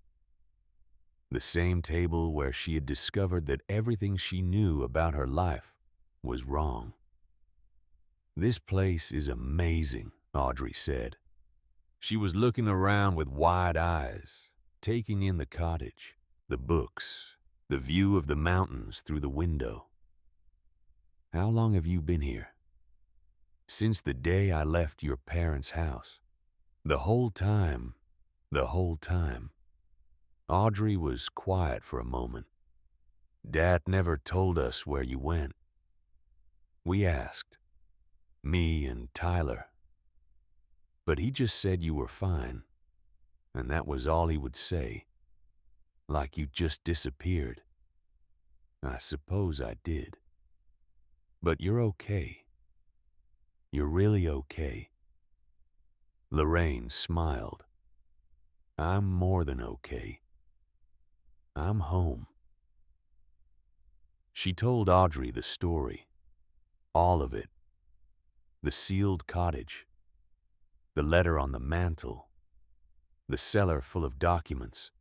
The same table where she had discovered that everything she knew about her life was wrong. This place is amazing, Audrey said. She was looking around with wide eyes, taking in the cottage, the books, the view of the mountains through the window. How long have you been here? Since the day I left your parents' house. The whole time. Audrey was quiet for a moment. Dad never told us where you went. We asked, me and Tyler. But he just said you were fine, and that was all he would say. Like you just disappeared. I suppose I did. But you're okay. You're really okay." Lorraine smiled. "I'm more than okay. I'm home." She told Audrey the story, all of it. The sealed cottage, the letter on the mantel, the cellar full of documents,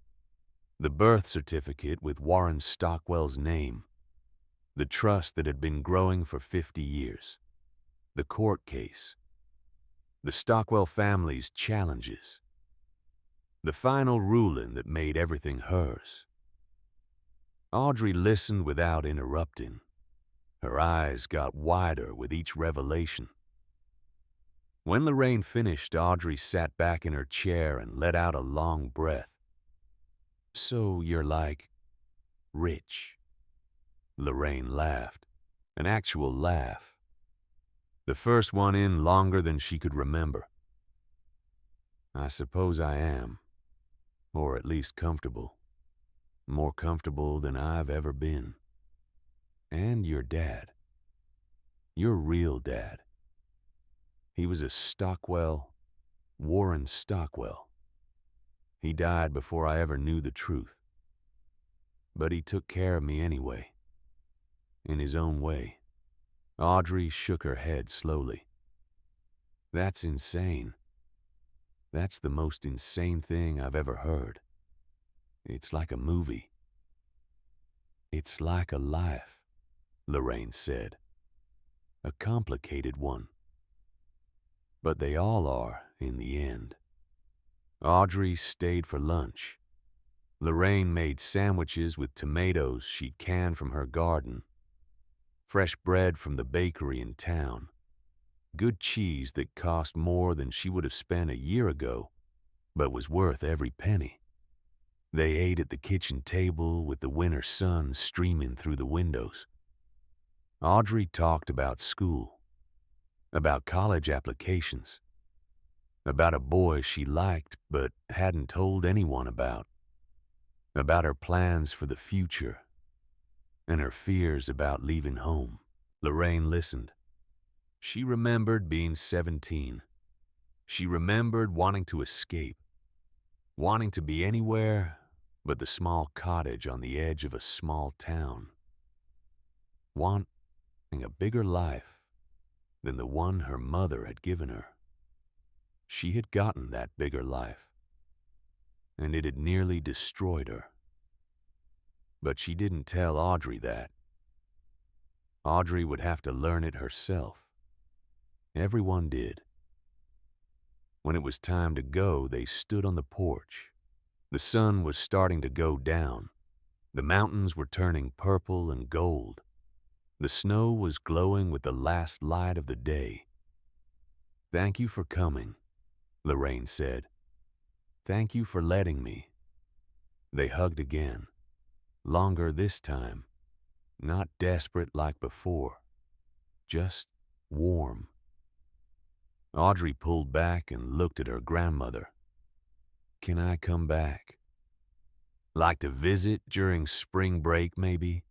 the birth certificate with Warren Stockwell's name, the trust that had been growing for 50 years, the court case, the Stockwell family's challenges, the final ruling that made everything hers. Audrey listened without interrupting. Her eyes got wider with each revelation. When Lorraine finished, Audrey sat back in her chair and let out a long breath. "So you're like, rich?" Lorraine laughed. An actual laugh. The first one in longer than she could remember. "I suppose I am. Or at least comfortable. More comfortable than I've ever been. And your dad. Your real dad. He was a Stockwell, Warren Stockwell. He died before I ever knew the truth. But he took care of me anyway. In his own way." Audrey shook her head slowly. "That's insane. That's the most insane thing I've ever heard. It's like a movie." "It's like a life," Lorraine said. "A complicated one. But they all are in the end." Audrey stayed for lunch. Lorraine made sandwiches with tomatoes she'd canned from her garden, fresh bread from the bakery in town, good cheese that cost more than she would have spent a year ago, but was worth every penny. They ate at the kitchen table with the winter sun streaming through the windows. Audrey talked about school, about college applications, about a boy she liked but hadn't told anyone about her plans for the future, and her fears about leaving home. Lorraine listened. She remembered being 17. She remembered wanting to escape, wanting to be anywhere but the small cottage on the edge of a small town. Wanting a bigger life than the one her mother had given her. She had gotten that bigger life, and it had nearly destroyed her. But she didn't tell Audrey that. Audrey would have to learn it herself. Everyone did. When it was time to go, they stood on the porch. The sun was starting to go down. The mountains were turning purple and gold. The snow was glowing with the last light of the day. "Thank you for coming," Lorraine said. "Thank you for letting me." They hugged again. Longer this time. Not desperate like before. Just warm. Audrey pulled back and looked at her grandmother. "Can I come back? Like to visit during spring break, maybe?"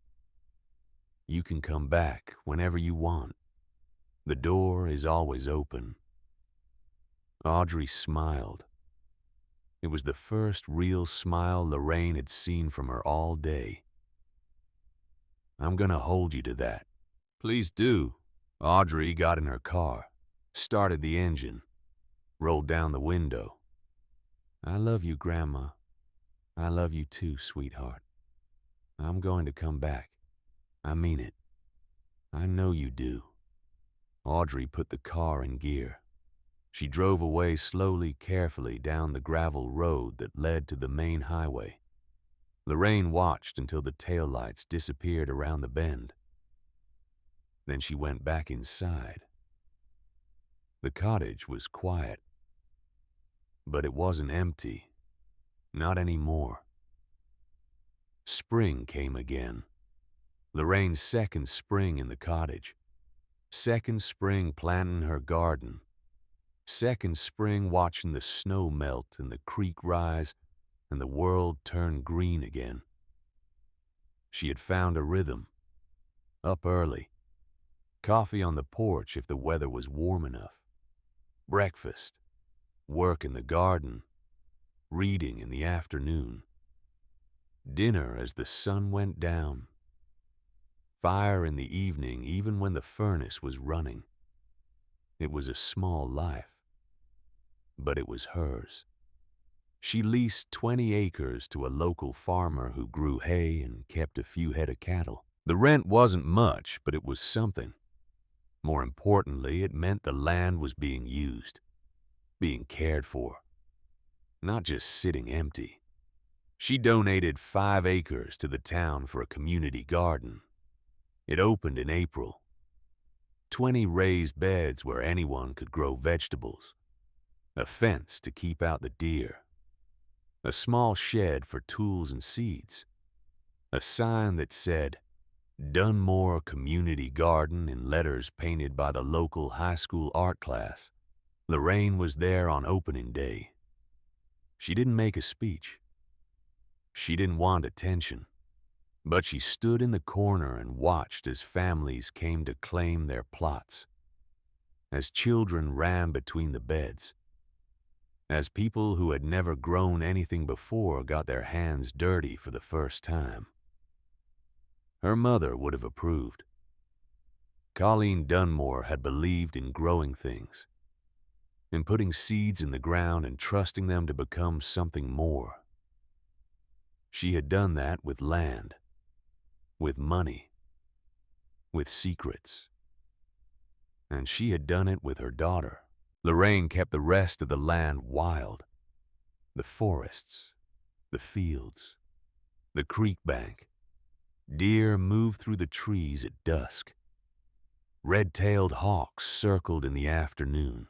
"You can come back whenever you want. The door is always open." Audrey smiled. It was the first real smile Lorraine had seen from her all day. "I'm gonna hold you to that." "Please do." Audrey got in her car, started the engine, rolled down the window. "I love you, Grandma. I love you too, sweetheart. I'm going to come back. I mean it. I know you do." Audrey put the car in gear. She drove away slowly, carefully down the gravel road that led to the main highway. Lorraine watched until the taillights disappeared around the bend. Then she went back inside. The cottage was quiet. But it wasn't empty. Not anymore. Spring came again. Lorraine's second spring in the cottage. Second spring planting her garden. Second spring watching the snow melt and the creek rise and the world turn green again. She had found a rhythm. Up early. Coffee on the porch if the weather was warm enough. Breakfast, work in the garden, reading in the afternoon. Dinner as the sun went down. Fire in the evening even when the furnace was running. It was a small life, but it was hers. She leased 20 acres to a local farmer who grew hay and kept a few head of cattle. The rent wasn't much, but it was something. More importantly, it meant the land was being used, being cared for, not just sitting empty. She donated 5 acres to the town for a community garden. It opened in April. 20 raised beds where anyone could grow vegetables. A fence to keep out the deer. A small shed for tools and seeds. A sign that said, Dunmore Community Garden in letters painted by the local high school art class. Lorraine was there on opening day. She didn't make a speech. She didn't want attention. But she stood in the corner and watched as families came to claim their plots, as children ran between the beds, as people who had never grown anything before got their hands dirty for the first time. Her mother would have approved. Colleen Dunmore had believed in growing things, in putting seeds in the ground and trusting them to become something more. She had done that with land, with money, with secrets. And she had done it with her daughter. Lorraine kept the rest of the land wild. The forests, the fields, the creek bank. Deer moved through the trees at dusk. Red-tailed hawks circled in the afternoon.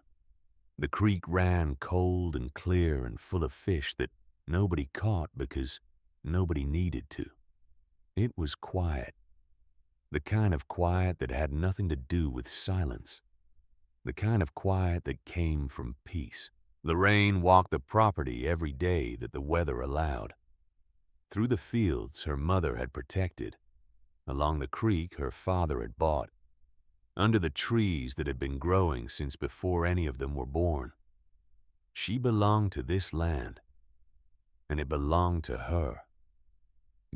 The creek ran cold and clear and full of fish that nobody caught because nobody needed to. It was quiet. The kind of quiet that had nothing to do with silence. The kind of quiet that came from peace. Lorraine walked the property every day that the weather allowed. Through the fields her mother had protected. Along the creek her father had bought. Under the trees that had been growing since before any of them were born. She belonged to this land, and it belonged to her.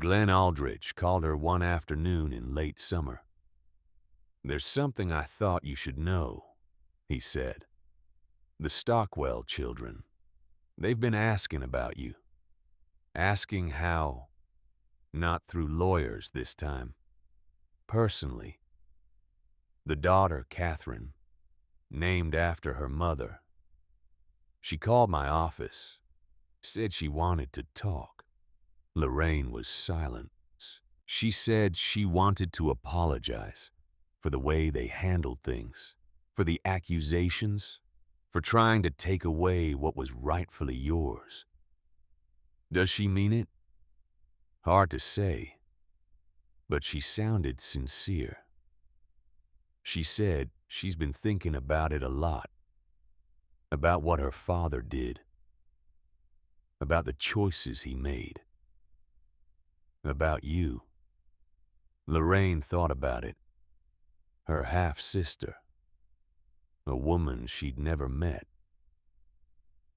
Glenn Aldrich called her one afternoon in late summer. "There's something I thought you should know," he said. "The Stockwell children. They've been asking about you. Asking how, not through lawyers this time, personally. The daughter, Catherine, named after her mother. She called my office, said she wanted to talk." Lorraine was silent. She said she wanted to apologize for the way they handled things, for the accusations, for trying to take away what was rightfully yours. Does she mean it? Hard to say, but she sounded sincere. She said she's been thinking about it a lot, about what her father did, about the choices he made, about you. Lorraine thought about it. Her half-sister, a woman she'd never met,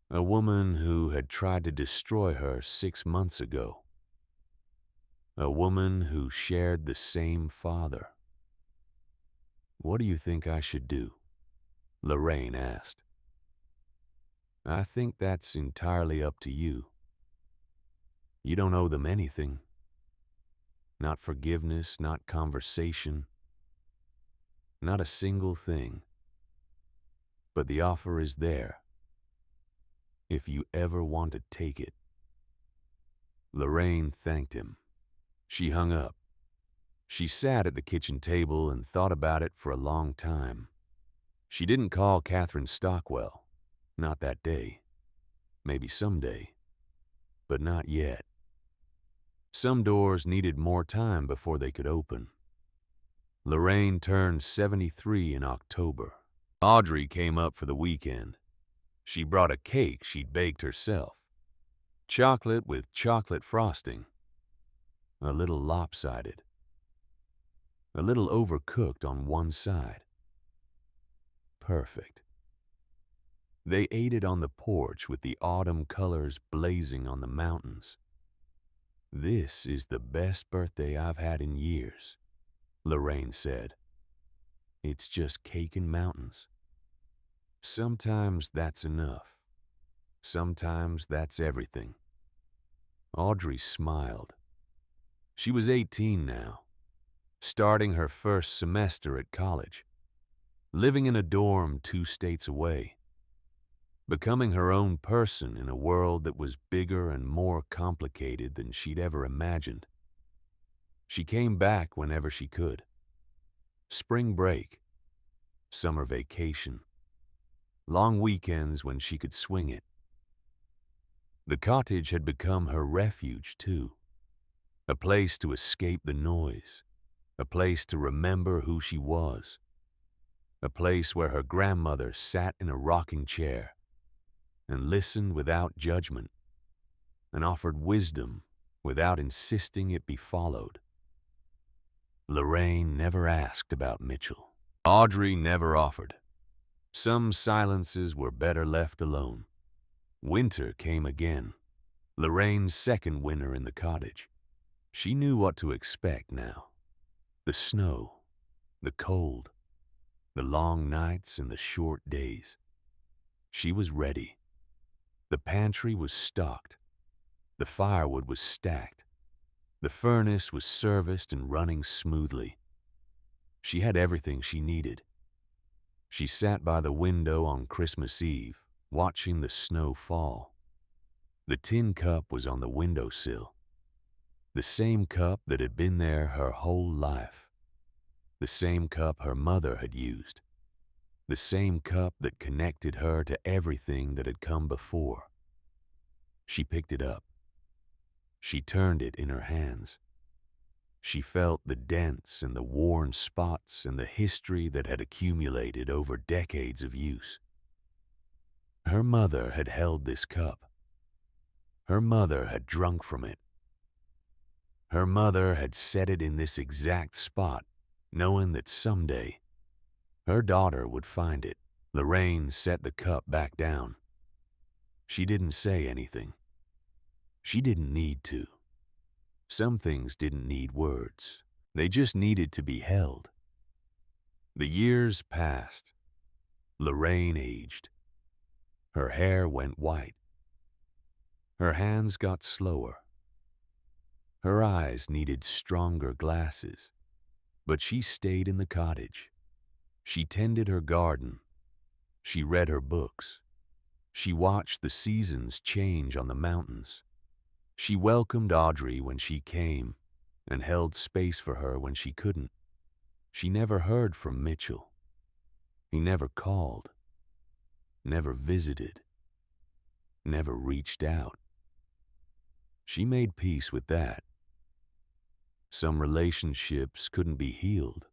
a woman who had tried to destroy her 6 months ago, a woman who shared the same father. "What do you think I should do?" Lorraine asked. "I think that's entirely up to you. You don't owe them anything. Not forgiveness, not conversation, not a single thing. But the offer is there, if you ever want to take it." Lorraine thanked him. She hung up. She sat at the kitchen table and thought about it for a long time. She didn't call Catherine Stockwell, not that day. Maybe someday, but not yet. Some doors needed more time before they could open. Lorraine turned 73 in October. Audrey came up for the weekend. She brought a cake she'd baked herself. Chocolate with chocolate frosting. A little lopsided. a little overcooked on one side. Perfect. They ate it on the porch with the autumn colors blazing on the mountains. "This is the best birthday I've had in years," Lorraine said. "It's just cake and mountains. Sometimes that's enough. Sometimes that's everything." Audrey smiled. She was 18 now, starting her first semester at college, living in a dorm 2 states away, becoming her own person in a world that was bigger and more complicated than she'd ever imagined. She came back whenever she could. Spring break, summer vacation, long weekends when she could swing it. The cottage had become her refuge, too. A place to escape the noise, a place to remember who she was, a place where her grandmother sat in a rocking chair and listened without judgment and offered wisdom without insisting it be followed. Lorraine never asked about Mitchell. Audrey never offered. Some silences were better left alone. Winter came again, Lorraine's second winter in the cottage. She knew what to expect now. The snow, the cold, the long nights and the short days. She was ready. The pantry was stocked. The firewood was stacked. The furnace was serviced and running smoothly. She had everything she needed. She sat by the window on Christmas Eve, watching the snow fall. The tin cup was on the windowsill. The same cup that had been there her whole life. The same cup her mother had used. The same cup that connected her to everything that had come before. She picked it up. She turned it in her hands. She felt the dents and the worn spots and the history that had accumulated over decades of use. Her mother had held this cup. Her mother had drunk from it. Her mother had set it in this exact spot, knowing that someday her daughter would find it. Lorraine set the cup back down. She didn't say anything. She didn't need to. Some things didn't need words. They just needed to be held. The years passed. Lorraine aged. Her hair went white. Her hands got slower. Her eyes needed stronger glasses. But she stayed in the cottage. She tended her garden. She read her books. She watched the seasons change on the mountains. She welcomed Audrey when she came and held space for her when she couldn't. She never heard from Mitchell. He never called, never visited, never reached out. She made peace with that. Some relationships couldn't be healed.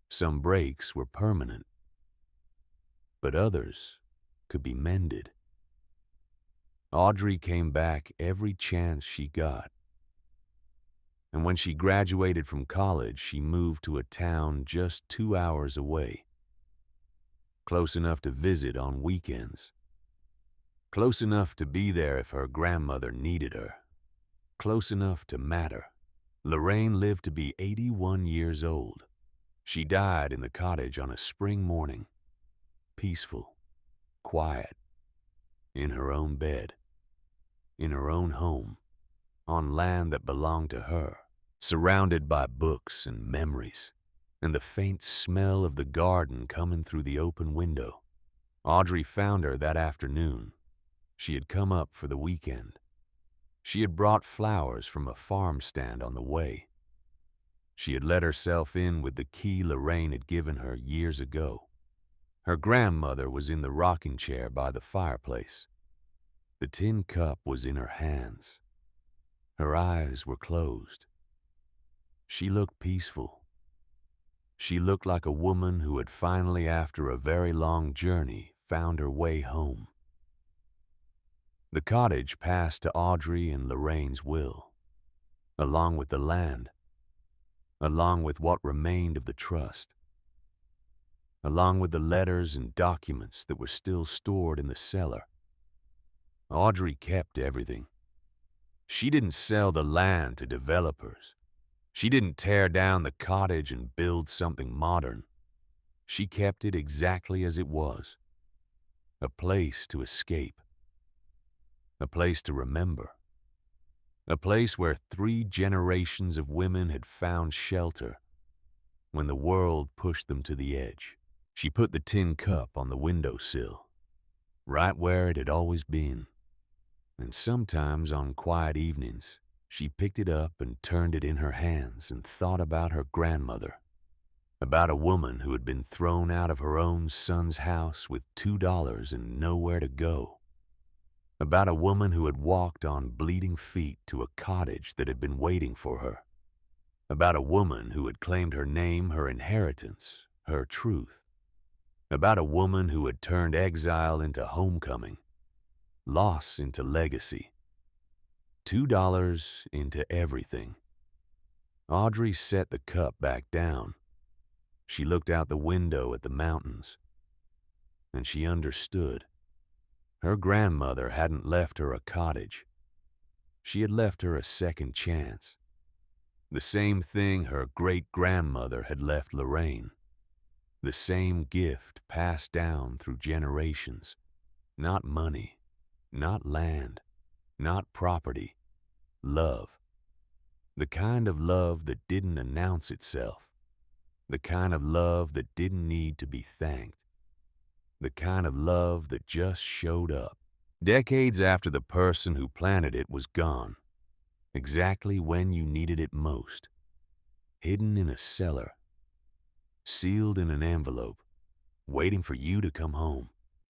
Some breaks were permanent. But others could be mended. Audrey came back every chance she got. And when she graduated from college, she moved to a town just 2 hours away. Close enough to visit on weekends. Close enough to be there if her grandmother needed her. Close enough to matter. Lorraine lived to be 81 years old. She died in the cottage on a spring morning. Peaceful, quiet, in her own bed, in her own home, on land that belonged to her, surrounded by books and memories, and the faint smell of the garden coming through the open window. Audrey found her that afternoon. She had come up for the weekend. She had brought flowers from a farm stand on the way. She had let herself in with the key Lorraine had given her years ago. Her grandmother was in the rocking chair by the fireplace. The tin cup was in her hands. Her eyes were closed. She looked peaceful. She looked like a woman who had finally, after a very long journey, found her way home. The cottage passed to Audrey in Lorraine's will, along with the land. along with what remained of the trust, along with the letters and documents that were still stored in the cellar. Audrey kept everything. She didn't sell the land to developers. She didn't tear down the cottage and build something modern. She kept it exactly as it was. A place to escape. A place to remember. A place where 3 generations of women had found shelter when the world pushed them to the edge. She put the tin cup on the windowsill, right where it had always been. And sometimes on quiet evenings, she picked it up and turned it in her hands and thought about her grandmother, about a woman who had been thrown out of her own son's house with $2 and nowhere to go, about a woman who had walked on bleeding feet to a cottage that had been waiting for her, about a woman who had claimed her name, her inheritance, her truth, about a woman who had turned exile into homecoming, loss into legacy, $2 into everything. Audrey set the cup back down. She looked out the window at the mountains, and she understood. Her grandmother hadn't left her a cottage. She had left her a second chance. The same thing her great-grandmother had left Lorraine. The same gift passed down through generations. Not money, not land, not property. Love. The kind of love that didn't announce itself. The kind of love that didn't need to be thanked. The kind of love that just showed up. Decades after the person who planted it was gone. Exactly when you needed it most. Hidden in a cellar. Sealed in an envelope. Waiting for you to come home.